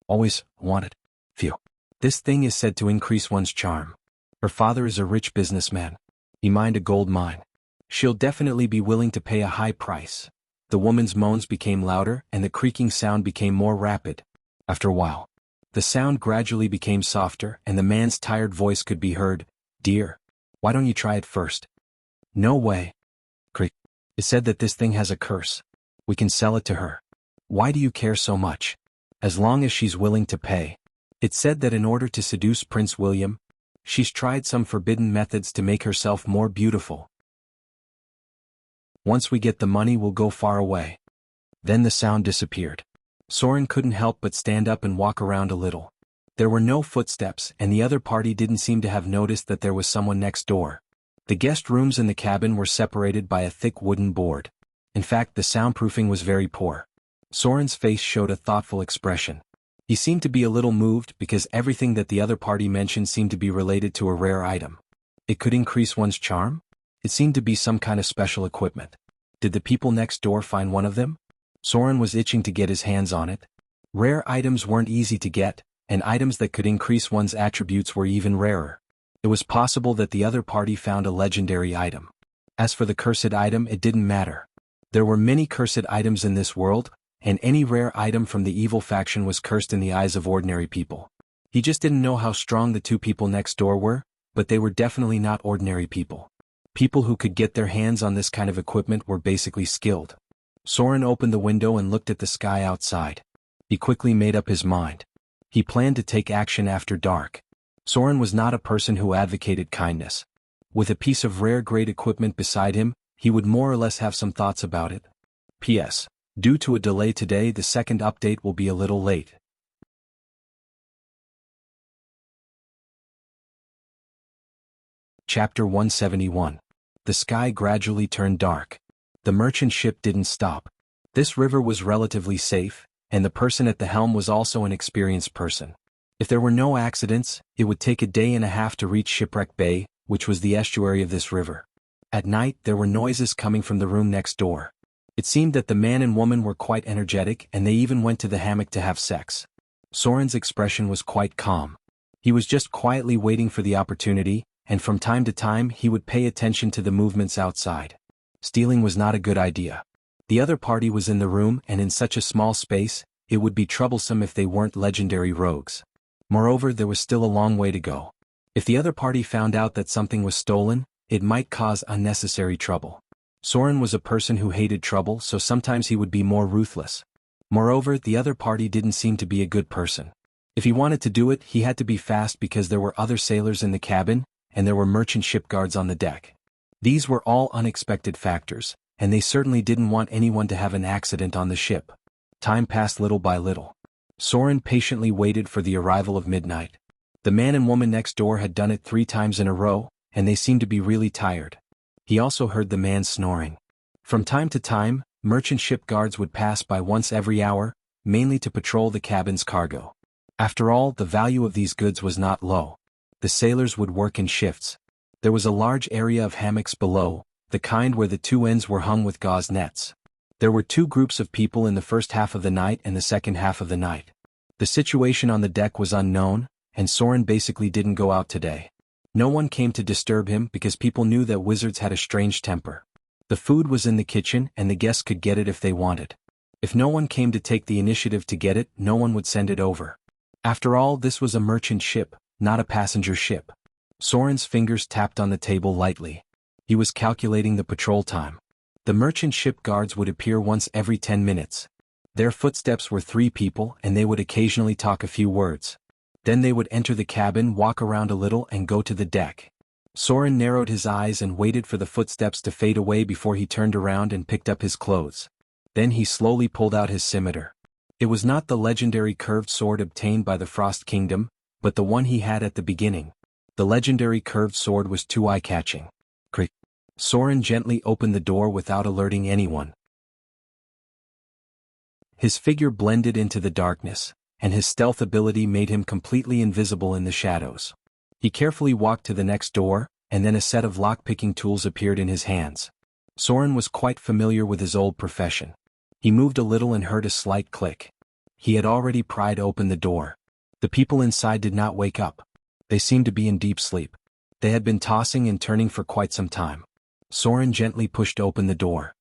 A: Always wanted. Phew. This thing is said to increase one's charm. Her father is a rich businessman. He mined a gold mine. She'll definitely be willing to pay a high price. The woman's moans became louder and the creaking sound became more rapid. After a while, the sound gradually became softer and the man's tired voice could be heard. Dear, why don't you try it first? No way. Creak. It said that this thing has a curse. We can sell it to her. Why do you care so much? As long as she's willing to pay. It said that in order to seduce Prince William, she's tried some forbidden methods to make herself more beautiful. Once we get the money, we'll go far away. Then the sound disappeared. Soren couldn't help but stand up and walk around a little. There were no footsteps, and the other party didn't seem to have noticed that there was someone next door. The guest rooms in the cabin were separated by a thick wooden board. In fact, the soundproofing was very poor. Soren's face showed a thoughtful expression. He seemed to be a little moved because everything that the other party mentioned seemed to be related to a rare item. It could increase one's charm? It seemed to be some kind of special equipment. Did the people next door find one of them? Soren was itching to get his hands on it. Rare items weren't easy to get, and items that could increase one's attributes were even rarer. It was possible that the other party found a legendary item. As for the cursed item, it didn't matter. There were many cursed items in this world, and any rare item from the evil faction was cursed in the eyes of ordinary people. He just didn't know how strong the two people next door were, but they were definitely not ordinary people. People who could get their hands on this kind of equipment were basically skilled. Soren opened the window and looked at the sky outside. He quickly made up his mind. He planned to take action after dark. Soren was not a person who advocated kindness. With a piece of rare great equipment beside him, he would more or less have some thoughts about it. P.S. Due to a delay today, the second update will be a little late. Chapter 171. The sky gradually turned dark. The merchant ship didn't stop. This river was relatively safe, and the person at the helm was also an experienced person. If there were no accidents, it would take a day and a half to reach Shipwreck Bay, which was the estuary of this river. At night, there were noises coming from the room next door. It seemed that the man and woman were quite energetic, and they even went to the hammock to have sex. Soren's expression was quite calm. He was just quietly waiting for the opportunity, and from time to time he would pay attention to the movements outside. Stealing was not a good idea. The other party was in the room, and in such a small space, it would be troublesome if they weren't legendary rogues. Moreover, there was still a long way to go. If the other party found out that something was stolen, it might cause unnecessary trouble. Soren was a person who hated trouble, so sometimes he would be more ruthless. Moreover, the other party didn't seem to be a good person. If he wanted to do it, he had to be fast because there were other sailors in the cabin, and there were merchant ship guards on the deck. These were all unexpected factors, and they certainly didn't want anyone to have an accident on the ship. Time passed little by little. Soren patiently waited for the arrival of midnight. The man and woman next door had done it 3 times in a row, and they seemed to be really tired. He also heard the man snoring. From time to time, merchant ship guards would pass by once every hour, mainly to patrol the cabin's cargo. After all, the value of these goods was not low. The sailors would work in shifts. There was a large area of hammocks below, the kind where the 2 ends were hung with gauze nets. There were 2 groups of people in the first half of the night and the second half of the night. The situation on the deck was unknown, and Soren basically didn't go out today. No one came to disturb him because people knew that wizards had a strange temper. The food was in the kitchen and the guests could get it if they wanted. If no one came to take the initiative to get it, no one would send it over. After all, this was a merchant ship, not a passenger ship. Soren's fingers tapped on the table lightly. He was calculating the patrol time. The merchant ship guards would appear once every 10 minutes. Their footsteps were 3 people and they would occasionally talk a few words. Then they would enter the cabin, walk around a little and go to the deck. Soren narrowed his eyes and waited for the footsteps to fade away before he turned around and picked up his clothes. Then he slowly pulled out his scimitar. It was not the legendary curved sword obtained by the Frost Kingdom, but the one he had at the beginning. The legendary curved sword was too eye-catching. Crick. Soren gently opened the door without alerting anyone. His figure blended into the darkness, and his stealth ability made him completely invisible in the shadows. He carefully walked to the next door, and then a set of lock-picking tools appeared in his hands. Soren was quite familiar with his old profession. He moved a little and heard a slight click. He had already pried open the door. The people inside did not wake up. They seemed to be in deep sleep. They had been tossing and turning for quite some time. Soren gently pushed open the door.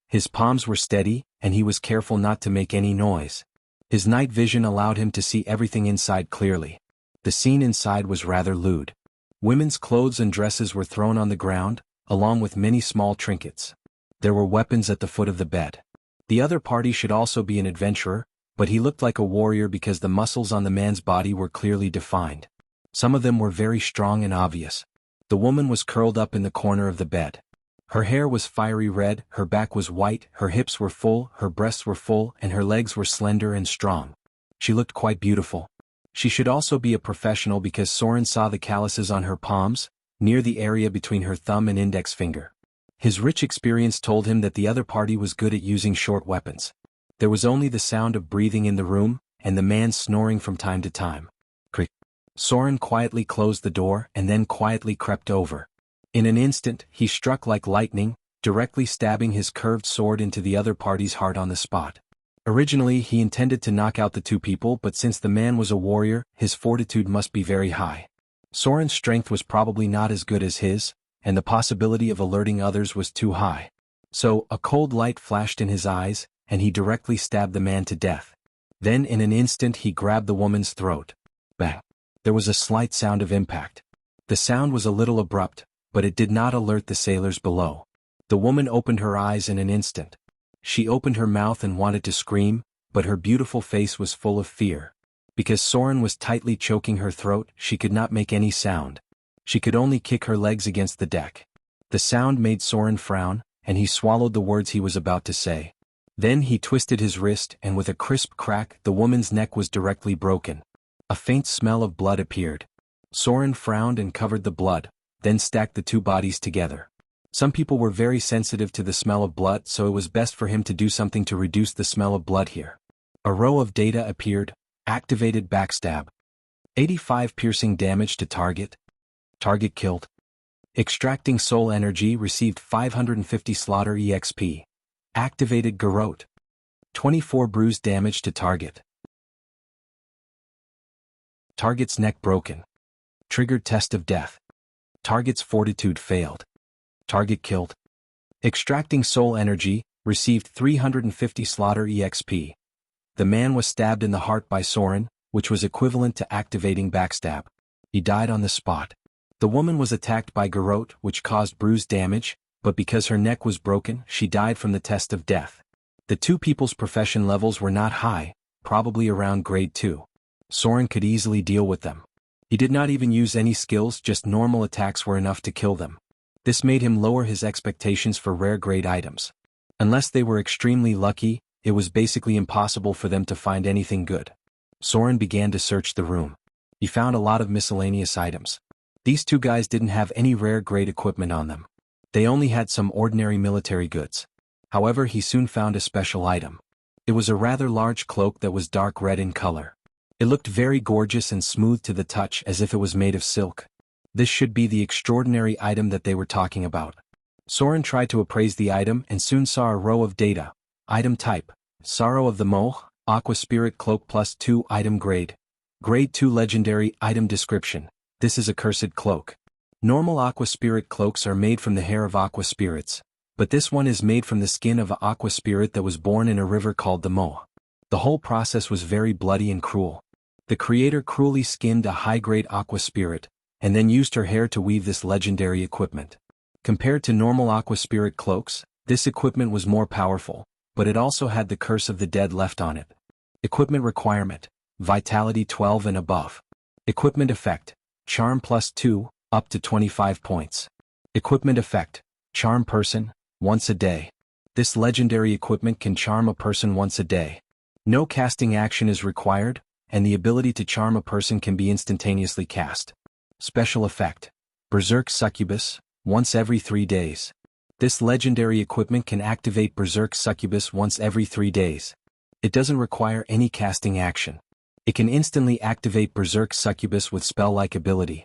A: His palms were steady, and he was careful not to make any noise. His night vision allowed him to see everything inside clearly. The scene inside was rather lewd. Women's clothes and dresses were thrown on the ground, along with many small trinkets. There were weapons at the foot of the bed. The other party should also be an adventurer, but he looked like a warrior because the muscles on the man's body were clearly defined. Some of them were very strong and obvious. The woman was curled up in the corner of the bed. Her hair was fiery red, her back was white, her hips were full, her breasts were full, and her legs were slender and strong. She looked quite beautiful. She should also be a professional because Soren saw the calluses on her palms, near the area between her thumb and index finger. His rich experience told him that the other party was good at using short weapons. There was only the sound of breathing in the room, and the man snoring from time to time. Crick. Soren quietly closed the door and then quietly crept over. In an instant, he struck like lightning, directly stabbing his curved sword into the other party's heart on the spot. Originally, he intended to knock out the two people, but since the man was a warrior, his fortitude must be very high. Soren's strength was probably not as good as his, and the possibility of alerting others was too high. So, a cold light flashed in his eyes, and he directly stabbed the man to death. Then in an instant he grabbed the woman's throat. Bang! There was a slight sound of impact. The sound was a little abrupt, but it did not alert the sailors below. The woman opened her eyes in an instant. She opened her mouth and wanted to scream, but her beautiful face was full of fear. Because Soren was tightly choking her throat, she could not make any sound. She could only kick her legs against the deck. The sound made Soren frown, and he swallowed the words he was about to say. Then he twisted his wrist, and with a crisp crack, the woman's neck was directly broken. A faint smell of blood appeared. Soren frowned and covered the blood, then stacked the two bodies together. Some people were very sensitive to the smell of blood, so it was best for him to do something to reduce the smell of blood here. A row of data appeared. Activated backstab. 85 piercing damage to target. Target killed. Extracting soul energy received 550 slaughter EXP. Activated garrote. 24 bruise damage to target. Target's neck broken. Triggered test of death. Target's fortitude failed. Target killed. Extracting soul energy, received 350 slaughter EXP. The man was stabbed in the heart by Soren, which was equivalent to activating backstab. He died on the spot. The woman was attacked by garrote, which caused bruise damage, but because her neck was broken, she died from the test of death. The two people's profession levels were not high, probably around grade 2. Soren could easily deal with them. He did not even use any skills, just normal attacks were enough to kill them. This made him lower his expectations for rare grade items. Unless they were extremely lucky, it was basically impossible for them to find anything good. Soren began to search the room. He found a lot of miscellaneous items. These two guys didn't have any rare grade equipment on them. They only had some ordinary military goods. However, he soon found a special item. It was a rather large cloak that was dark red in color. It looked very gorgeous and smooth to the touch, as if it was made of silk. This should be the extraordinary item that they were talking about. Soren tried to appraise the item and soon saw a row of data. Item type: Sorrow of the Moh, Aqua Spirit Cloak +2. Item grade: Grade 2 legendary. Item description: This is a cursed cloak. Normal Aqua Spirit cloaks are made from the hair of Aqua Spirits, but this one is made from the skin of an Aqua Spirit that was born in a river called the Moh. The whole process was very bloody and cruel. The creator cruelly skinned a high-grade Aqua Spirit, and then used her hair to weave this legendary equipment. Compared to normal Aqua Spirit cloaks, this equipment was more powerful, but it also had the curse of the dead left on it. Equipment requirement: Vitality 12 and above. Equipment effect: Charm +2, up to 25 points. Equipment effect: Charm person, once a day. This legendary equipment can charm a person once a day. No casting action is required, and the ability to charm a person can be instantaneously cast. Special effect: Berserk Succubus, once every 3 days. This legendary equipment can activate Berserk Succubus once every 3 days. It doesn't require any casting action. It can instantly activate Berserk Succubus with spell-like ability.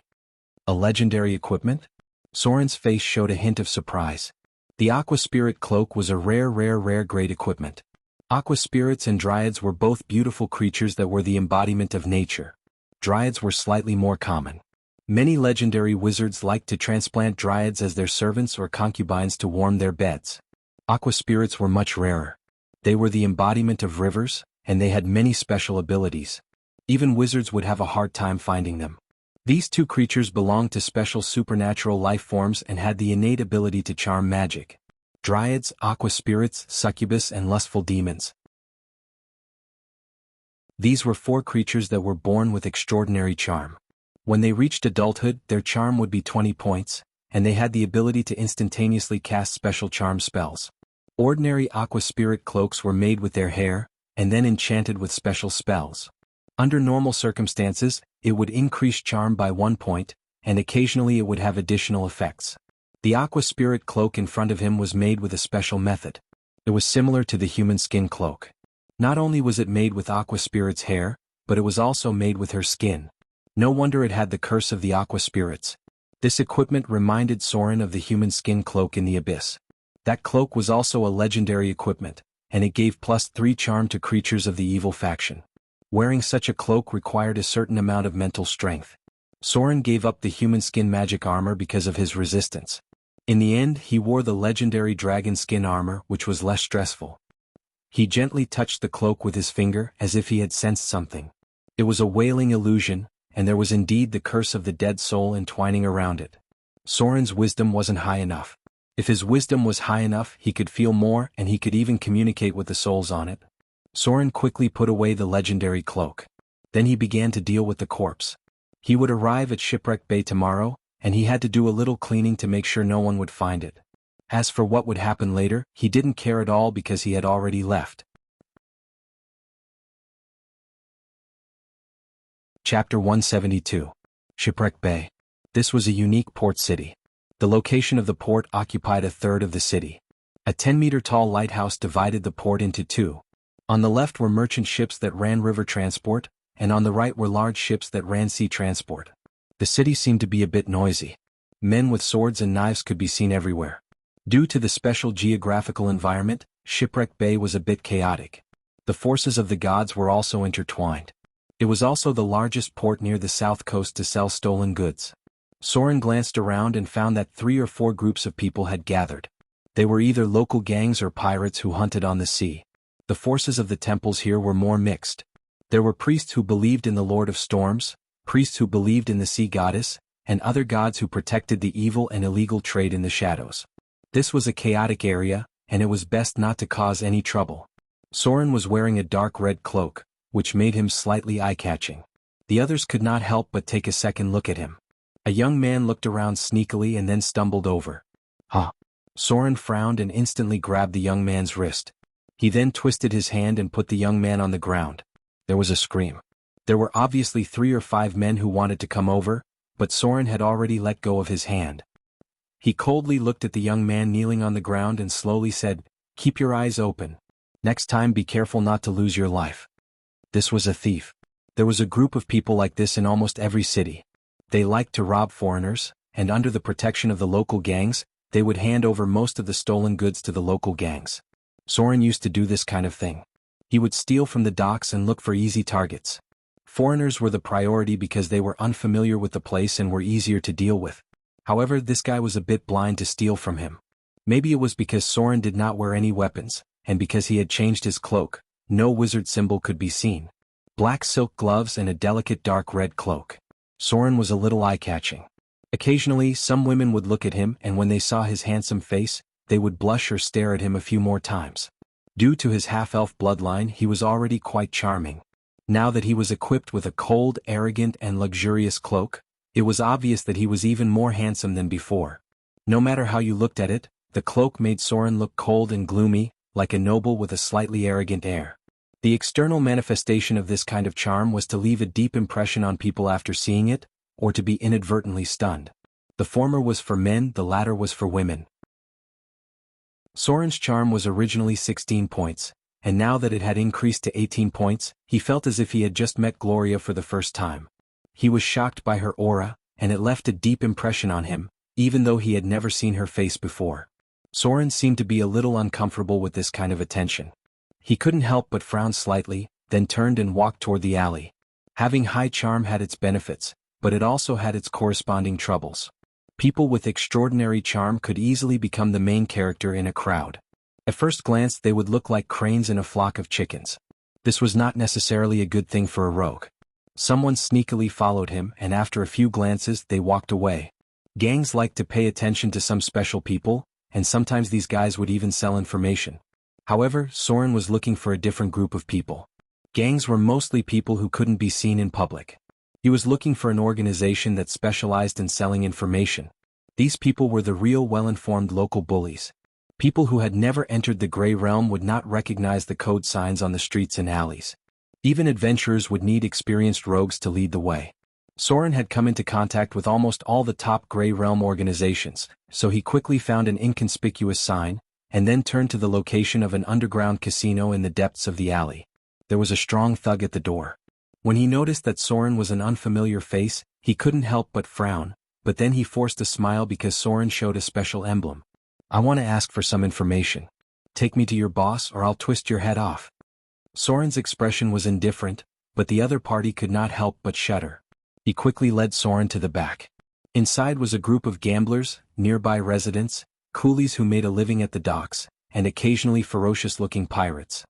A: A legendary equipment? Soren's face showed a hint of surprise. The Aqua Spirit Cloak was a rare grade equipment. Aqua Spirits and Dryads were both beautiful creatures that were the embodiment of nature. Dryads were slightly more common. Many legendary wizards liked to transplant Dryads as their servants or concubines to warm their beds. Aqua Spirits were much rarer. They were the embodiment of rivers, and they had many special abilities. Even wizards would have a hard time finding them. These two creatures belonged to special supernatural life forms and had the innate ability to charm magic. Dryads, Aqua Spirits, Succubus, and lustful demons. These were 4 creatures that were born with extraordinary charm. When they reached adulthood, their charm would be 20 points, and they had the ability to instantaneously cast special charm spells. Ordinary aqua spirit cloaks were made with their hair, and then enchanted with special spells. Under normal circumstances, it would increase charm by 1 point, and occasionally it would have additional effects. The aqua spirit cloak in front of him was made with a special method. It was similar to the human skin cloak. Not only was it made with aqua spirit's hair, but it was also made with her skin. No wonder it had the curse of the aqua spirits. This equipment reminded Soren of the human skin cloak in the abyss. That cloak was also a legendary equipment, and it gave +3 charm to creatures of the evil faction. Wearing such a cloak required a certain amount of mental strength. Soren gave up the human skin magic armor because of his resistance. In the end, he wore the legendary dragon skin armor, which was less stressful. He gently touched the cloak with his finger as if he had sensed something. It was a wailing illusion, and there was indeed the curse of the dead soul entwining around it. Soren's wisdom wasn't high enough. If his wisdom was high enough, he could feel more and he could even communicate with the souls on it. Soren quickly put away the legendary cloak. Then he began to deal with the corpse. He would arrive at Shipwreck Bay tomorrow, and he had to do a little cleaning to make sure no one would find it. As for what would happen later, he didn't care at all because he had already left. Chapter 172. Shipwreck Bay. This was a unique port city. The location of the port occupied 1/3 of the city. A 10-meter-tall lighthouse divided the port into 2. On the left were merchant ships that ran river transport, and on the right were large ships that ran sea transport. The city seemed to be a bit noisy. Men with swords and knives could be seen everywhere. Due to the special geographical environment, Shipwreck Bay was a bit chaotic. The forces of the gods were also intertwined. It was also the largest port near the south coast to sell stolen goods. Soren glanced around and found that 3 or 4 groups of people had gathered. They were either local gangs or pirates who hunted on the sea. The forces of the temples here were more mixed. There were priests who believed in the Lord of Storms, priests who believed in the sea goddess, and other gods who protected the evil and illegal trade in the shadows. This was a chaotic area, and it was best not to cause any trouble. Soren was wearing a dark red cloak, which made him slightly eye-catching. The others could not help but take a second look at him. A young man looked around sneakily and then stumbled over. Huh. Soren frowned and instantly grabbed the young man's wrist. He then twisted his hand and put the young man on the ground. There was a scream. There were obviously 3 or 5 men who wanted to come over, but Soren had already let go of his hand. He coldly looked at the young man kneeling on the ground and slowly said, "Keep your eyes open. Next time be careful not to lose your life." This was a thief. There was a group of people like this in almost every city. They liked to rob foreigners, and under the protection of the local gangs, they would hand over most of the stolen goods to the local gangs. Soren used to do this kind of thing. He would steal from the docks and look for easy targets. Foreigners were the priority because they were unfamiliar with the place and were easier to deal with. However, this guy was a bit blind to steal from him. Maybe it was because Soren did not wear any weapons, and because he had changed his cloak, no wizard symbol could be seen. Black silk gloves and a delicate dark red cloak. Soren was a little eye-catching. Occasionally, some women would look at him, and when they saw his handsome face, they would blush or stare at him a few more times. Due to his half-elf bloodline, he was already quite charming. Now that he was equipped with a cold, arrogant, and luxurious cloak, it was obvious that he was even more handsome than before. No matter how you looked at it, the cloak made Soren look cold and gloomy, like a noble with a slightly arrogant air. The external manifestation of this kind of charm was to leave a deep impression on people after seeing it, or to be inadvertently stunned. The former was for men, the latter was for women. Soren's charm was originally 16 points, and now that it had increased to 18 points, he felt as if he had just met Gloria for the first time. He was shocked by her aura, and it left a deep impression on him, even though he had never seen her face before. Soren seemed to be a little uncomfortable with this kind of attention. He couldn't help but frown slightly, then turned and walked toward the alley. Having high charm had its benefits, but it also had its corresponding troubles. People with extraordinary charm could easily become the main character in a crowd. At first glance they would look like cranes in a flock of chickens. This was not necessarily a good thing for a rogue. Someone sneakily followed him, and after a few glances they walked away. Gangs liked to pay attention to some special people, and sometimes these guys would even sell information. However, Soren was looking for a different group of people. Gangs were mostly people who couldn't be seen in public. He was looking for an organization that specialized in selling information. These people were the real well-informed local bullies. People who had never entered the gray realm would not recognize the code signs on the streets and alleys. Even adventurers would need experienced rogues to lead the way. Soren had come into contact with almost all the top gray realm organizations, so he quickly found an inconspicuous sign, and then turned to the location of an underground casino in the depths of the alley. There was a strong thug at the door. When he noticed that Soren was an unfamiliar face, he couldn't help but frown, but then he forced a smile because Soren showed a special emblem. "I want to ask for some information. Take me to your boss or I'll twist your head off." Soren's expression was indifferent, but the other party could not help but shudder. He quickly led Soren to the back. Inside was a group of gamblers, nearby residents, coolies who made a living at the docks, and occasionally ferocious-looking pirates.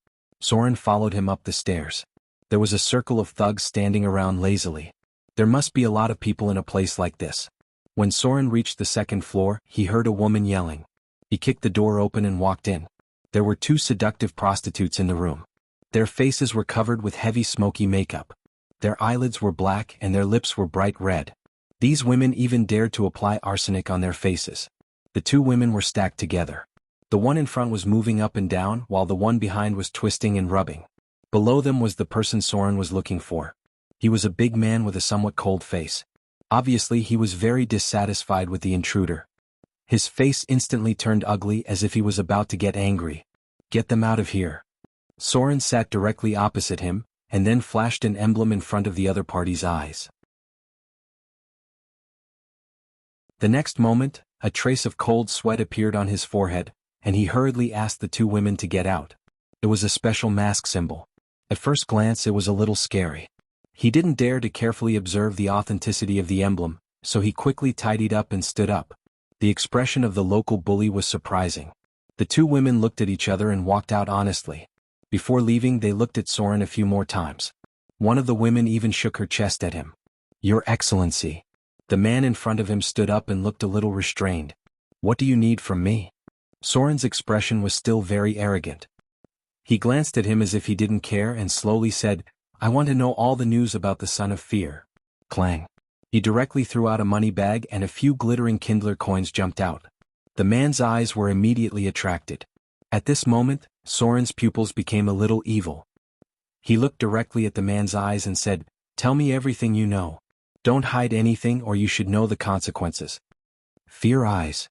A: Soren followed him up the stairs. There was a circle of thugs standing around lazily. There must be a lot of people in a place like this. When Soren reached the second floor, he heard a woman yelling. He kicked the door open and walked in. There were two seductive prostitutes in the room. Their faces were covered with heavy smoky makeup. Their eyelids were black and their lips were bright red. These women even dared to apply arsenic on their faces. The two women were stacked together. The one in front was moving up and down while the one behind was twisting and rubbing. Below them was the person Soren was looking for. He was a big man with a somewhat cold face. Obviously he was very dissatisfied with the intruder. His face instantly turned ugly as if he was about to get angry. "Get them out of here." Soren sat directly opposite him, and then flashed an emblem in front of the other party's eyes. The next moment, a trace of cold sweat appeared on his forehead, and he hurriedly asked the two women to get out. It was a special mask symbol. At first glance it was a little scary. He didn't dare to carefully observe the authenticity of the emblem, so he quickly tidied up and stood up. The expression of the local bully was surprising. The two women looked at each other and walked out honestly. Before leaving they looked at Soren a few more times. One of the women even shook her chest at him. "Your Excellency." The man in front of him stood up and looked a little restrained. "What do you need from me?" Soren's expression was still very arrogant. He glanced at him as if he didn't care and slowly said, "I want to know all the news about the Son of Fear." Clang. He directly threw out a money bag and a few glittering Kindler coins jumped out. The man's eyes were immediately attracted. At this moment, Soren's pupils became a little evil. He looked directly at the man's eyes and said, "Tell me everything you know. Don't hide anything or you should know the consequences." Fear eyes.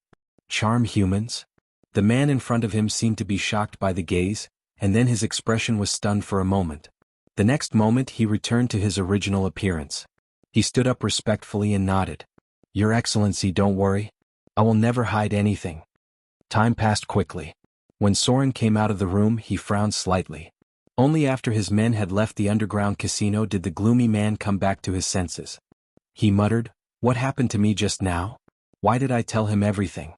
A: Charm humans? The man in front of him seemed to be shocked by the gaze, and then his expression was stunned for a moment. The next moment he returned to his original appearance. He stood up respectfully and nodded. "Your Excellency, don't worry. I will never hide anything." Time passed quickly. When Soren came out of the room he frowned slightly. Only after his men had left the underground casino did the gloomy man come back to his senses. He muttered, "What happened to me just now? Why did I tell him everything?"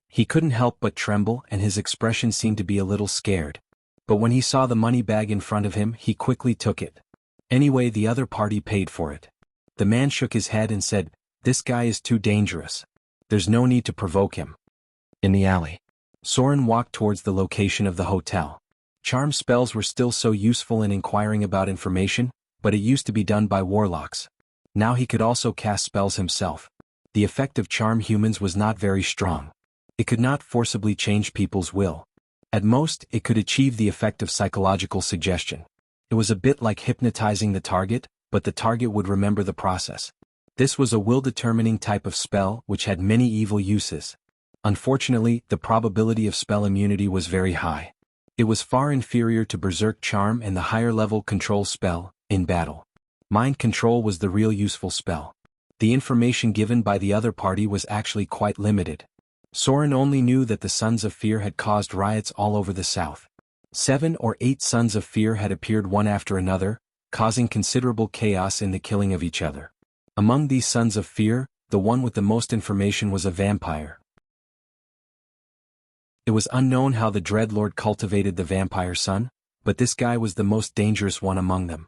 A: He couldn't help but tremble and his expression seemed to be a little scared. But when he saw the money bag in front of him he quickly took it. Anyway, the other party paid for it. The man shook his head and said, "This guy is too dangerous. There's no need to provoke him." In the alley, Soren walked towards the location of the hotel. Charm spells were still so useful in inquiring about information, but it used to be done by warlocks. Now he could also cast spells himself. The effect of charm humans was not very strong. It could not forcibly change people's will. At most, it could achieve the effect of psychological suggestion. It was a bit like hypnotizing the target, but the target would remember the process. This was a will-determining type of spell which had many evil uses. Unfortunately, the probability of spell immunity was very high. It was far inferior to Berserk Charm and the higher-level control spell, in battle. Mind Control was the real useful spell. The information given by the other party was actually quite limited. Soren only knew that the Sons of Fear had caused riots all over the south. 7 or 8 Sons of Fear had appeared one after another, causing considerable chaos in the killing of each other. Among these Sons of Fear, the one with the most information was a vampire. It was unknown how the Dreadlord cultivated the vampire son, but this guy was the most dangerous one among them.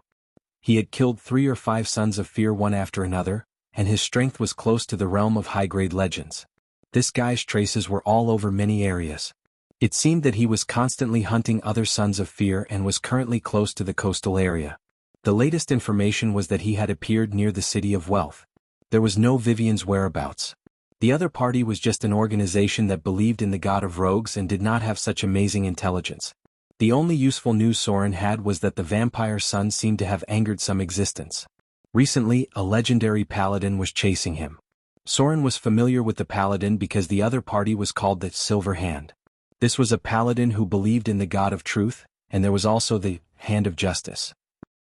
A: He had killed 3 or 5 Sons of Fear one after another, and his strength was close to the realm of high-grade legends. This guy's traces were all over many areas. It seemed that he was constantly hunting other sons of fear and was currently close to the coastal area. The latest information was that he had appeared near the City of Wealth. There was no Vivian's whereabouts. The other party was just an organization that believed in the god of rogues and did not have such amazing intelligence. The only useful news Soren had was that the vampire son seemed to have angered some existence. Recently, a legendary paladin was chasing him. Soren was familiar with the paladin because the other party was called the Silver Hand. This was a paladin who believed in the god of truth, and there was also the Hand of Justice.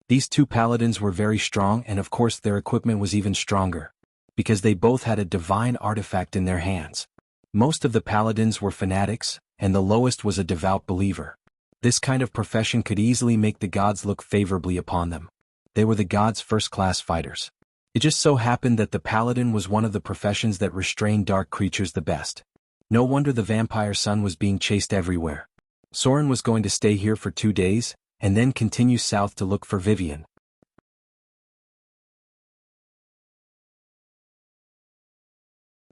A: These two paladins were very strong, and of course their equipment was even stronger, because they both had a divine artifact in their hands. Most of the paladins were fanatics, and the lowest was a devout believer. This kind of profession could easily make the gods look favorably upon them. They were the gods' first-class fighters. It just so happened that the paladin was one of the professions that restrained dark creatures the best. No wonder the vampire son was being chased everywhere. Soren was going to stay here for 2 days, and then continue south to look for Vivian.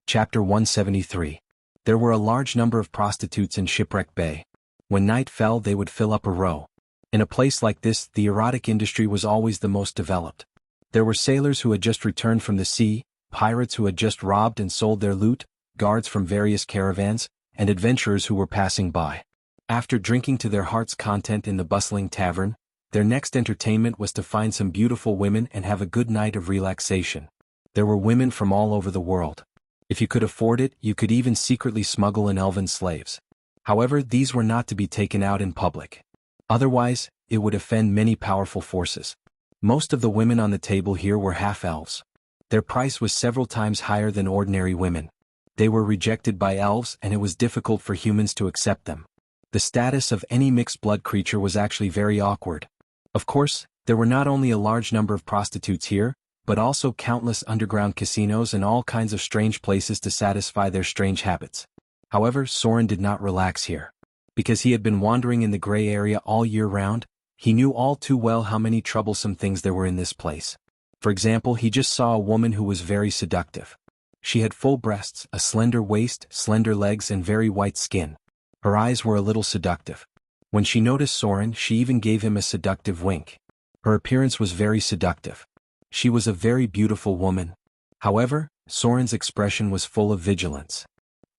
A: Chapter 173. There were a large number of prostitutes in Shipwreck Bay. When night fell, they would fill up a row. In a place like this, the erotic industry was always the most developed. There were sailors who had just returned from the sea, pirates who had just robbed and sold their loot, guards from various caravans, and adventurers who were passing by. After drinking to their heart's content in the bustling tavern, their next entertainment was to find some beautiful women and have a good night of relaxation. There were women from all over the world. If you could afford it, you could even secretly smuggle in elven slaves. However, these were not to be taken out in public. Otherwise, it would offend many powerful forces. Most of the women on the table here were half-elves. Their price was several times higher than ordinary women. They were rejected by elves, and it was difficult for humans to accept them. The status of any mixed-blood creature was actually very awkward. Of course, there were not only a large number of prostitutes here, but also countless underground casinos and all kinds of strange places to satisfy their strange habits. However, Soren did not relax here. Because he had been wandering in the gray area all year round, he knew all too well how many troublesome things there were in this place. For example, he just saw a woman who was very seductive. She had full breasts, a slender waist, slender legs, and very white skin. Her eyes were a little seductive. When she noticed Soren, she even gave him a seductive wink. Her appearance was very seductive. She was a very beautiful woman. However, Soren's expression was full of vigilance.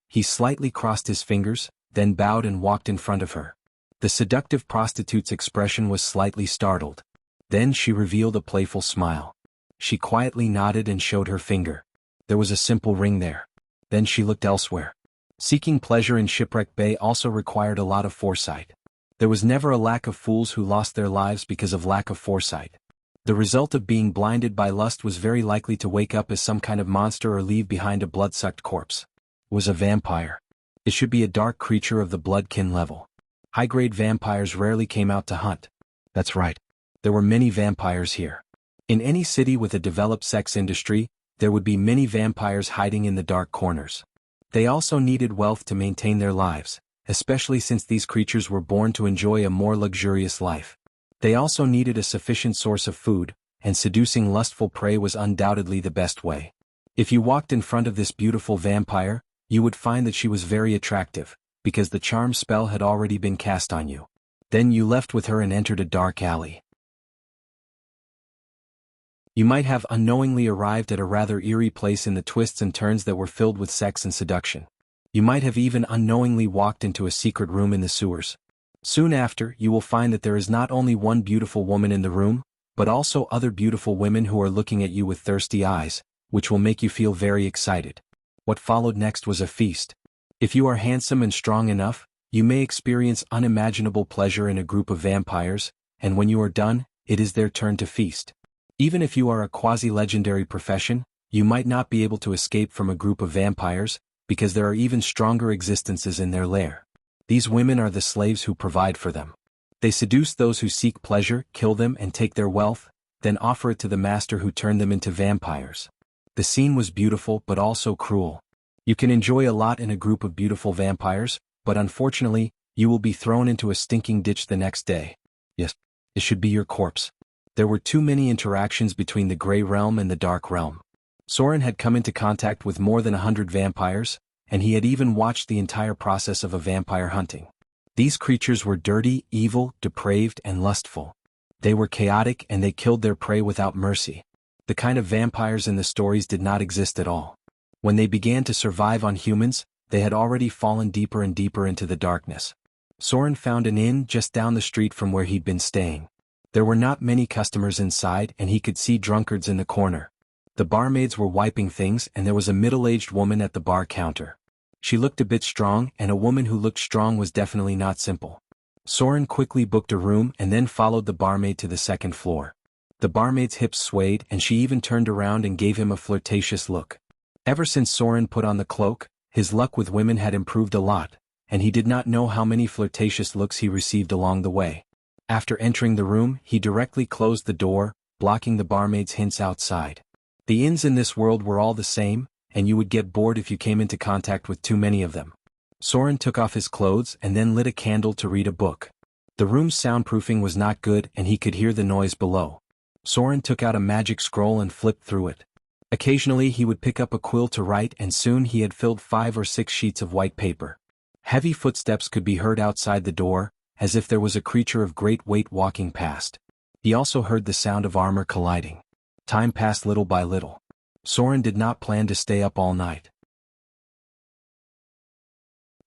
A: He slightly crossed his fingers, then bowed and walked in front of her. The seductive prostitute's expression was slightly startled. Then she revealed a playful smile. She quietly nodded and showed her finger. There was a simple ring there. Then she looked elsewhere. Seeking pleasure in Shipwreck Bay also required a lot of foresight. There was never a lack of fools who lost their lives because of lack of foresight. The result of being blinded by lust was very likely to wake up as some kind of monster or leave behind a blood-sucked corpse. It was a vampire. It should be a dark creature of the bloodkin level. High-grade vampires rarely came out to hunt. That's right. There were many vampires here. In any city with a developed sex industry, there would be many vampires hiding in the dark corners. They also needed wealth to maintain their lives, especially since these creatures were born to enjoy a more luxurious life. They also needed a sufficient source of food, and seducing lustful prey was undoubtedly the best way. If you walked in front of this beautiful vampire, you would find that she was very attractive, because the charm spell had already been cast on you. Then you left with her and entered a dark alley. You might have unknowingly arrived at a rather eerie place in the twists and turns that were filled with sex and seduction. You might have even unknowingly walked into a secret room in the sewers. Soon after, you will find that there is not only one beautiful woman in the room, but also other beautiful women who are looking at you with thirsty eyes, which will make you feel very excited. What followed next was a feast. If you are handsome and strong enough, you may experience unimaginable pleasure in a group of vampires, and when you are done, it is their turn to feast. Even if you are a quasi-legendary profession, you might not be able to escape from a group of vampires, because there are even stronger existences in their lair. These women are the slaves who provide for them. They seduce those who seek pleasure, kill them and take their wealth, then offer it to the master who turned them into vampires. The scene was beautiful but also cruel. You can enjoy a lot in a group of beautiful vampires, but unfortunately, you will be thrown into a stinking ditch the next day. Yes, it should be your corpse. There were too many interactions between the Grey Realm and the Dark Realm. Soren had come into contact with more than 100 vampires, and he had even watched the entire process of a vampire hunting. These creatures were dirty, evil, depraved, and lustful. They were chaotic and they killed their prey without mercy. The kind of vampires in the stories did not exist at all. When they began to survive on humans, they had already fallen deeper and deeper into the darkness. Soren found an inn just down the street from where he'd been staying. There were not many customers inside and he could see drunkards in the corner. The barmaids were wiping things and there was a middle-aged woman at the bar counter. She looked a bit strong, and a woman who looked strong was definitely not simple. Soren quickly booked a room and then followed the barmaid to the second floor. The barmaid's hips swayed and she even turned around and gave him a flirtatious look. Ever since Soren put on the cloak, his luck with women had improved a lot, and he did not know how many flirtatious looks he received along the way. After entering the room, he directly closed the door, blocking the barmaid's hints outside. The inns in this world were all the same, and you would get bored if you came into contact with too many of them. Soren took off his clothes and then lit a candle to read a book. The room's soundproofing was not good and he could hear the noise below. Soren took out a magic scroll and flipped through it. Occasionally he would pick up a quill to write, and soon he had filled 5 or 6 sheets of white paper. Heavy footsteps could be heard outside the door, as if there was a creature of great weight walking past. He also heard the sound of armor colliding. Time passed little by little. Soren did not plan to stay up all night.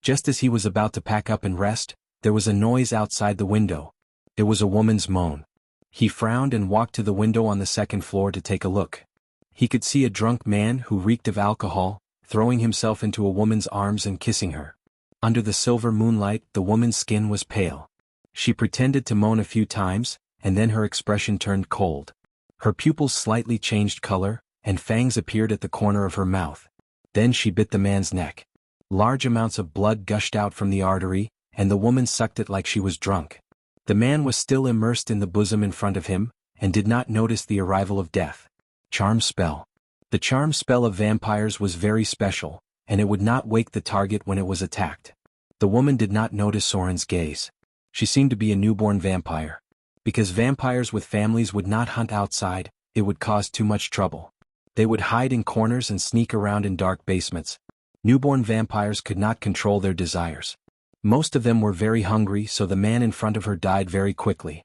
A: Just as he was about to pack up and rest, there was a noise outside the window. It was a woman's moan. He frowned and walked to the window on the second floor to take a look. He could see a drunk man who reeked of alcohol, throwing himself into a woman's arms and kissing her. Under the silver moonlight, the woman's skin was pale. She pretended to moan a few times, and then her expression turned cold. Her pupils slightly changed color, and fangs appeared at the corner of her mouth. Then she bit the man's neck. Large amounts of blood gushed out from the artery, and the woman sucked it like she was drunk. The man was still immersed in the bosom in front of him, and did not notice the arrival of death. Charm spell. The charm spell of vampires was very special, and it would not wake the target when it was attacked. The woman did not notice Soren's gaze. She seemed to be a newborn vampire. Because vampires with families would not hunt outside, it would cause too much trouble. They would hide in corners and sneak around in dark basements. Newborn vampires could not control their desires. Most of them were very hungry, so the man in front of her died very quickly.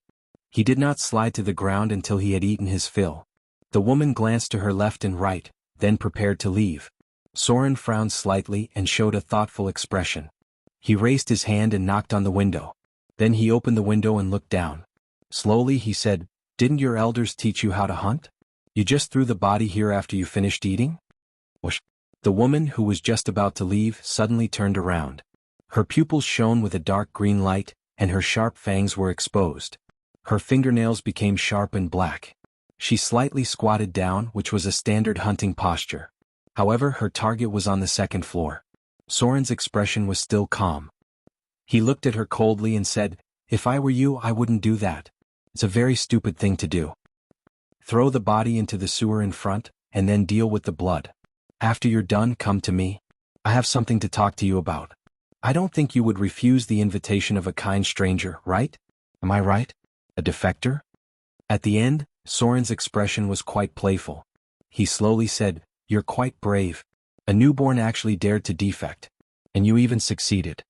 A: He did not slide to the ground until he had eaten his fill. The woman glanced to her left and right, then prepared to leave. Soren frowned slightly and showed a thoughtful expression. He raised his hand and knocked on the window. Then he opened the window and looked down. Slowly he said, "Didn't your elders teach you how to hunt? You just threw the body here after you finished eating?" Whoosh. The woman, who was just about to leave, suddenly turned around. Her pupils shone with a dark green light, and her sharp fangs were exposed. Her fingernails became sharp and black. She slightly squatted down, which was a standard hunting posture. However, her target was on the second floor. Soren's expression was still calm. He looked at her coldly and said, "If I were you, I wouldn't do that. It's a very stupid thing to do. Throw the body into the sewer in front, and then deal with the blood. After you're done, come to me. I have something to talk to you about. I don't think you would refuse the invitation of a kind stranger, right? Am I right? A defector?" At the end, Soren's expression was quite playful. He slowly said, "You're quite brave. A newborn actually dared to defect. And you even succeeded."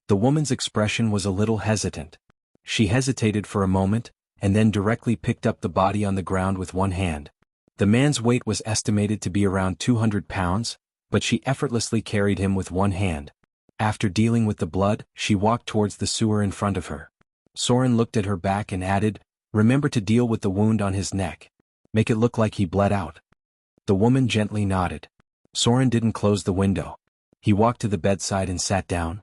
A: The woman's expression was a little hesitant. She hesitated for a moment, and then directly picked up the body on the ground with one hand. The man's weight was estimated to be around 200 pounds, but she effortlessly carried him with one hand. After dealing with the blood, she walked towards the sewer in front of her. Soren looked at her back and added, "Remember to deal with the wound on his neck. Make it look like he bled out." The woman gently nodded. Soren didn't close the window. He walked to the bedside and sat down.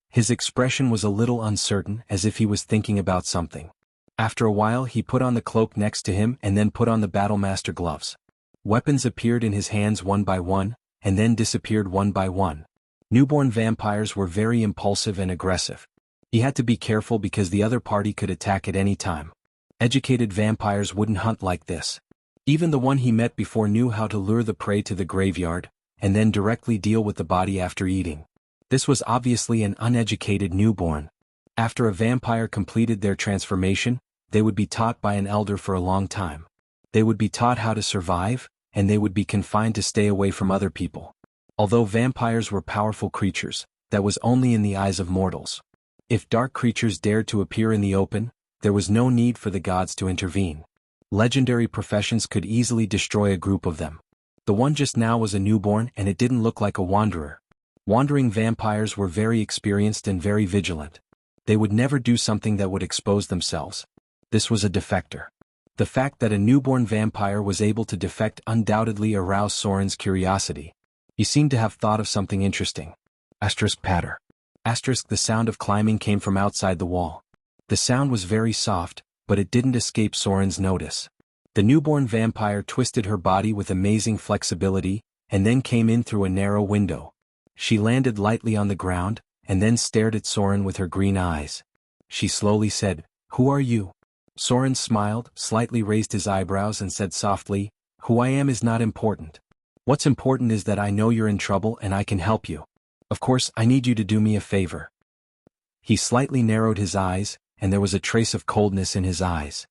A: His expression was a little uncertain, as if he was thinking about something. After a while he put on the cloak next to him and then put on the Battlemaster gloves. Weapons appeared in his hands one by one, and then disappeared one by one. Newborn vampires were very impulsive and aggressive. He had to be careful because the other party could attack at any time. Educated vampires wouldn't hunt like this. Even the one he met before knew how to lure the prey to the graveyard, and then directly deal with the body after eating. This was obviously an uneducated newborn. After a vampire completed their transformation, they would be taught by an elder for a long time. They would be taught how to survive, and they would be confined to stay away from other people. Although vampires were powerful creatures, that was only in the eyes of mortals. If dark creatures dared to appear in the open, there was no need for the gods to intervene. Legendary professions could easily destroy a group of them. The one just now was a newborn, and it didn't look like a wanderer. Wandering vampires were very experienced and very vigilant. They would never do something that would expose themselves. This was a defector. The fact that a newborn vampire was able to defect undoubtedly aroused Soren's curiosity. He seemed to have thought of something interesting. Asterisk patter. Asterisk the sound of climbing came from outside the wall. The sound was very soft, but it didn't escape Soren's notice. The newborn vampire twisted her body with amazing flexibility, and then came in through a narrow window. She landed lightly on the ground, and then stared at Soren with her green eyes. She slowly said, "Who are you?" Soren smiled, slightly raised his eyebrows and said softly, "Who I am is not important. What's important is that I know you're in trouble and I can help you. Of course, I need you to do me a favor." He slightly narrowed his eyes, and there was a trace of coldness in his eyes.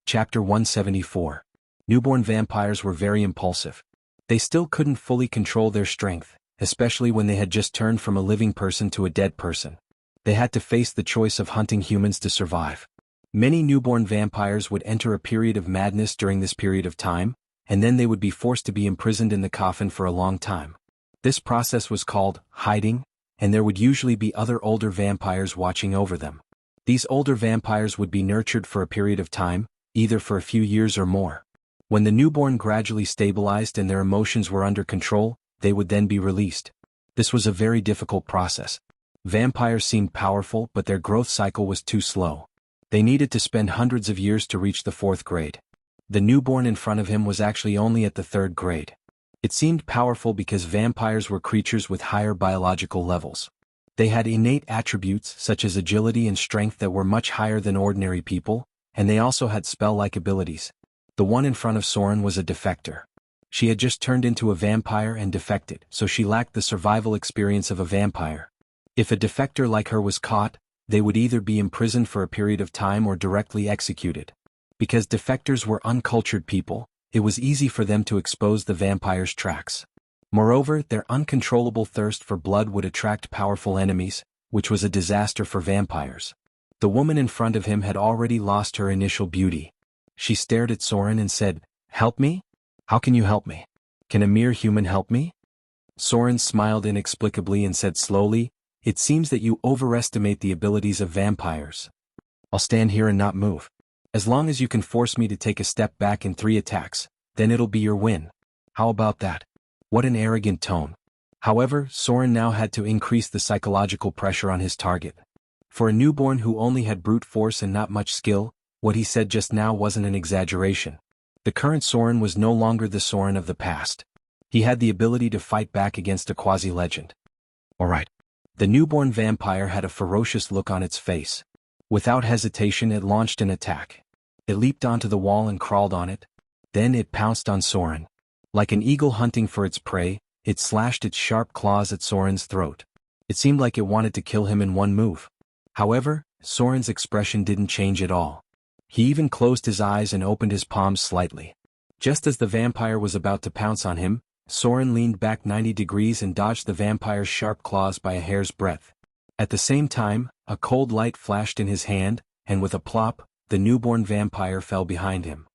A: Chapter 174. Newborn vampires were very impulsive. They still couldn't fully control their strength, especially when they had just turned from a living person to a dead person. They had to face the choice of hunting humans to survive. Many newborn vampires would enter a period of madness during this period of time, and then they would be forced to be imprisoned in the coffin for a long time. This process was called hiding, and there would usually be other older vampires watching over them. These older vampires would be nurtured for a period of time, either for a few years or more. When the newborn gradually stabilized and their emotions were under control, they would then be released. This was a very difficult process. Vampires seemed powerful, but their growth cycle was too slow. They needed to spend hundreds of years to reach the 4th grade. The newborn in front of him was actually only at the 3rd grade. It seemed powerful because vampires were creatures with higher biological levels. They had innate attributes such as agility and strength that were much higher than ordinary people, and they also had spell-like abilities. The one in front of Soren was a defector. She had just turned into a vampire and defected, so she lacked the survival experience of a vampire. If a defector like her was caught, they would either be imprisoned for a period of time or directly executed. Because defectors were uncultured people, it was easy for them to expose the vampire's tracks. Moreover, their uncontrollable thirst for blood would attract powerful enemies, which was a disaster for vampires. The woman in front of him had already lost her initial beauty. She stared at Soren and said, "Help me? How can you help me? Can a mere human help me?" Soren smiled inexplicably and said slowly, "It seems that you overestimate the abilities of vampires. I'll stand here and not move. As long as you can force me to take a step back in 3 attacks, then it'll be your win. How about that?" What an arrogant tone. However, Soren now had to increase the psychological pressure on his target. For a newborn who only had brute force and not much skill, what he said just now wasn't an exaggeration. The current Soren was no longer the Soren of the past. He had the ability to fight back against a quasi-legend. All right. The newborn vampire had a ferocious look on its face. Without hesitation, it launched an attack. It leaped onto the wall and crawled on it. Then it pounced on Soren. Like an eagle hunting for its prey, it slashed its sharp claws at Soren's throat. It seemed like it wanted to kill him in one move. However, Soren's expression didn't change at all. He even closed his eyes and opened his palms slightly. Just as the vampire was about to pounce on him, Soren leaned back 90 degrees and dodged the vampire's sharp claws by a hair's breadth. At the same time, a cold light flashed in his hand, and with a plop, the newborn vampire fell behind him.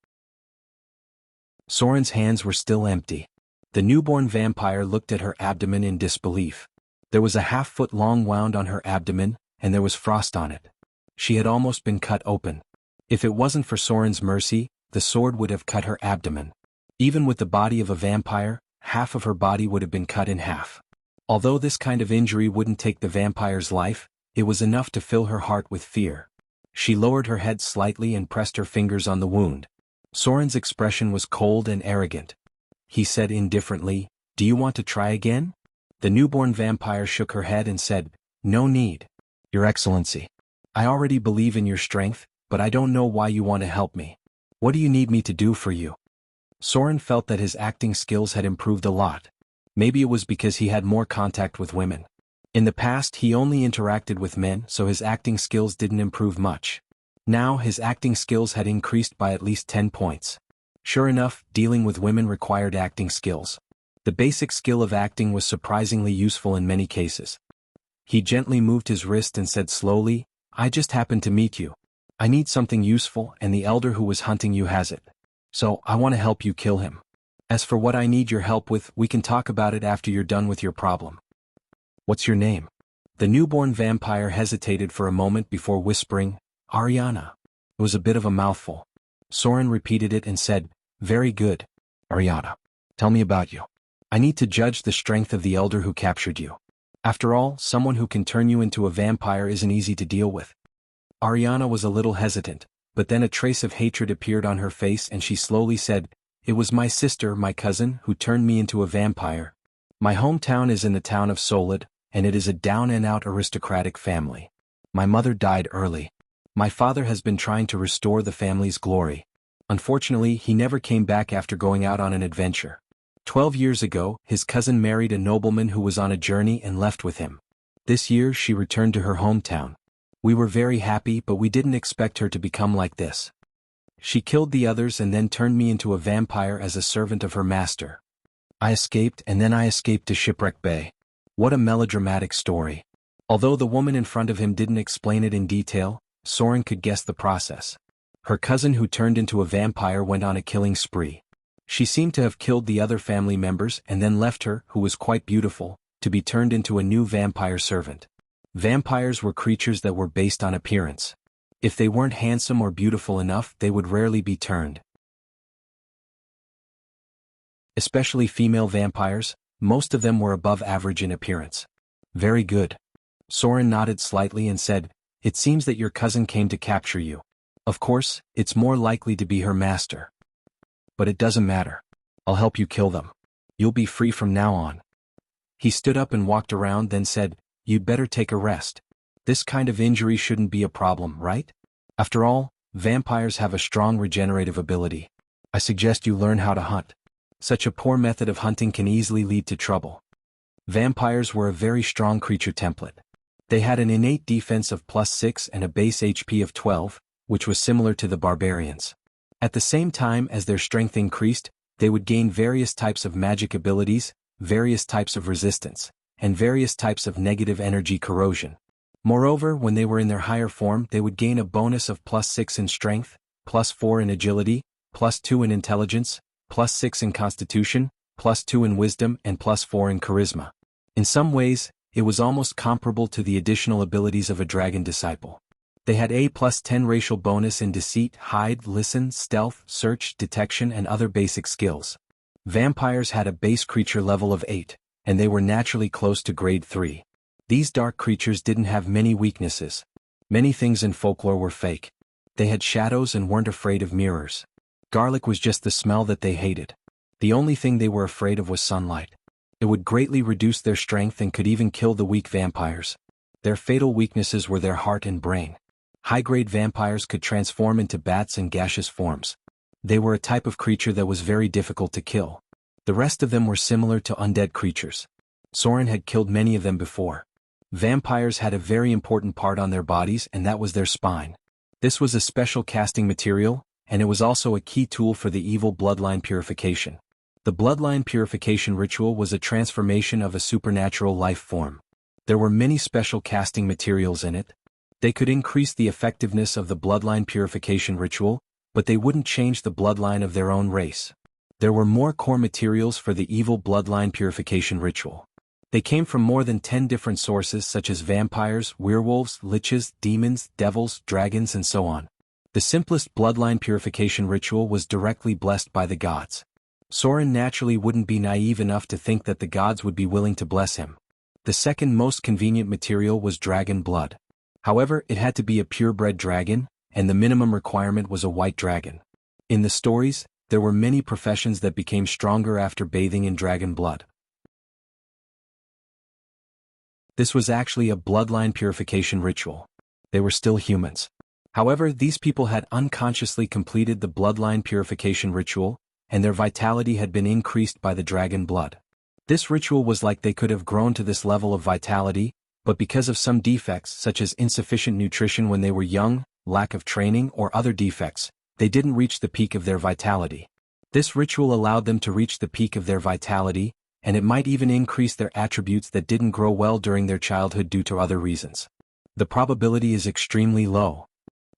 A: Soren's hands were still empty. The newborn vampire looked at her abdomen in disbelief. There was a half-foot-long wound on her abdomen, and there was frost on it. She had almost been cut open. If it wasn't for Soren's mercy, the sword would have cut her abdomen. Even with the body of a vampire, half of her body would have been cut in half. Although this kind of injury wouldn't take the vampire's life, it was enough to fill her heart with fear. She lowered her head slightly and pressed her fingers on the wound. Soren's expression was cold and arrogant. He said indifferently, "Do you want to try again?" The newborn vampire shook her head and said, "No need. Your Excellency. I already believe in your strength, but I don't know why you want to help me. What do you need me to do for you?" Soren felt that his acting skills had improved a lot. Maybe it was because he had more contact with women. In the past he only interacted with men, so his acting skills didn't improve much. Now his acting skills had increased by at least 10 points. Sure enough, dealing with women required acting skills. The basic skill of acting was surprisingly useful in many cases. He gently moved his wrist and said slowly, "I just happened to meet you. I need something useful and the elder who was hunting you has it. So, I want to help you kill him. As for what I need your help with, we can talk about it after you're done with your problem. What's your name?" The newborn vampire hesitated for a moment before whispering, "Ariana." It was a bit of a mouthful. Soren repeated it and said, "Very good. Ariana. Tell me about you. I need to judge the strength of the elder who captured you. After all, someone who can turn you into a vampire isn't easy to deal with." Ariana was a little hesitant, but then a trace of hatred appeared on her face and she slowly said, "It was my sister, my cousin, who turned me into a vampire. My hometown is in the town of Solid, and it is a down-and-out aristocratic family. My mother died early. My father has been trying to restore the family's glory. Unfortunately, he never came back after going out on an adventure. 12 years ago, his cousin married a nobleman who was on a journey and left with him. This year she returned to her hometown. We were very happy, but we didn't expect her to become like this. She killed the others and then turned me into a vampire as a servant of her master. I escaped and then I escaped to Shipwreck Bay." What a melodramatic story. Although the woman in front of him didn't explain it in detail, Soren could guess the process. Her cousin who turned into a vampire went on a killing spree. She seemed to have killed the other family members and then left her, who was quite beautiful, to be turned into a new vampire servant. Vampires were creatures that were based on appearance. If they weren't handsome or beautiful enough, they would rarely be turned. Especially female vampires, most of them were above average in appearance. "Very good." Soren nodded slightly and said, "It seems that your cousin came to capture you. Of course, it's more likely to be her master. But it doesn't matter. I'll help you kill them. You'll be free from now on." He stood up and walked around, then said, "You'd better take a rest. This kind of injury shouldn't be a problem, right? After all, vampires have a strong regenerative ability. I suggest you learn how to hunt. Such a poor method of hunting can easily lead to trouble." Vampires were a very strong creature template. They had an innate defense of +6 and a base HP of 12, which was similar to the barbarians. At the same time as their strength increased, they would gain various types of magic abilities, various types of resistance, and various types of negative energy corrosion. Moreover, when they were in their higher form, they would gain a bonus of +6 in strength, +4 in agility, +2 in intelligence, +6 in constitution, +2 in wisdom, and +4 in charisma. In some ways, it was almost comparable to the additional abilities of a dragon disciple. They had a +10 racial bonus in deceit, hide, listen, stealth, search, detection, and other basic skills. Vampires had a base creature level of 8, and they were naturally close to grade 3. These dark creatures didn't have many weaknesses. Many things in folklore were fake. They had shadows and weren't afraid of mirrors. Garlic was just the smell that they hated. The only thing they were afraid of was sunlight. It would greatly reduce their strength and could even kill the weak vampires. Their fatal weaknesses were their heart and brain. High-grade vampires could transform into bats and gaseous forms. They were a type of creature that was very difficult to kill. The rest of them were similar to undead creatures. Soren had killed many of them before. Vampires had a very important part on their bodies, and that was their spine. This was a special casting material, and it was also a key tool for the evil bloodline purification. The bloodline purification ritual was a transformation of a supernatural life form. There were many special casting materials in it. They could increase the effectiveness of the bloodline purification ritual, but they wouldn't change the bloodline of their own race. There were more core materials for the evil bloodline purification ritual. They came from more than 10 different sources such as vampires, werewolves, liches, demons, devils, dragons, and so on. The simplest bloodline purification ritual was directly blessed by the gods. Soren naturally wouldn't be naive enough to think that the gods would be willing to bless him. The second most convenient material was dragon blood. However, it had to be a purebred dragon, and the minimum requirement was a white dragon. In the stories, there were many professions that became stronger after bathing in dragon blood. This was actually a bloodline purification ritual. They were still humans. However, these people had unconsciously completed the bloodline purification ritual, and their vitality had been increased by the dragon blood. This ritual was like they could have grown to this level of vitality, but because of some defects such as insufficient nutrition when they were young, lack of training or other defects, they didn't reach the peak of their vitality. This ritual allowed them to reach the peak of their vitality, and it might even increase their attributes that didn't grow well during their childhood due to other reasons. The probability is extremely low.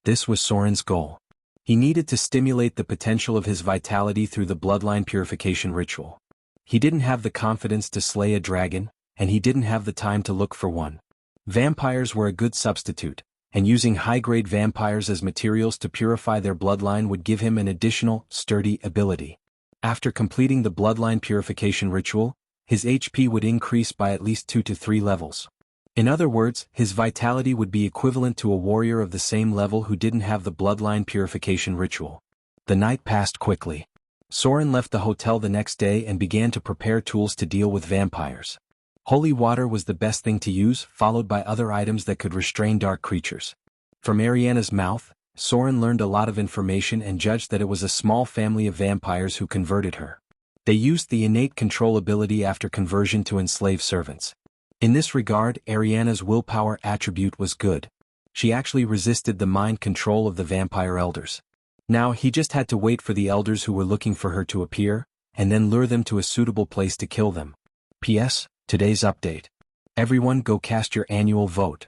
A: This was Soren's goal. He needed to stimulate the potential of his vitality through the bloodline purification ritual. He didn't have the confidence to slay a dragon, and he didn't have the time to look for one. Vampires were a good substitute, and using high-grade vampires as materials to purify their bloodline would give him an additional, sturdy ability. After completing the bloodline purification ritual, his HP would increase by at least 2 to 3 levels. In other words, his vitality would be equivalent to a warrior of the same level who didn't have the bloodline purification ritual. The night passed quickly. Soren left the hotel the next day and began to prepare tools to deal with vampires. Holy water was the best thing to use, followed by other items that could restrain dark creatures. From Ariana's mouth, Soren learned a lot of information and judged that it was a small family of vampires who converted her. They used the innate control ability after conversion to enslave servants. In this regard, Ariana's willpower attribute was good. She actually resisted the mind control of the vampire elders. Now he just had to wait for the elders who were looking for her to appear, and then lure them to a suitable place to kill them. P.S. Today's update. Everyone go cast your annual vote.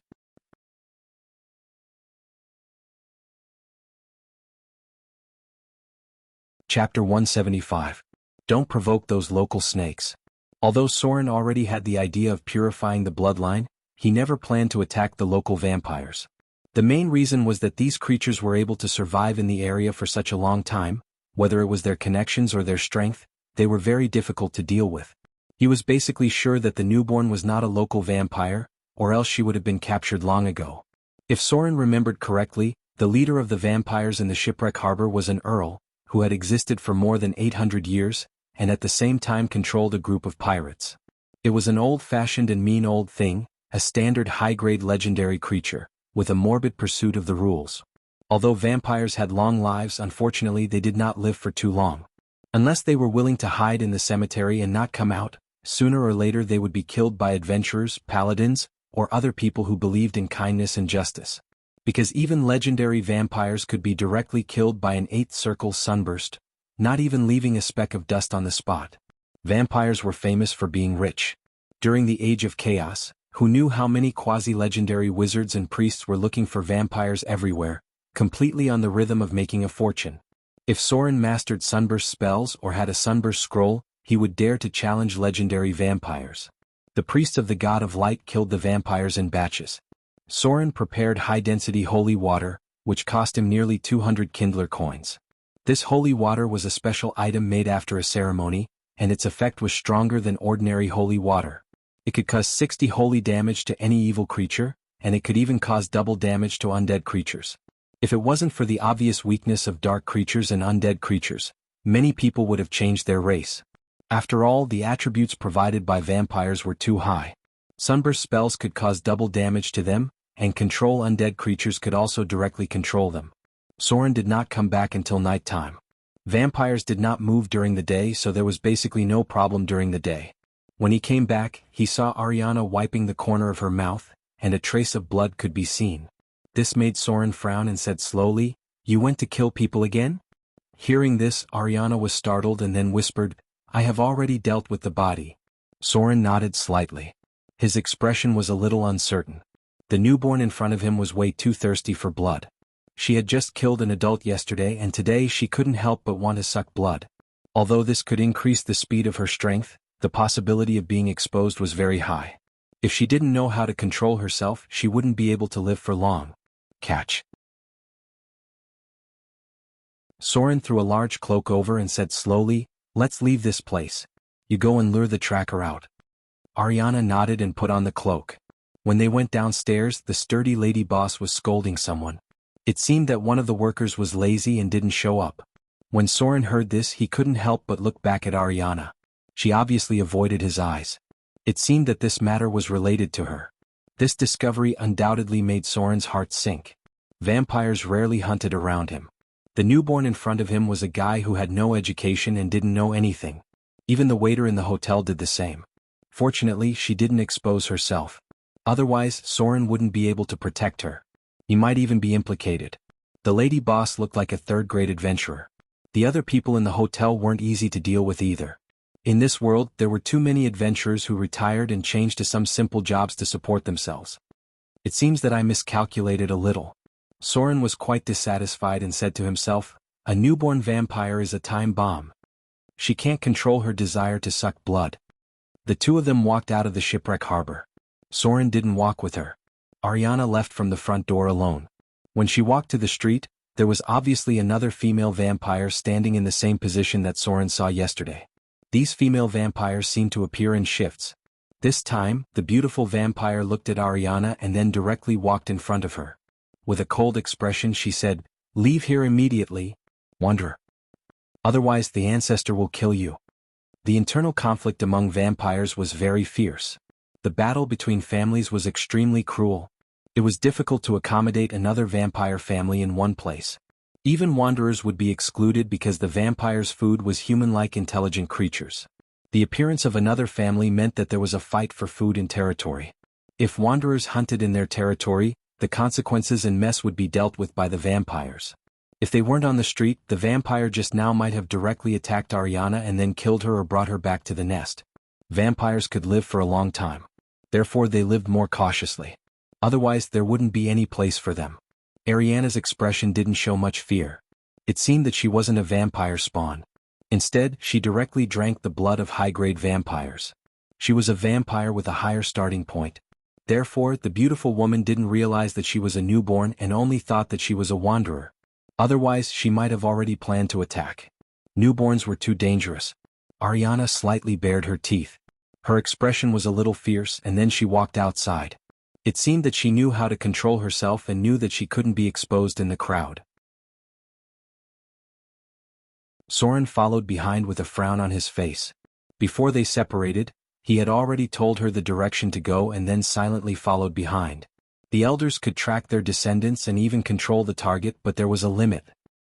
A: Chapter 175. Don't provoke those local snakes. Although Soren already had the idea of purifying the bloodline, he never planned to attack the local vampires. The main reason was that these creatures were able to survive in the area for such a long time, whether it was their connections or their strength, they were very difficult to deal with. He was basically sure that the newborn was not a local vampire, or else she would have been captured long ago. If Soren remembered correctly, the leader of the vampires in the shipwreck harbor was an earl, who had existed for more than 800 years, and at the same time controlled a group of pirates. It was an old-fashioned and mean old thing, a standard high-grade legendary creature, with a morbid pursuit of the rules. Although vampires had long lives, unfortunately they did not live for too long. Unless they were willing to hide in the cemetery and not come out, sooner or later they would be killed by adventurers, paladins, or other people who believed in kindness and justice. Because even legendary vampires could be directly killed by an 8th circle sunburst, not even leaving a speck of dust on the spot. Vampires were famous for being rich. During the Age of Chaos, who knew how many quasi-legendary wizards and priests were looking for vampires everywhere, completely on the rhythm of making a fortune. If Soren mastered sunburst spells or had a sunburst scroll, he would dare to challenge legendary vampires. The priests of the god of light killed the vampires in batches. Soren prepared high-density holy water, which cost him nearly 200 Kindler coins. This holy water was a special item made after a ceremony, and its effect was stronger than ordinary holy water. It could cause 60 holy damage to any evil creature, and it could even cause double damage to undead creatures. If it wasn't for the obvious weakness of dark creatures and undead creatures, many people would have changed their race. After all, the attributes provided by vampires were too high. Sunburst spells could cause double damage to them, and control undead creatures could also directly control them. Soren did not come back until nighttime. Vampires did not move during the day, so there was basically no problem during the day. When he came back, he saw Ariana wiping the corner of her mouth, and a trace of blood could be seen. This made Soren frown and said slowly, "You went to kill people again?" Hearing this, Ariana was startled and then whispered, "I have already dealt with the body." Soren nodded slightly. His expression was a little uncertain. The newborn in front of him was way too thirsty for blood. She had just killed an adult yesterday, and today she couldn't help but want to suck blood. Although this could increase the speed of her strength, the possibility of being exposed was very high. If she didn't know how to control herself, she wouldn't be able to live for long. Catch. Soren threw a large cloak over and said slowly, "Let's leave this place. You go and lure the tracker out." Ariana nodded and put on the cloak. When they went downstairs, the sturdy lady boss was scolding someone. It seemed that one of the workers was lazy and didn't show up. When Soren heard this, he couldn't help but look back at Ariana. She obviously avoided his eyes. It seemed that this matter was related to her. This discovery undoubtedly made Soren's heart sink. Vampires rarely hunted around him. The newborn in front of him was a guy who had no education and didn't know anything. Even the waiter in the hotel did the same. Fortunately, she didn't expose herself. Otherwise, Soren wouldn't be able to protect her. He might even be implicated. The lady boss looked like a third-grade adventurer. The other people in the hotel weren't easy to deal with either. In this world, there were too many adventurers who retired and changed to some simple jobs to support themselves. It seems that I miscalculated a little. Soren was quite dissatisfied and said to himself, a newborn vampire is a time bomb. She can't control her desire to suck blood. The two of them walked out of the shipwreck harbor. Soren didn't walk with her. Ariana left from the front door alone. When she walked to the street, there was obviously another female vampire standing in the same position that Soren saw yesterday. These female vampires seemed to appear in shifts. This time, the beautiful vampire looked at Ariana and then directly walked in front of her. With a cold expression she said, "Leave here immediately, wanderer. Otherwise the ancestor will kill you." The internal conflict among vampires was very fierce. The battle between families was extremely cruel. It was difficult to accommodate another vampire family in one place. Even wanderers would be excluded because the vampire's food was human-like intelligent creatures. The appearance of another family meant that there was a fight for food and territory. If wanderers hunted in their territory, the consequences and mess would be dealt with by the vampires. If they weren't on the street, the vampire just now might have directly attacked Ariana and then killed her or brought her back to the nest. Vampires could live for a long time. Therefore they lived more cautiously. Otherwise there wouldn't be any place for them. Ariana's expression didn't show much fear. It seemed that she wasn't a vampire spawn. Instead, she directly drank the blood of high-grade vampires. She was a vampire with a higher starting point. Therefore, the beautiful woman didn't realize that she was a newborn and only thought that she was a wanderer. Otherwise, she might have already planned to attack. Newborns were too dangerous. Ariana slightly bared her teeth. Her expression was a little fierce and then she walked outside. It seemed that she knew how to control herself and knew that she couldn't be exposed in the crowd. Soren followed behind with a frown on his face. Before they separated, he had already told her the direction to go and then silently followed behind. The elders could track their descendants and even control the target, but there was a limit.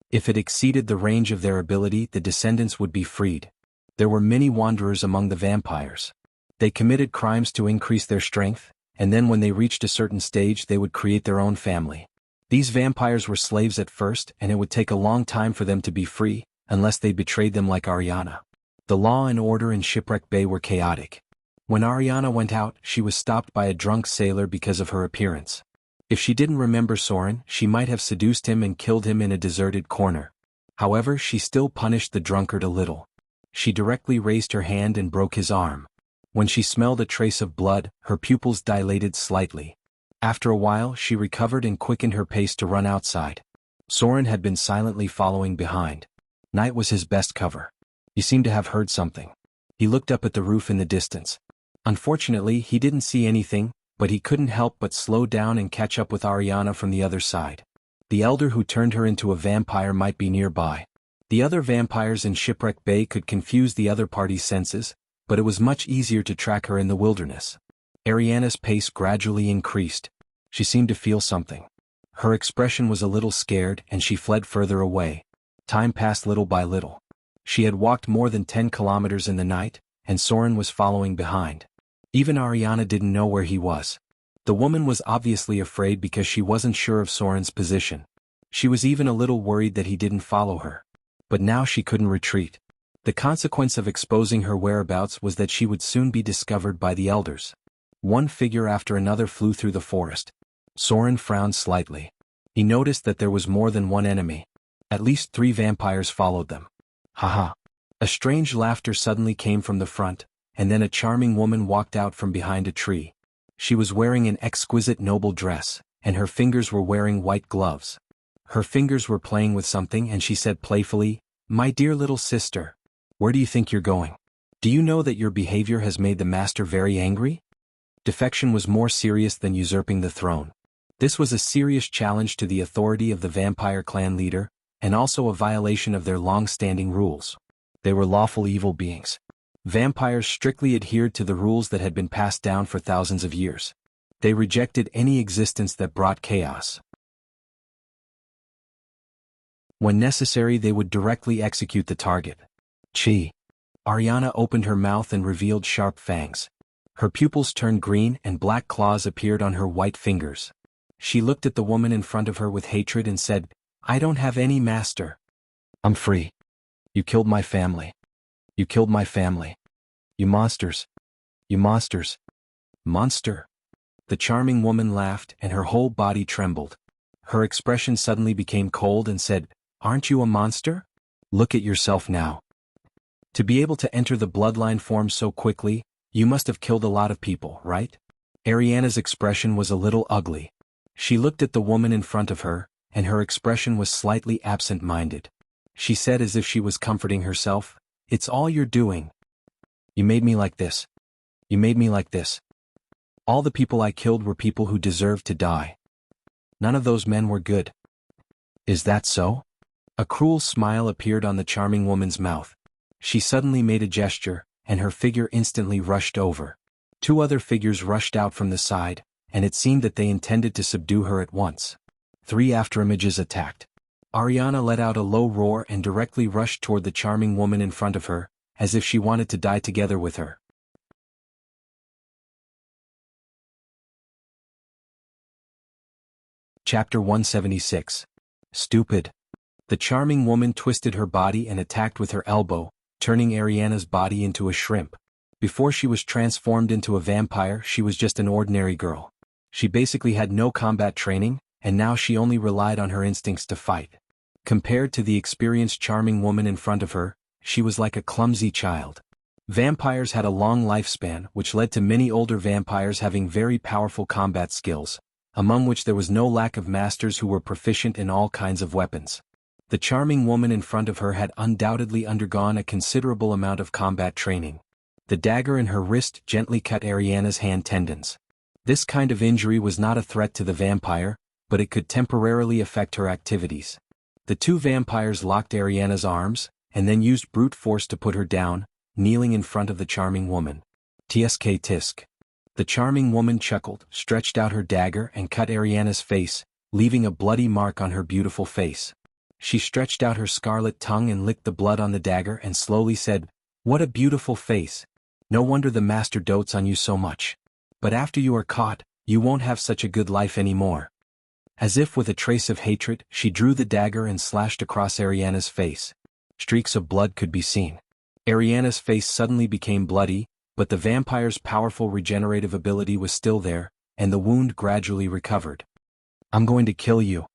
A: If it exceeded the range of their ability, the descendants would be freed. There were many wanderers among the vampires. They committed crimes to increase their strength, and then when they reached a certain stage they would create their own family. These vampires were slaves at first, and it would take a long time for them to be free, unless they betrayed them like Ariana. The law and order in Shipwreck Bay were chaotic. When Ariana went out, she was stopped by a drunk sailor because of her appearance. If she didn't remember Soren, she might have seduced him and killed him in a deserted corner. However, she still punished the drunkard a little. She directly raised her hand and broke his arm. When she smelled a trace of blood, her pupils dilated slightly. After a while, she recovered and quickened her pace to run outside. Soren had been silently following behind. Night was his best cover. He seemed to have heard something. He looked up at the roof in the distance. Unfortunately, he didn't see anything, but he couldn't help but slow down and catch up with Ariana from the other side. The elder who turned her into a vampire might be nearby. The other vampires in Shipwreck Bay could confuse the other party's senses, but it was much easier to track her in the wilderness. Ariana's pace gradually increased. She seemed to feel something. Her expression was a little scared and she fled further away. Time passed little by little. She had walked more than 10 kilometers in the night, and Soren was following behind. Even Ariana didn't know where he was. The woman was obviously afraid because she wasn't sure of Soren's position. She was even a little worried that he didn't follow her. But now she couldn't retreat. The consequence of exposing her whereabouts was that she would soon be discovered by the elders. One figure after another flew through the forest. Soren frowned slightly. He noticed that there was more than one enemy. At least 3 vampires followed them. Haha. A strange laughter suddenly came from the front, and then a charming woman walked out from behind a tree. She was wearing an exquisite noble dress, and her fingers were wearing white gloves. Her fingers were playing with something and she said playfully, "My dear little sister, where do you think you're going? Do you know that your behavior has made the master very angry?" Defection was more serious than usurping the throne. This was a serious challenge to the authority of the vampire clan leader, and also a violation of their long-standing rules. They were lawful evil beings. Vampires strictly adhered to the rules that had been passed down for thousands of years. They rejected any existence that brought chaos. When necessary, they would directly execute the target. Chi. Ariana opened her mouth and revealed sharp fangs. Her pupils turned green and black claws appeared on her white fingers. She looked at the woman in front of her with hatred and said, I don't have any master. I'm free. You killed my family. You killed my family. You monsters. You monsters. Monster. The charming woman laughed and her whole body trembled. Her expression suddenly became cold and said, Aren't you a monster? Look at yourself now. To be able to enter the bloodline form so quickly, you must have killed a lot of people, right? Ariana's expression was a little ugly. She looked at the woman in front of her, and her expression was slightly absent-minded. She said as if she was comforting herself, It's all you're doing. You made me like this. You made me like this. All the people I killed were people who deserved to die. None of those men were good. Is that so? A cruel smile appeared on the charming woman's mouth. She suddenly made a gesture, and her figure instantly rushed over. 2 other figures rushed out from the side, and it seemed that they intended to subdue her at once. 3 afterimages attacked. Ariana let out a low roar and directly rushed toward the charming woman in front of her, as if she wanted to die together with her. Chapter 176. Stupid. The charming woman twisted her body and attacked with her elbow, turning Ariana's body into a shrimp. Before she was transformed into a vampire, she was just an ordinary girl. She basically had no combat training, and now she only relied on her instincts to fight. Compared to the experienced charming woman in front of her, she was like a clumsy child. Vampires had a long lifespan, which led to many older vampires having very powerful combat skills, among which there was no lack of masters who were proficient in all kinds of weapons. The charming woman in front of her had undoubtedly undergone a considerable amount of combat training. The dagger in her wrist gently cut Ariana's hand tendons. This kind of injury was not a threat to the vampire, but it could temporarily affect her activities. The 2 vampires locked Ariana's arms, and then used brute force to put her down, kneeling in front of the charming woman. Tsk tisk. The charming woman chuckled, stretched out her dagger and cut Ariana's face, leaving a bloody mark on her beautiful face. She stretched out her scarlet tongue and licked the blood on the dagger and slowly said, What a beautiful face. No wonder the master dotes on you so much. But after you are caught, you won't have such a good life anymore. As if with a trace of hatred, she drew the dagger and slashed across Ariana's face. Streaks of blood could be seen. Ariana's face suddenly became bloody, but the vampire's powerful regenerative ability was still there, and the wound gradually recovered. I'm going to kill you.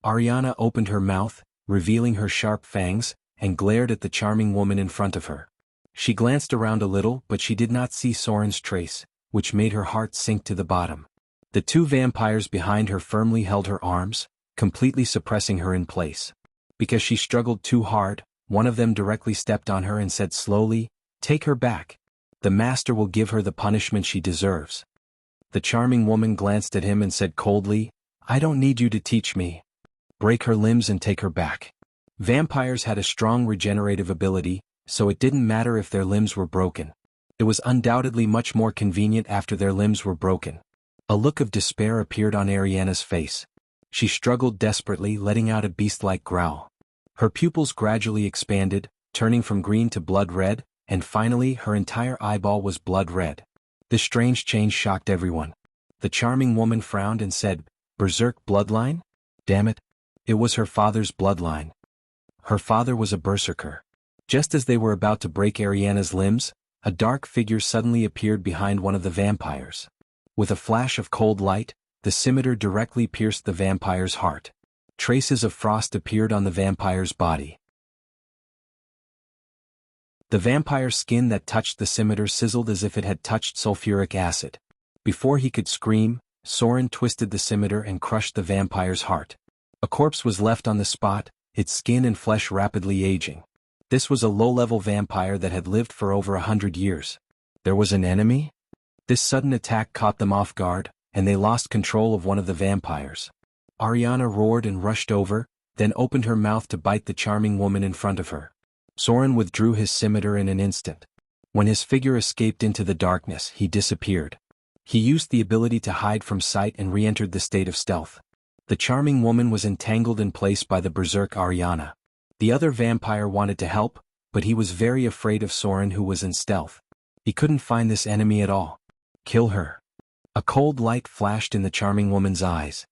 A: Ariana opened her mouth, revealing her sharp fangs, and glared at the charming woman in front of her. She glanced around a little, but she did not see Soren's trace, which made her heart sink to the bottom. The 2 vampires behind her firmly held her arms, completely suppressing her in place. Because she struggled too hard, one of them directly stepped on her and said slowly, Take her back. The master will give her the punishment she deserves. The charming woman glanced at him and said coldly, I don't need you to teach me. Break her limbs and take her back. Vampires had a strong regenerative ability, so it didn't matter if their limbs were broken. It was undoubtedly much more convenient after their limbs were broken. A look of despair appeared on Ariana's face. She struggled desperately, letting out a beast-like growl. Her pupils gradually expanded, turning from green to blood red, and finally her entire eyeball was blood red. This strange change shocked everyone. The charming woman frowned and said, Berserk bloodline? Damn it. It was her father's bloodline. Her father was a berserker. Just as they were about to break Ariana's limbs, a dark figure suddenly appeared behind one of the vampires. With a flash of cold light, the scimitar directly pierced the vampire's heart. Traces of frost appeared on the vampire's body. The vampire's skin that touched the scimitar sizzled as if it had touched sulfuric acid. Before he could scream, Soren twisted the scimitar and crushed the vampire's heart. A corpse was left on the spot, its skin and flesh rapidly aging. This was a low-level vampire that had lived for over 100 years. There was an enemy? This sudden attack caught them off guard, and they lost control of one of the vampires. Ariana roared and rushed over, then opened her mouth to bite the charming woman in front of her. Soren withdrew his scimitar in an instant. When his figure escaped into the darkness, he disappeared. He used the ability to hide from sight and re-entered the state of stealth. The charming woman was entangled in place by the berserk Ariana. The other vampire wanted to help, but he was very afraid of Soren, who was in stealth. He couldn't find this enemy at all. Kill her. A cold light flashed in the charming woman's eyes.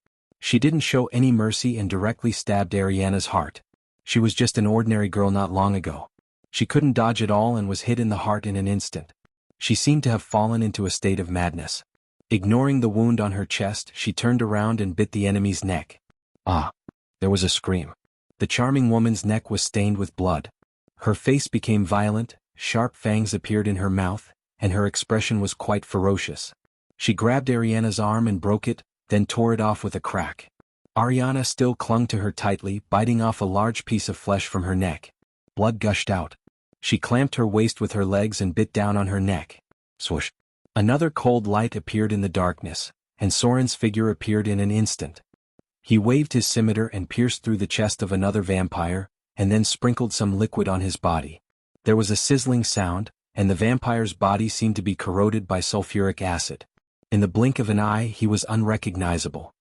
A: She didn't show any mercy and directly stabbed Ariana's heart. She was just an ordinary girl not long ago. She couldn't dodge at all and was hit in the heart in an instant. She seemed to have fallen into a state of madness. Ignoring the wound on her chest, she turned around and bit the enemy's neck. Ah! There was a scream. The charming woman's neck was stained with blood. Her face became violent, sharp fangs appeared in her mouth, and her expression was quite ferocious. She grabbed Ariana's arm and broke it, then tore it off with a crack. Ariana still clung to her tightly, biting off a large piece of flesh from her neck. Blood gushed out. She clamped her waist with her legs and bit down on her neck. Swoosh! Another cold light appeared in the darkness, and Soren's figure appeared in an instant. He waved his scimitar and pierced through the chest of another vampire, and then sprinkled some liquid on his body. There was a sizzling sound, and the vampire's body seemed to be corroded by sulfuric acid. In the blink of an eye he was unrecognizable.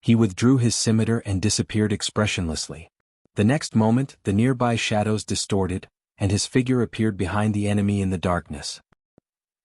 A: He withdrew his scimitar and disappeared expressionlessly. The next moment the nearby shadows distorted, and his figure appeared behind the enemy in the darkness.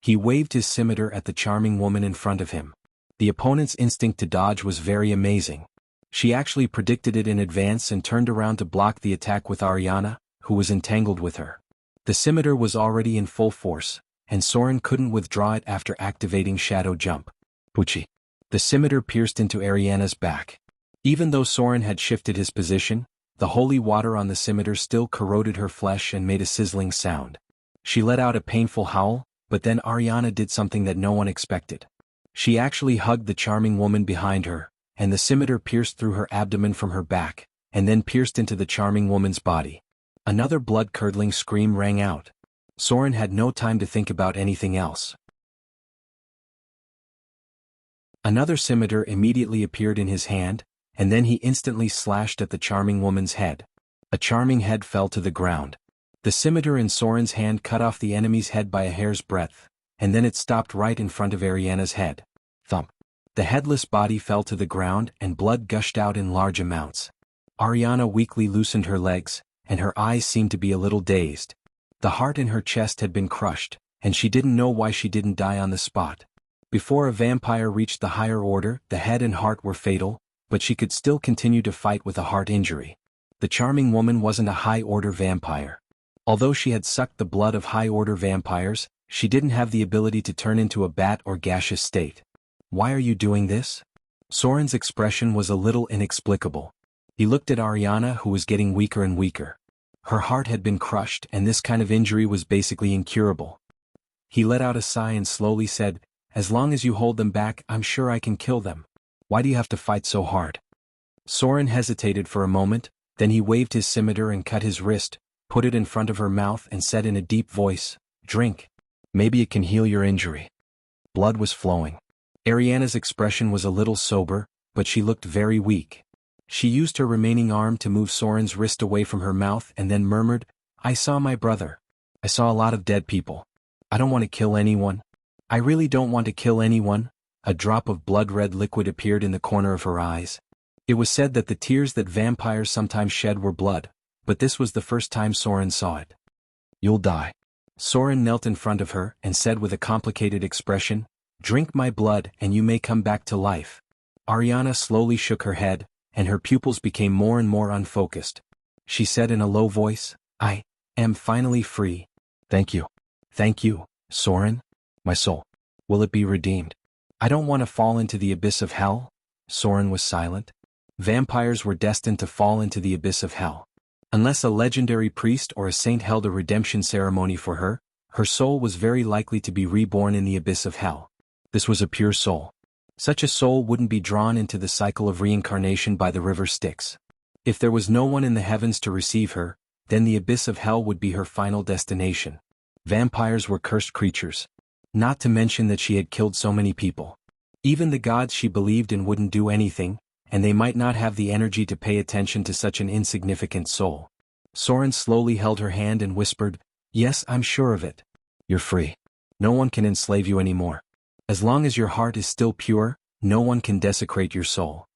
A: He waved his scimitar at the charming woman in front of him. The opponent's instinct to dodge was very amazing. She actually predicted it in advance and turned around to block the attack with Ariana, who was entangled with her. The scimitar was already in full force, and Soren couldn't withdraw it after activating Shadow Jump. Pucci! The scimitar pierced into Ariana's back. Even though Soren had shifted his position, the holy water on the scimitar still corroded her flesh and made a sizzling sound. She let out a painful howl, but then Ariana did something that no one expected. She actually hugged the charming woman behind her, and the scimitar pierced through her abdomen from her back, and then pierced into the charming woman's body. Another blood-curdling scream rang out. Soren had no time to think about anything else. Another scimitar immediately appeared in his hand, and then he instantly slashed at the charming woman's head. A charming head fell to the ground. The scimitar in Soren's hand cut off the enemy's head by a hair's breadth, and then it stopped right in front of Ariana's head. Thump! The headless body fell to the ground and blood gushed out in large amounts. Ariana weakly loosened her legs, and her eyes seemed to be a little dazed. The heart in her chest had been crushed, and she didn't know why she didn't die on the spot. Before a vampire reached the higher order, the head and heart were fatal, but she could still continue to fight with a heart injury. The charming woman wasn't a high-order vampire. Although she had sucked the blood of high-order vampires, she didn't have the ability to turn into a bat or gaseous state. Why are you doing this? Soren's expression was a little inexplicable. He looked at Ariana, who was getting weaker and weaker. Her heart had been crushed and this kind of injury was basically incurable. He let out a sigh and slowly said, "As long as you hold them back, I'm sure I can kill them. Why do you have to fight so hard?" Soren hesitated for a moment, then he waved his scimitar and cut his wrist, put it in front of her mouth and said in a deep voice, "Drink. Maybe it can heal your injury." Blood was flowing. Ariana's expression was a little sober, but she looked very weak. She used her remaining arm to move Soren's wrist away from her mouth and then murmured, "I saw my brother. I saw a lot of dead people. I don't want to kill anyone. I really don't want to kill anyone." A drop of blood-red liquid appeared in the corner of her eyes. It was said that the tears that vampires sometimes shed were blood, but this was the first time Soren saw it. "You'll die." Soren knelt in front of her and said with a complicated expression, "Drink my blood and you may come back to life." Ariana slowly shook her head, and her pupils became more and more unfocused. She said in a low voice, "I am finally free. Thank you. Thank you, Soren. My soul. Will it be redeemed? I don't want to fall into the abyss of hell." Soren was silent. Vampires were destined to fall into the abyss of hell. Unless a legendary priest or a saint held a redemption ceremony for her, her soul was very likely to be reborn in the abyss of hell. This was a pure soul. Such a soul wouldn't be drawn into the cycle of reincarnation by the river Styx. If there was no one in the heavens to receive her, then the abyss of hell would be her final destination. Vampires were cursed creatures. Not to mention that she had killed so many people. Even the gods she believed in wouldn't do anything, and they might not have the energy to pay attention to such an insignificant soul. Soren slowly held her hand and whispered, "Yes, I'm sure of it. You're free. No one can enslave you anymore. As long as your heart is still pure, no one can desecrate your soul.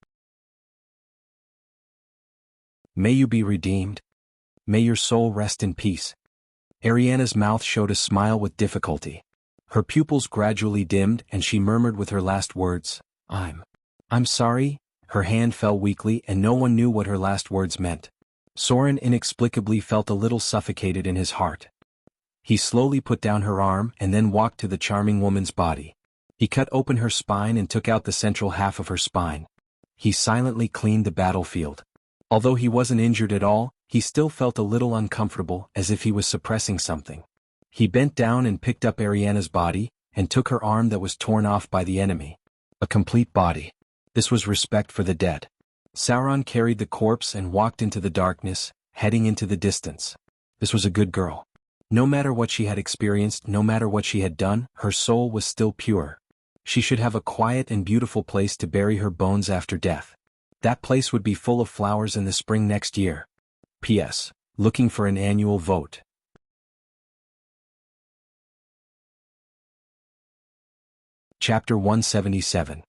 A: May you be redeemed. May your soul rest in peace." Ariana's mouth showed a smile with difficulty. Her pupils gradually dimmed and she murmured with her last words, I'm sorry." her hand fell weakly and no one knew what her last words meant. Soren inexplicably felt a little suffocated in his heart. He slowly put down her arm and then walked to the charming woman's body. He cut open her spine and took out the central half of her spine. He silently cleaned the battlefield. Although he wasn't injured at all, he still felt a little uncomfortable, as if he was suppressing something. He bent down and picked up Ariana's body, and took her arm that was torn off by the enemy. A complete body. This was respect for the dead. Sauron carried the corpse and walked into the darkness, heading into the distance. This was a good girl. No matter what she had experienced, no matter what she had done, her soul was still pure. She should have a quiet and beautiful place to bury her bones after death. That place would be full of flowers in the spring next year. P.S. Looking for an annual vote. Chapter 177.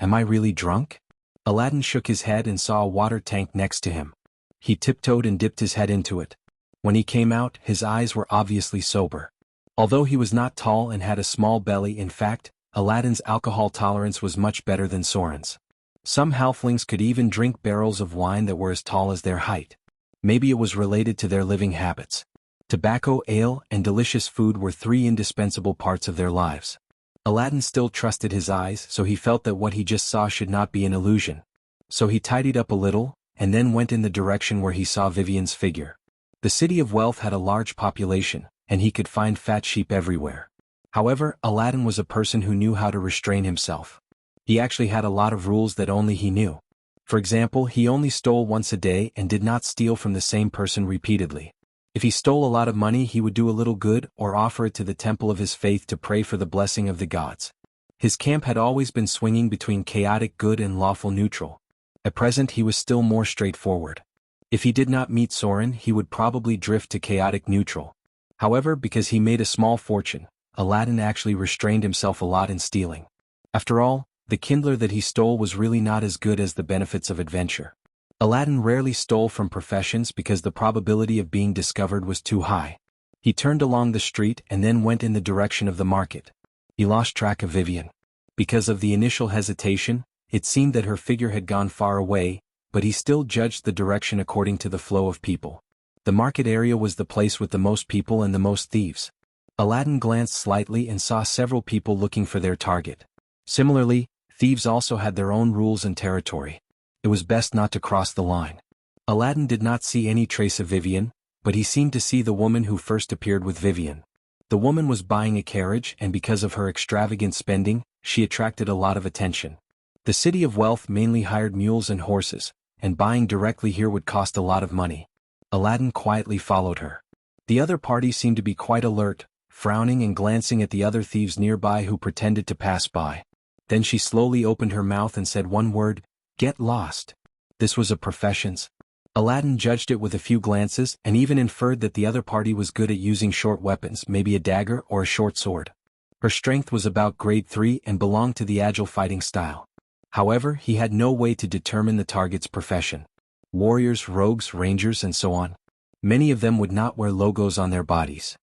A: Am I really drunk? Aladdin shook his head and saw a water tank next to him. He tiptoed and dipped his head into it. When he came out, his eyes were obviously sober. Although he was not tall and had a small belly, in fact, Aladdin's alcohol tolerance was much better than Soren's. Some halflings could even drink barrels of wine that were as tall as their height. Maybe it was related to their living habits. Tobacco, ale, and delicious food were three indispensable parts of their lives. Aladdin still trusted his eyes, so he felt that what he just saw should not be an illusion. So he tidied up a little, and then went in the direction where he saw Vivian's figure. The City of Wealth had a large population, and he could find fat sheep everywhere. However, Aladdin was a person who knew how to restrain himself. He actually had a lot of rules that only he knew. For example, he only stole once a day and did not steal from the same person repeatedly. If he stole a lot of money, he would do a little good or offer it to the temple of his faith to pray for the blessing of the gods. His camp had always been swinging between chaotic good and lawful neutral. At present he was still more straightforward. If he did not meet Soren, he would probably drift to chaotic neutral. However, because he made a small fortune, Aladdin actually restrained himself a lot in stealing. After all, the kindler that he stole was really not as good as the benefits of adventure. Aladdin rarely stole from professions because the probability of being discovered was too high. He turned along the street and then went in the direction of the market. He lost track of Vivian. Because of the initial hesitation, it seemed that her figure had gone far away, but he still judged the direction according to the flow of people. The market area was the place with the most people and the most thieves. Aladdin glanced slightly and saw several people looking for their target. Similarly, thieves also had their own rules and territory. It was best not to cross the line. Aladdin did not see any trace of Vivian, but he seemed to see the woman who first appeared with Vivian. The woman was buying a carriage, and because of her extravagant spending, she attracted a lot of attention. The City of Wealth mainly hired mules and horses, and buying directly here would cost a lot of money. Aladdin quietly followed her. The other party seemed to be quite alert, frowning and glancing at the other thieves nearby who pretended to pass by. Then she slowly opened her mouth and said one word, "Get lost." This was a profession's. Aladdin judged it with a few glances and even inferred that the other party was good at using short weapons, maybe a dagger or a short sword. Her strength was about grade 3 and belonged to the agile fighting style. However, he had no way to determine the target's profession. Warriors, rogues, rangers, and so on. Many of them would not wear logos on their bodies.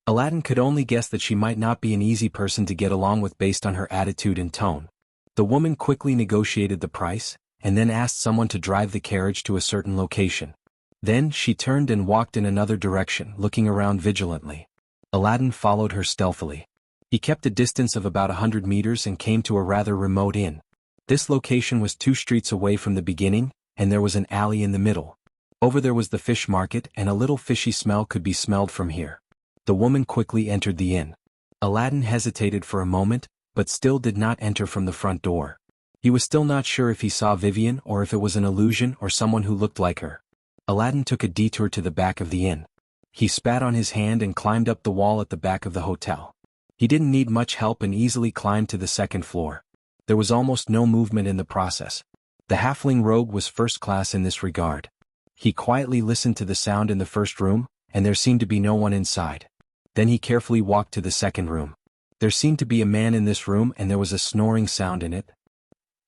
A: Aladdin could only guess that she might not be an easy person to get along with based on her attitude and tone. The woman quickly negotiated the price, and then asked someone to drive the carriage to a certain location. Then she turned and walked in another direction, looking around vigilantly. Aladdin followed her stealthily. He kept a distance of about 100 meters and came to a rather remote inn. This location was 2 streets away from the beginning, and there was an alley in the middle. Over there was the fish market, and a little fishy smell could be smelled from here. The woman quickly entered the inn. Aladdin hesitated for a moment, but still did not enter from the front door. He was still not sure if he saw Vivian or if it was an illusion or someone who looked like her. Aladdin took a detour to the back of the inn. He spat on his hand and climbed up the wall at the back of the hotel. He didn't need much help and easily climbed to the 2nd floor. There was almost no movement in the process. The halfling rogue was first class in this regard. He quietly listened to the sound in the first room, and there seemed to be no one inside. Then he carefully walked to the 2nd room. There seemed to be a man in this room and there was a snoring sound in it.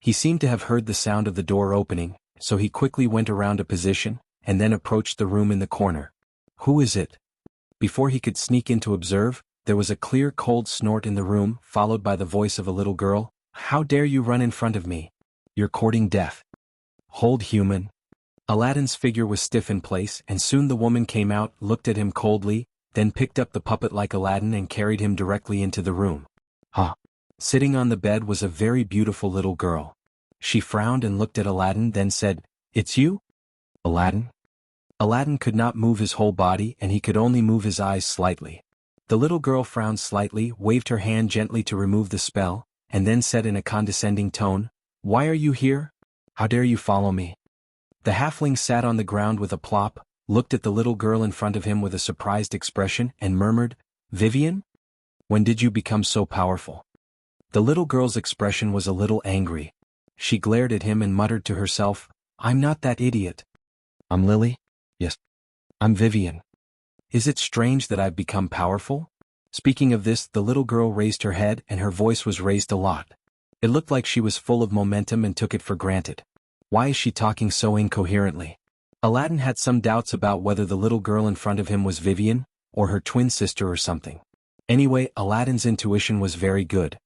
A: He seemed to have heard the sound of the door opening, so he quickly went around a position, and then approached the room in the corner. Who is it? Before he could sneak in to observe, there was a clear cold snort in the room, followed by the voice of a little girl. How dare you run in front of me? You're courting death. Hold, human. Aladdin's figure was stiff in place, and soon the woman came out, looked at him coldly, then picked up the puppet like Aladdin and carried him directly into the room. Sitting on the bed was a very beautiful little girl. She frowned and looked at Aladdin, then said, "It's you? Aladdin?" Aladdin could not move his whole body and he could only move his eyes slightly. The little girl frowned slightly, waved her hand gently to remove the spell, and then said in a condescending tone, "Why are you here? How dare you follow me?" The halfling sat on the ground with a plop, looked at the little girl in front of him with a surprised expression and murmured, "Vivian? When did you become so powerful?" The little girl's expression was a little angry. She glared at him and muttered to herself, "I'm not that idiot. I'm Lily? Yes. I'm Vivian. Is it strange that I've become powerful?" Speaking of this, the little girl raised her head and her voice was raised a lot. It looked like she was full of momentum and took it for granted. Why is she talking so incoherently? Aladdin had some doubts about whether the little girl in front of him was Vivian, or her twin sister or something. Anyway, Aladdin's intuition was very good.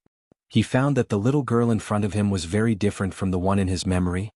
A: He found that the little girl in front of him was very different from the one in his memory.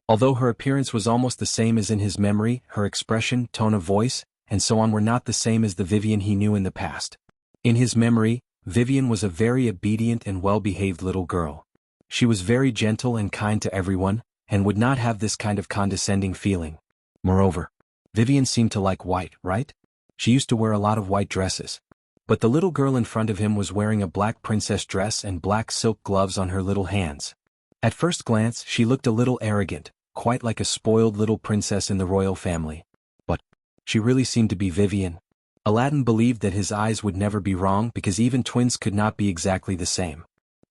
A: Although her appearance was almost the same as in his memory, her expression, tone of voice, and so on were not the same as the Vivian he knew in the past. In his memory, Vivian was a very obedient and well-behaved little girl. She was very gentle and kind to everyone, and would not have this kind of condescending feeling. Moreover, Vivian seemed to like white, right? She used to wear a lot of white dresses. But the little girl in front of him was wearing a black princess dress and black silk gloves on her little hands. At first glance, she looked a little arrogant, quite like a spoiled little princess in the royal family. But she really seemed to be Vivian. Aladdin believed that his eyes would never be wrong because even twins could not be exactly the same.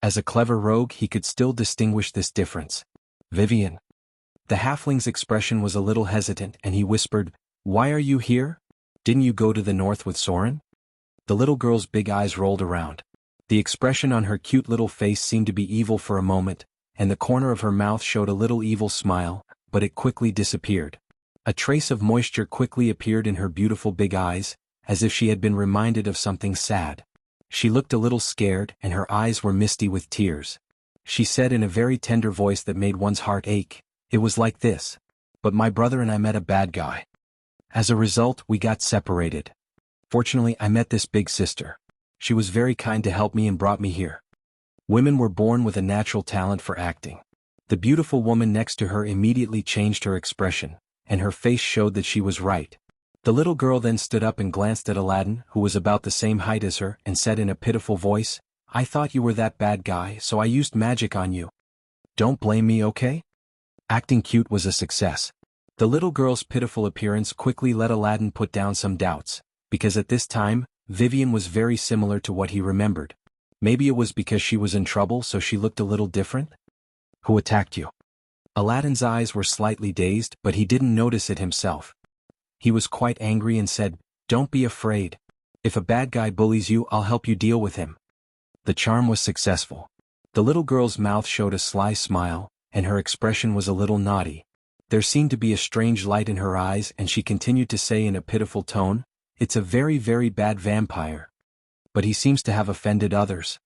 A: As a clever rogue, he could still distinguish this difference. "Vivian." The halfling's expression was a little hesitant and he whispered, "Why are you here? Didn't you go to the north with Soren?" The little girl's big eyes rolled around. The expression on her cute little face seemed to be evil for a moment, and the corner of her mouth showed a little evil smile, but it quickly disappeared. A trace of moisture quickly appeared in her beautiful big eyes, as if she had been reminded of something sad. She looked a little scared and her eyes were misty with tears. She said in a very tender voice that made one's heart ache, "It was like this. But my brother and I met a bad guy. As a result, we got separated. Fortunately, I met this big sister. She was very kind to help me and brought me here." Women were born with a natural talent for acting. The beautiful woman next to her immediately changed her expression, and her face showed that she was right. The little girl then stood up and glanced at Aladdin, who was about the same height as her, and said in a pitiful voice, "I thought you were that bad guy, so I used magic on you. Don't blame me, okay?" Acting cute was a success. The little girl's pitiful appearance quickly let Aladdin put down some doubts, because at this time, Vivian was very similar to what he remembered. Maybe it was because she was in trouble so she looked a little different? "Who attacked you?" Aladdin's eyes were slightly dazed, but he didn't notice it himself. He was quite angry and said, "Don't be afraid. If a bad guy bullies you, I'll help you deal with him." The charm was successful. The little girl's mouth showed a sly smile, and her expression was a little naughty. There seemed to be a strange light in her eyes and she continued to say in a pitiful tone, "It's a very, very bad vampire. But he seems to have offended others.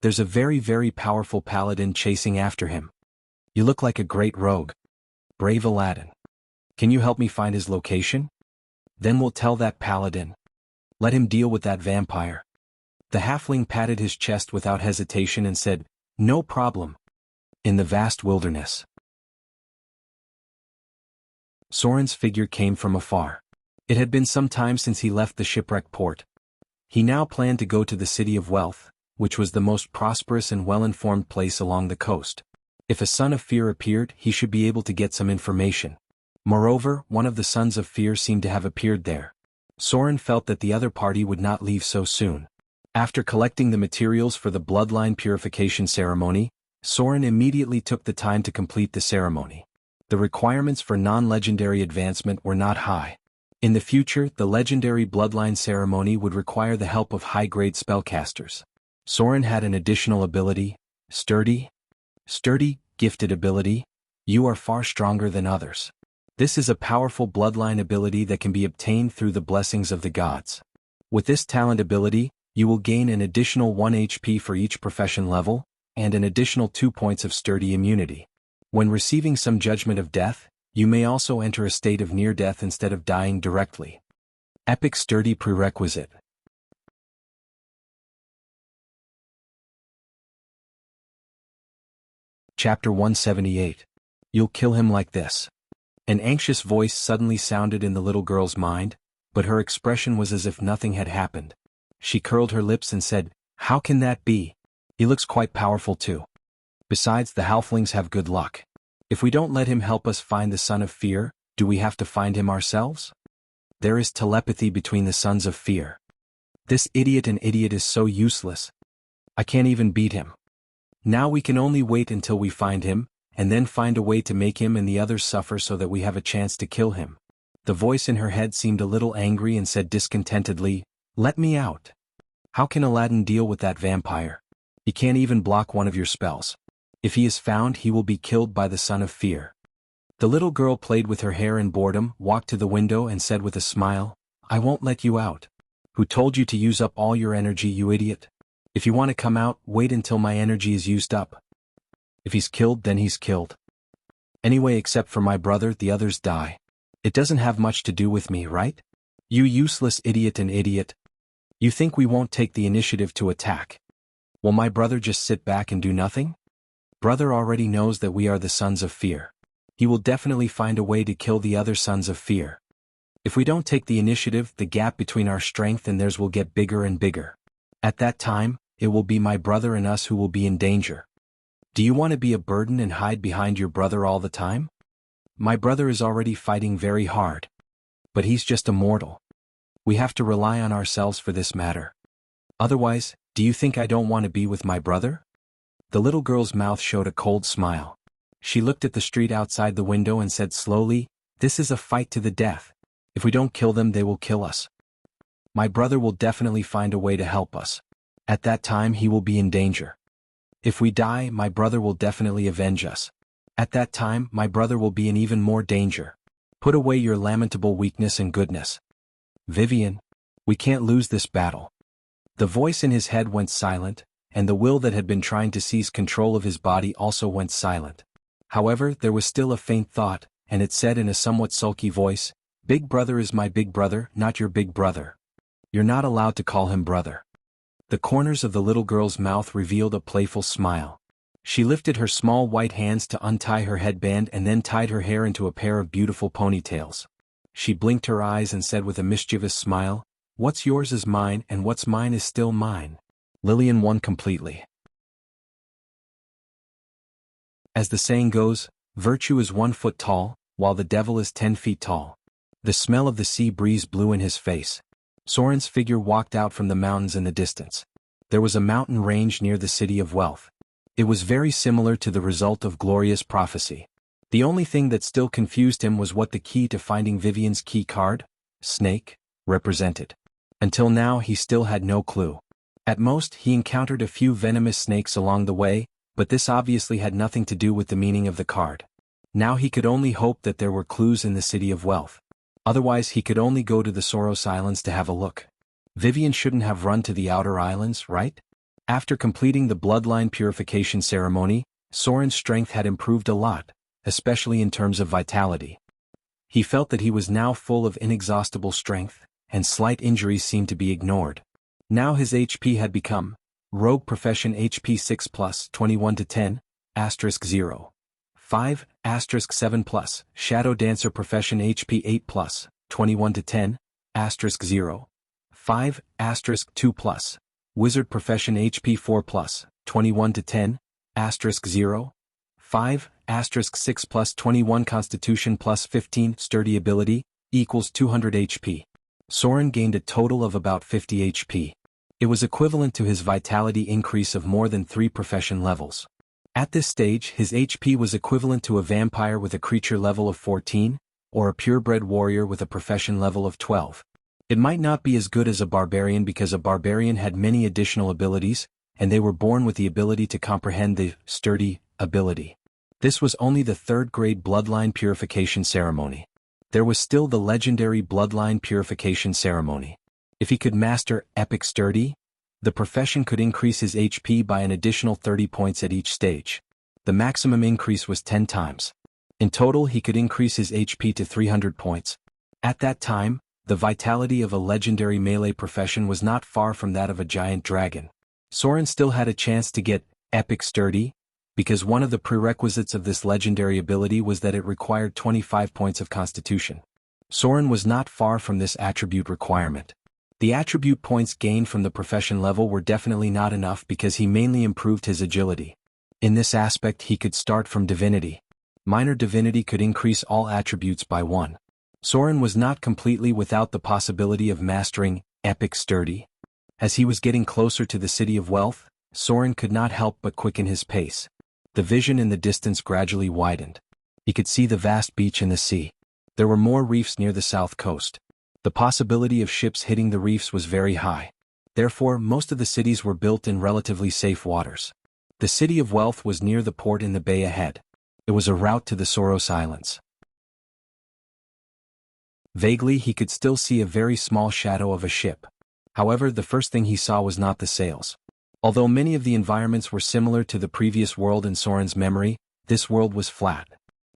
A: There's a very, very powerful paladin chasing after him. You look like a great rogue. Brave Aladdin. Can you help me find his location? Then we'll tell that paladin. Let him deal with that vampire." The halfling patted his chest without hesitation and said, "No problem." In the vast wilderness. Soren's figure came from afar. It had been some time since he left the shipwrecked port. He now planned to go to the City of Wealth, which was the most prosperous and well-informed place along the coast. If a son of fear appeared, he should be able to get some information. Moreover, one of the sons of fear seemed to have appeared there. Soren felt that the other party would not leave so soon. After collecting the materials for the bloodline purification ceremony, Soren immediately took the time to complete the ceremony. The requirements for non-legendary advancement were not high. In the future, the legendary bloodline ceremony would require the help of high-grade spellcasters. Soren had an additional ability, Sturdy. Sturdy, gifted ability. You are far stronger than others. This is a powerful bloodline ability that can be obtained through the blessings of the gods. With this talent ability, You will gain an additional 1 HP for each profession level, and an additional 2 points of sturdy immunity. When receiving some judgment of death, you may also enter a state of near death instead of dying directly. Epic Sturdy Prerequisite. Chapter 178. You'll kill him like this. An anxious voice suddenly sounded in the little girl's mind, but her expression was as if nothing had happened. She curled her lips and said, "How can that be? He looks quite powerful too. Besides, the halflings have good luck. If we don't let him help us find the Son of Fear, do we have to find him ourselves? There is telepathy between the Sons of Fear. This idiot is so useless. I can't even beat him. Now we can only wait until we find him, and then find a way to make him and the others suffer so that we have a chance to kill him." The voice in her head seemed a little angry and said discontentedly, "Let me out. How can Aladdin deal with that vampire? He can't even block one of your spells. If he is found, he will be killed by the Son of Fear." The little girl played with her hair in boredom, walked to the window and said with a smile, "I won't let you out. Who told you to use up all your energy, you idiot? If you want to come out, wait until my energy is used up. If he's killed, then he's killed. Anyway, except for my brother, the others die. It doesn't have much to do with me, right? You useless idiot. You think we won't take the initiative to attack? Will my brother just sit back and do nothing? Brother already knows that we are the Sons of Fear. He will definitely find a way to kill the other Sons of Fear. If we don't take the initiative, the gap between our strength and theirs will get bigger and bigger. At that time, it will be my brother and us who will be in danger. Do you want to be a burden and hide behind your brother all the time? My brother is already fighting very hard. But he's just a mortal. We have to rely on ourselves for this matter. Otherwise, do you think I don't want to be with my brother?" The little girl's mouth showed a cold smile. She looked at the street outside the window and said slowly, "This is a fight to the death. If we don't kill them, they will kill us. My brother will definitely find a way to help us. At that time, he will be in danger. If we die, my brother will definitely avenge us. At that time, my brother will be in even more danger. Put away your lamentable weakness and goodness. Vivian, we can't lose this battle." The voice in his head went silent, and the will that had been trying to seize control of his body also went silent. However, there was still a faint thought, and it said in a somewhat sulky voice, "Big brother is my big brother, not your big brother. You're not allowed to call him brother." The corners of the little girl's mouth revealed a playful smile. She lifted her small white hands to untie her headband and then tied her hair into a pair of beautiful ponytails. She blinked her eyes and said with a mischievous smile, "What's yours is mine and what's mine is still mine." Lillian won completely. As the saying goes, virtue is 1 foot tall, while the devil is 10 feet tall. The smell of the sea breeze blew in his face. Soren's figure walked out from the mountains in the distance. There was a mountain range near the City of Wealth. It was very similar to the result of Gloria's prophecy. The only thing that still confused him was what the key to finding Vivian's key card, Snake, represented. Until now he still had no clue. At most, he encountered a few venomous snakes along the way, but this obviously had nothing to do with the meaning of the card. Now he could only hope that there were clues in the City of Wealth. Otherwise he could only go to the Soros Islands to have a look. Vivian shouldn't have run to the outer islands, right? After completing the bloodline purification ceremony, Soren's strength had improved a lot, especially in terms of vitality. He felt that he was now full of inexhaustible strength, and slight injuries seemed to be ignored. Now his HP had become Rogue Profession HP 6 plus 21 to 10, *0. 5, *7 plus, Shadow Dancer Profession HP 8 plus, 21 to 10, *0. 5, *2 plus, Wizard Profession HP 4 plus, 21 to 10, *0. 5, *6 plus 21 Constitution plus 15 Sturdy Ability, equals 200 HP. Soren gained a total of about 50 HP. It was equivalent to his vitality increase of more than 3 profession levels. At this stage, his HP was equivalent to a vampire with a creature level of 14, or a purebred warrior with a profession level of 12. It might not be as good as a barbarian because a barbarian had many additional abilities, and they were born with the ability to comprehend the sturdy ability. This was only the 3rd grade bloodline purification ceremony. There was still the legendary bloodline purification ceremony. If he could master Epic Sturdy, The profession could increase his HP by an additional 30 points at each stage. The maximum increase was 10 times. In total, he could increase his HP to 300 points. At that time, the vitality of a legendary melee profession was not far from that of a giant dragon. Soren still had a chance to get epic sturdy, because one of the prerequisites of this legendary ability was that it required 25 points of constitution. Soren was not far from this attribute requirement. The attribute points gained from the profession level were definitely not enough because he mainly improved his agility. In this aspect, he could start from divinity. Minor divinity could increase all attributes by 1. Soren was not completely without the possibility of mastering epic sturdy. As he was getting closer to the City of Wealth, Soren could not help but quicken his pace. The vision in the distance gradually widened. He could see the vast beach and the sea. There were more reefs near the south coast. The possibility of ships hitting the reefs was very high. Therefore, most of the cities were built in relatively safe waters. The City of Wealth was near the port in the bay ahead. It was a route to the Soros Islands. Vaguely, he could still see a very small shadow of a ship. However, the first thing he saw was not the sails. Although many of the environments were similar to the previous world in Soren's memory, this world was flat.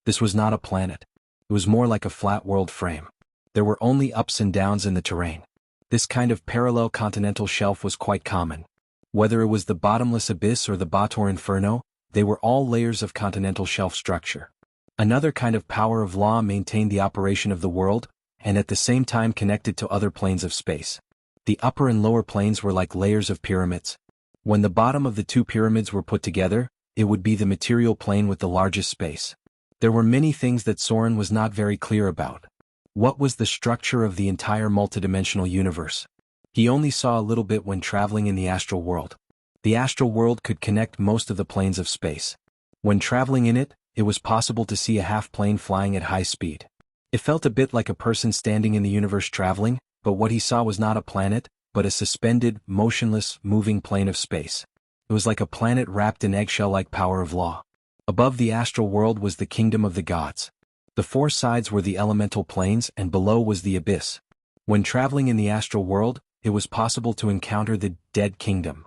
A: This was not a planet. It was more like a flat world frame. There were only ups and downs in the terrain. This kind of parallel continental shelf was quite common. Whether it was the bottomless abyss or the Bator Inferno, they were all layers of continental shelf structure. Another kind of power of law maintained the operation of the world, and at the same time connected to other planes of space. The upper and lower planes were like layers of pyramids. When the bottom of the two pyramids were put together, it would be the material plane with the largest space. There were many things that Soren was not very clear about. What was the structure of the entire multidimensional universe? He only saw a little bit when traveling in the astral world. The astral world could connect most of the planes of space. When traveling in it, it was possible to see a half-plane flying at high speed. It felt a bit like a person standing in the universe traveling, but what he saw was not a planet, but a suspended, motionless, moving plane of space. It was like a planet wrapped in eggshell-like power of law. Above the astral world was the kingdom of the gods. The four sides were the elemental planes and below was the abyss. When traveling in the astral world, it was possible to encounter the dead kingdom.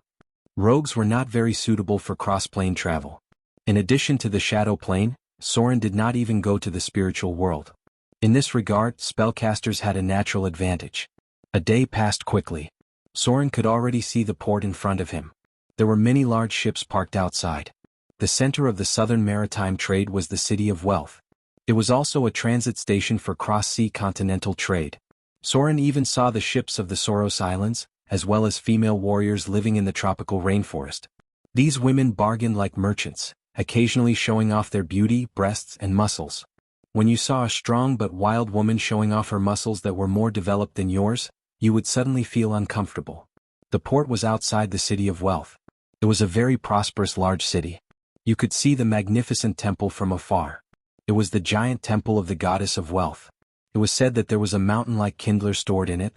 A: Rogues were not very suitable for cross-plane travel. In addition to the shadow plane, Soren did not even go to the spiritual world. In this regard, spellcasters had a natural advantage. A day passed quickly. Soren could already see the port in front of him. There were many large ships parked outside. The center of the southern maritime trade was the City of Wealth. It was also a transit station for cross-sea continental trade. Soren even saw the ships of the Soros Islands, as well as female warriors living in the tropical rainforest. These women bargained like merchants, occasionally showing off their beauty, breasts, and muscles. When you saw a strong but wild woman showing off her muscles that were more developed than yours, you would suddenly feel uncomfortable. The port was outside the City of Wealth. It was a very prosperous large city. You could see the magnificent temple from afar. It was the giant temple of the goddess of wealth. It was said that there was a mountain-like kindler stored in it.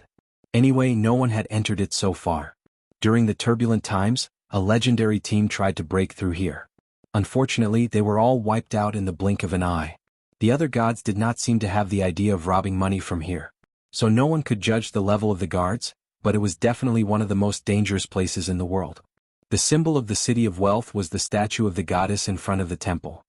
A: Anyway, no one had entered it so far. During the turbulent times, a legendary team tried to break through here. Unfortunately, they were all wiped out in the blink of an eye. The other gods did not seem to have the idea of robbing money from here. So no one could judge the level of the guards, but it was definitely one of the most dangerous places in the world. The symbol of the City of Wealth was the statue of the goddess in front of the temple.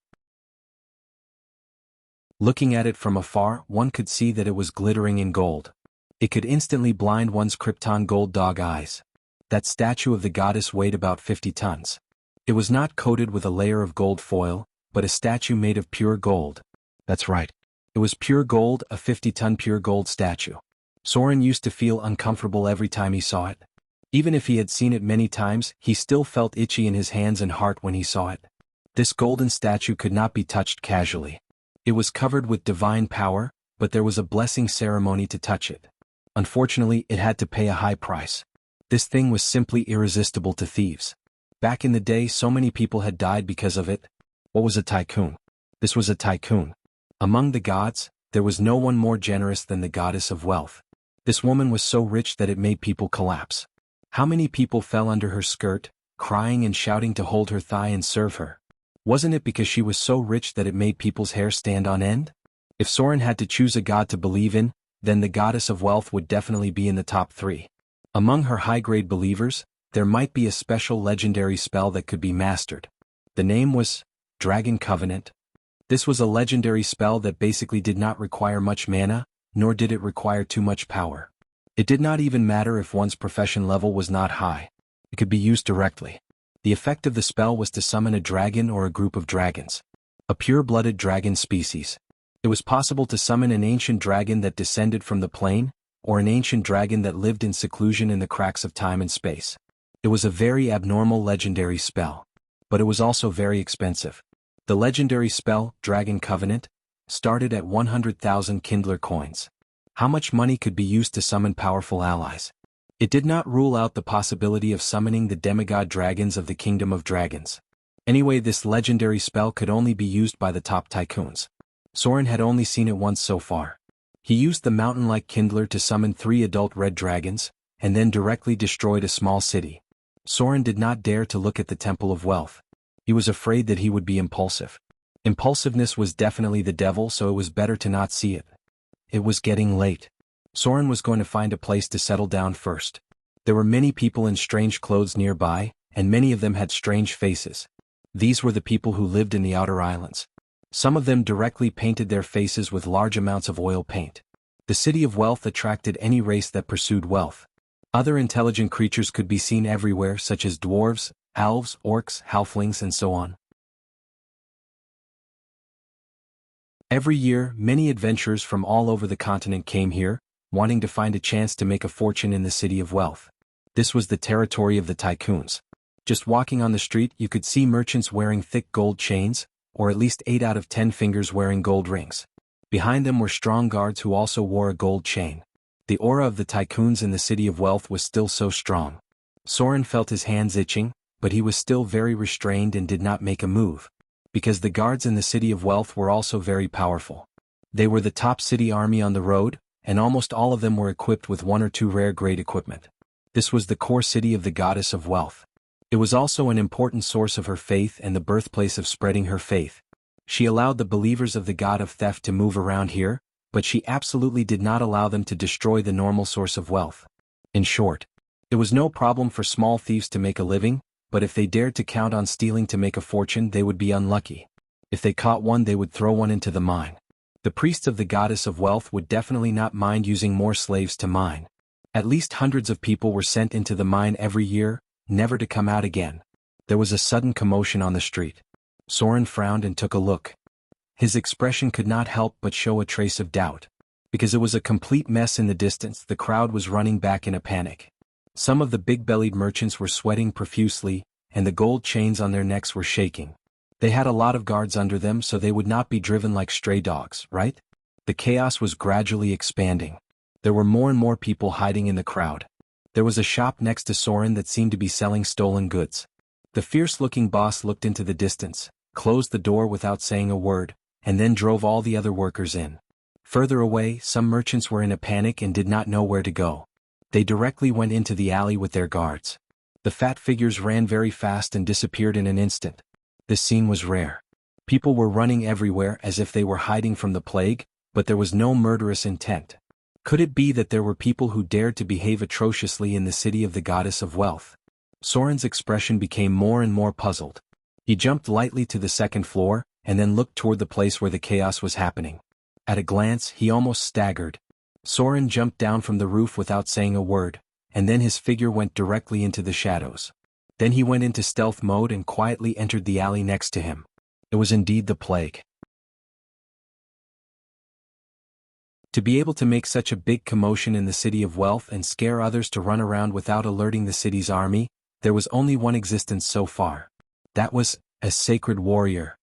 A: Looking at it from afar, one could see that it was glittering in gold. It could instantly blind one's Krypton gold dog eyes. That statue of the goddess weighed about 50 tons. It was not coated with a layer of gold foil, but a statue made of pure gold. That's right. It was pure gold, a 50-ton pure gold statue. Soren used to feel uncomfortable every time he saw it. Even if he had seen it many times, he still felt itchy in his hands and heart when he saw it. This golden statue could not be touched casually. It was covered with divine power, but there was a blessing ceremony to touch it. Unfortunately, it had to pay a high price. This thing was simply irresistible to thieves. Back in the day, so many people had died because of it. What was a tycoon? This was a tycoon. Among the gods, there was no one more generous than the goddess of wealth. This woman was so rich that it made people collapse. How many people fell under her skirt, crying and shouting to hold her thigh and serve her? Wasn't it because she was so rich that it made people's hair stand on end? If Soren had to choose a god to believe in, then the goddess of wealth would definitely be in the top 3. Among her high-grade believers, there might be a special legendary spell that could be mastered. The name was Dragon Covenant. This was a legendary spell that basically did not require much mana, nor did it require too much power. It did not even matter if one's profession level was not high. It could be used directly. The effect of the spell was to summon a dragon or a group of dragons. A pure-blooded dragon species. It was possible to summon an ancient dragon that descended from the plane, or an ancient dragon that lived in seclusion in the cracks of time and space. It was a very abnormal legendary spell. But it was also very expensive. The legendary spell, Dragon Covenant, started at 100,000 Kindler coins. How much money could be used to summon powerful allies? It did not rule out the possibility of summoning the demigod dragons of the Kingdom of Dragons. Anyway, this legendary spell could only be used by the top tycoons. Soren had only seen it once so far. He used the mountain-like Kindler to summon 3 adult red dragons, and then directly destroyed a small city. Soren did not dare to look at the Temple of Wealth. He was afraid that he would be impulsive. Impulsiveness was definitely the devil, so it was better to not see it. It was getting late. Soren was going to find a place to settle down first. There were many people in strange clothes nearby, and many of them had strange faces. These were the people who lived in the outer islands. Some of them directly painted their faces with large amounts of oil paint. The City of Wealth attracted any race that pursued wealth. Other intelligent creatures could be seen everywhere, such as dwarves, elves, orcs, halflings, and so on. Every year, many adventurers from all over the continent came here, wanting to find a chance to make a fortune in the City of Wealth. This was the territory of the tycoons. Just walking on the street, you could see merchants wearing thick gold chains, or at least 8 out of 10 fingers wearing gold rings. Behind them were strong guards who also wore a gold chain. The aura of the tycoons in the City of Wealth was still so strong. Soren felt his hands itching, but he was still very restrained and did not make a move. Because the guards in the City of Wealth were also very powerful. They were the top city army on the road, and almost all of them were equipped with 1 or 2 rare grade equipment. This was the core city of the goddess of wealth. It was also an important source of her faith and the birthplace of spreading her faith. She allowed the believers of the god of theft to move around here, but she absolutely did not allow them to destroy the normal source of wealth. In short, it was no problem for small thieves to make a living, but if they dared to count on stealing to make a fortune, they would be unlucky. If they caught one, they would throw one into the mine. The priests of the goddess of wealth would definitely not mind using more slaves to mine. At least hundreds of people were sent into the mine every year, never to come out again. There was a sudden commotion on the street. Soren frowned and took a look. His expression could not help but show a trace of doubt. Because it was a complete mess in the distance, the crowd was running back in a panic. Some of the big-bellied merchants were sweating profusely, and the gold chains on their necks were shaking. They had a lot of guards under them, so they would not be driven like stray dogs, right? The chaos was gradually expanding. There were more and more people hiding in the crowd. There was a shop next to Soren that seemed to be selling stolen goods. The fierce-looking boss looked into the distance, closed the door without saying a word, and then drove all the other workers in. Further away, some merchants were in a panic and did not know where to go. They directly went into the alley with their guards. The fat figures ran very fast and disappeared in an instant. This scene was rare. People were running everywhere as if they were hiding from the plague, but there was no murderous intent. Could it be that there were people who dared to behave atrociously in the city of the goddess of wealth? Soren's expression became more and more puzzled. He jumped lightly to the second floor, and then looked toward the place where the chaos was happening. At a glance, he almost staggered. Soren jumped down from the roof without saying a word, and then his figure went directly into the shadows. Then he went into stealth mode and quietly entered the alley next to him. It was indeed the plague. To be able to make such a big commotion in the City of Wealth and scare others to run around without alerting the city's army, there was only one existence so far. That was a sacred warrior.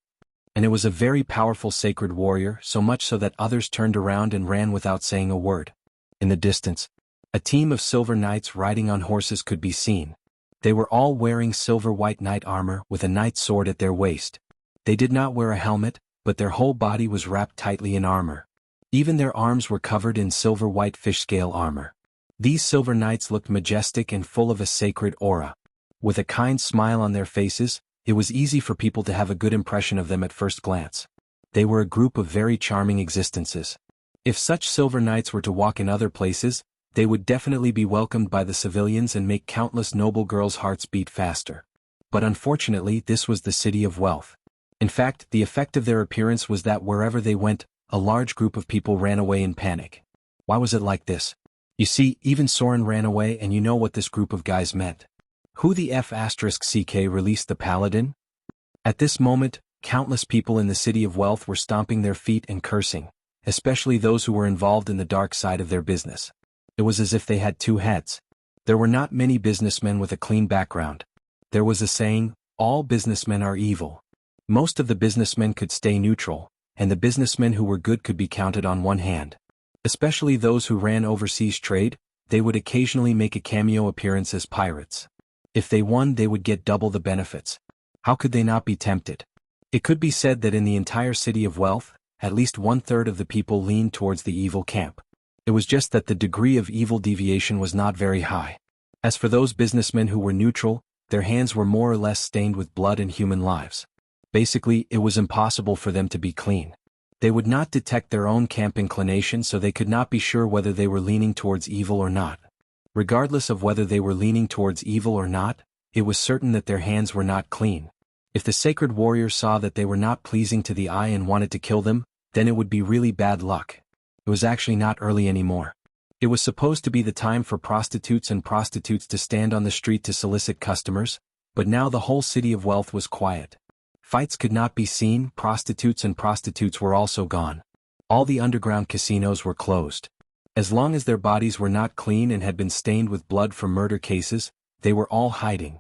A: And it was a very powerful sacred warrior, so much so that others turned around and ran without saying a word. In the distance, a team of silver knights riding on horses could be seen. They were all wearing silver-white knight armor with a knight sword at their waist. They did not wear a helmet, but their whole body was wrapped tightly in armor. Even their arms were covered in silver-white fish-scale armor. These silver knights looked majestic and full of a sacred aura. With a kind smile on their faces, it was easy for people to have a good impression of them at first glance. They were a group of very charming existences. If such silver knights were to walk in other places, They would definitely be welcomed by the civilians and make countless noble girls' hearts beat faster. But unfortunately, this was the city of wealth. In fact, the effect of their appearance was that wherever they went, a large group of people ran away in panic. Why was it like this? You see, even Soren ran away, and you know what this group of guys meant. Who the F***ck released the paladin? At this moment, countless people in the city of wealth were stomping their feet and cursing, especially those who were involved in the dark side of their business. It was as if they had two heads. There were not many businessmen with a clean background. There was a saying, all businessmen are evil. Most of the businessmen could stay neutral, and the businessmen who were good could be counted on one hand. Especially those who ran overseas trade, they would occasionally make a cameo appearance as pirates. If they won, they would get double the benefits. How could they not be tempted? It could be said that in the entire city of wealth, at least 1/3 of the people leaned towards the evil camp. It was just that the degree of evil deviation was not very high. As for those businessmen who were neutral, their hands were more or less stained with blood and human lives. Basically, it was impossible for them to be clean. They would not detect their own camp inclination, so they could not be sure whether they were leaning towards evil or not. Regardless of whether they were leaning towards evil or not, it was certain that their hands were not clean. If the sacred warrior saw that they were not pleasing to the eye and wanted to kill them, then it would be really bad luck. It was actually not early anymore. It was supposed to be the time for prostitutes to stand on the street to solicit customers, but now the whole city of wealth was quiet. Fights could not be seen, prostitutes were also gone. All the underground casinos were closed. As long as their bodies were not clean and had been stained with blood from murder cases, they were all hiding.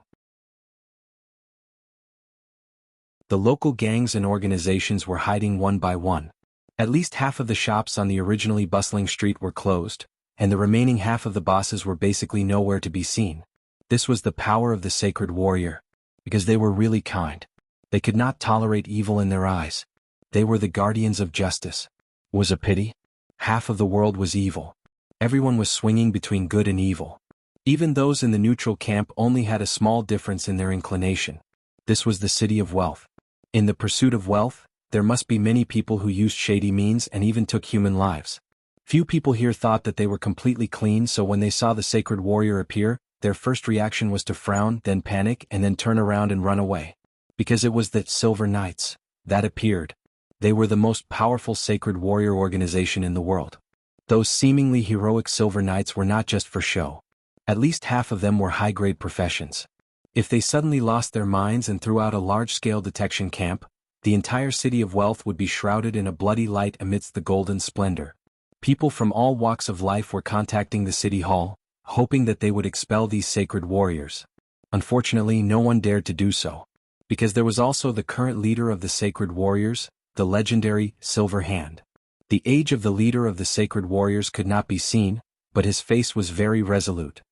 A: The local gangs and organizations were hiding one by one. At least half of the shops on the originally bustling street were closed, and the remaining half of the bosses were basically nowhere to be seen. This was the power of the sacred warrior. Because they were really kind. They could not tolerate evil in their eyes. They were the guardians of justice. Was a pity? Half of the world was evil. Everyone was swinging between good and evil. Even those in the neutral camp only had a small difference in their inclination. This was the city of wealth. In the pursuit of wealth, there must be many people who used shady means and even took human lives. Few people here thought that they were completely clean, so when they saw the sacred warrior appear, their first reaction was to frown, then panic, and then turn around and run away. Because it was the Silver Knights that appeared. They were the most powerful sacred warrior organization in the world. Those seemingly heroic Silver Knights were not just for show. At least half of them were high-grade professions. If they suddenly lost their minds and threw out a large-scale detection camp, the entire city of wealth would be shrouded in a bloody light amidst the golden splendor. People from all walks of life were contacting the city hall, hoping that they would expel these sacred warriors. Unfortunately, no one dared to do so. Because there was also the current leader of the sacred warriors, the legendary Silver Hand. The age of the leader of the sacred warriors could not be seen, but his face was very resolute.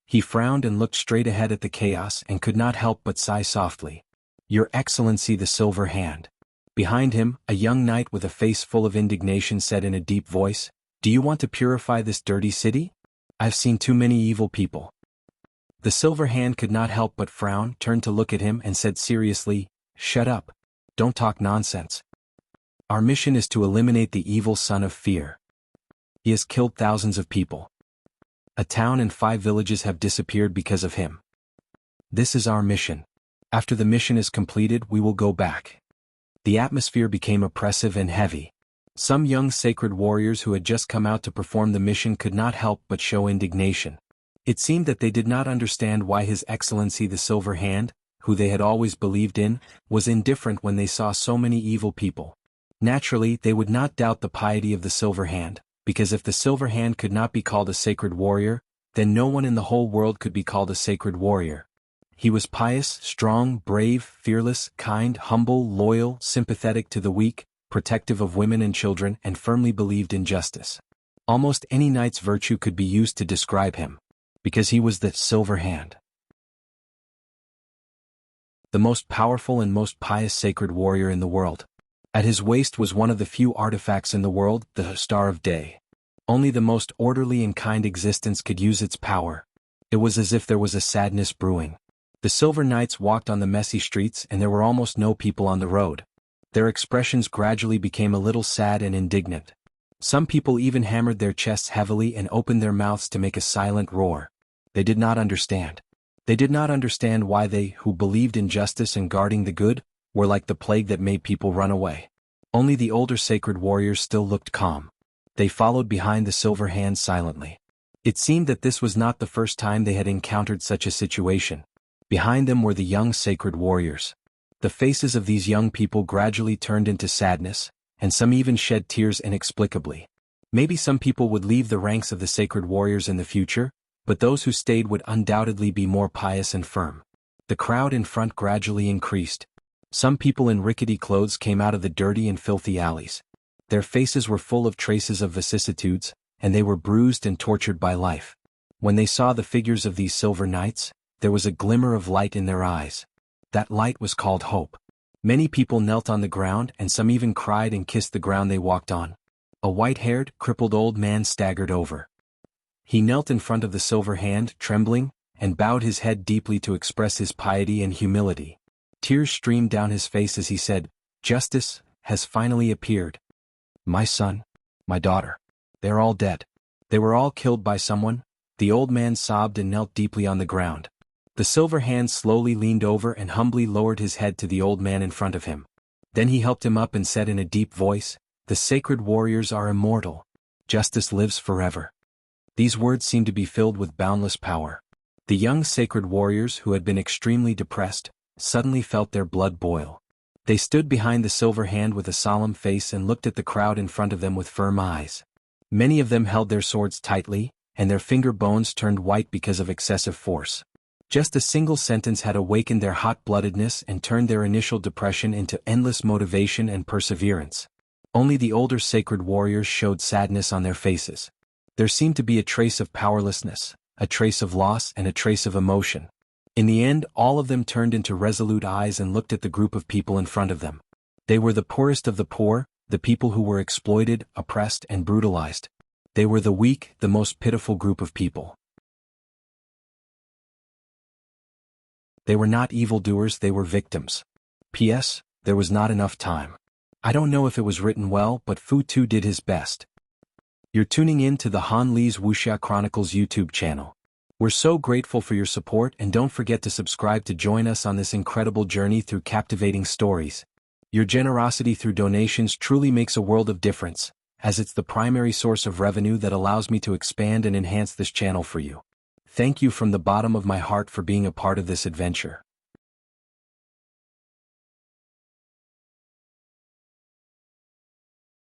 A: He frowned and looked straight ahead at the chaos and could not help but sigh softly. Your Excellency, the Silver Hand. Behind him, a young knight with a face full of indignation said in a deep voice, Do you want to purify this dirty city? I've seen too many evil people. The Silver Hand could not help but frown, turned to look at him and said seriously, Shut up. Don't talk nonsense. Our mission is to eliminate the evil son of fear. He has killed thousands of people. A town and 5 villages have disappeared because of him. This is our mission. After the mission is completed, we will go back. The atmosphere became oppressive and heavy. Some young sacred warriors who had just come out to perform the mission could not help but show indignation. It seemed that they did not understand why His Excellency the Silver Hand, who they had always believed in, was indifferent when they saw so many evil people. Naturally, they would not doubt the piety of the Silver Hand, because if the Silver Hand could not be called a sacred warrior, then no one in the whole world could be called a sacred warrior. He was pious, strong, brave, fearless, kind, humble, loyal, sympathetic to the weak, protective of women and children, and firmly believed in justice. Almost any knight's virtue could be used to describe him. Because he was the Silver Hand. The most powerful and most pious sacred warrior in the world. At his waist was one of the few artifacts in the world, the Star of Day. Only the most orderly and kind existence could use its power. It was as if there was a sadness brewing. The Silver Knights walked on the messy streets and there were almost no people on the road. Their expressions gradually became a little sad and indignant. Some people even hammered their chests heavily and opened their mouths to make a silent roar. They did not understand. They did not understand why they, who believed in justice and guarding the good, were like the plague that made people run away. Only the older sacred warriors still looked calm. They followed behind the silver hand silently. It seemed that this was not the first time they had encountered such a situation. Behind them were the young sacred warriors. The faces of these young people gradually turned into sadness, and some even shed tears inexplicably. Maybe some people would leave the ranks of the sacred warriors in the future, but those who stayed would undoubtedly be more pious and firm. The crowd in front gradually increased. Some people in rickety clothes came out of the dirty and filthy alleys. Their faces were full of traces of vicissitudes, and they were bruised and tortured by life. When they saw the figures of these silver knights, there was a glimmer of light in their eyes. That light was called hope. Many people knelt on the ground and some even cried and kissed the ground they walked on. A white-haired, crippled old man staggered over. He knelt in front of the silver hand, trembling, and bowed his head deeply to express his piety and humility. Tears streamed down his face as he said, "Justice has finally appeared. My son, my daughter, they're all dead. They were all killed by someone." The old man sobbed and knelt deeply on the ground. The silver hand slowly leaned over and humbly lowered his head to the old man in front of him. Then he helped him up and said in a deep voice, "The sacred warriors are immortal. Justice lives forever." These words seemed to be filled with boundless power. The young sacred warriors who had been extremely depressed, suddenly felt their blood boil. They stood behind the silver hand with a solemn face and looked at the crowd in front of them with firm eyes. Many of them held their swords tightly, and their finger bones turned white because of excessive force. Just a single sentence had awakened their hot-bloodedness and turned their initial depression into endless motivation and perseverance. Only the older sacred warriors showed sadness on their faces. There seemed to be a trace of powerlessness, a trace of loss, and a trace of emotion. In the end, all of them turned into resolute eyes and looked at the group of people in front of them. They were the poorest of the poor, the people who were exploited, oppressed, and brutalized. They were the weak, the most pitiful group of people. They were not evildoers, they were victims. P.S. There was not enough time. I don't know if it was written well, but Fu Tu did his best. You're tuning in to the Han Li's Wuxia Chronicles YouTube channel. We're so grateful for your support, and don't forget to subscribe to join us on this incredible journey through captivating stories. Your generosity through donations truly makes a world of difference, as it's the primary source of revenue that allows me to expand and enhance this channel for you. Thank you from the bottom of my heart for being a part of this adventure.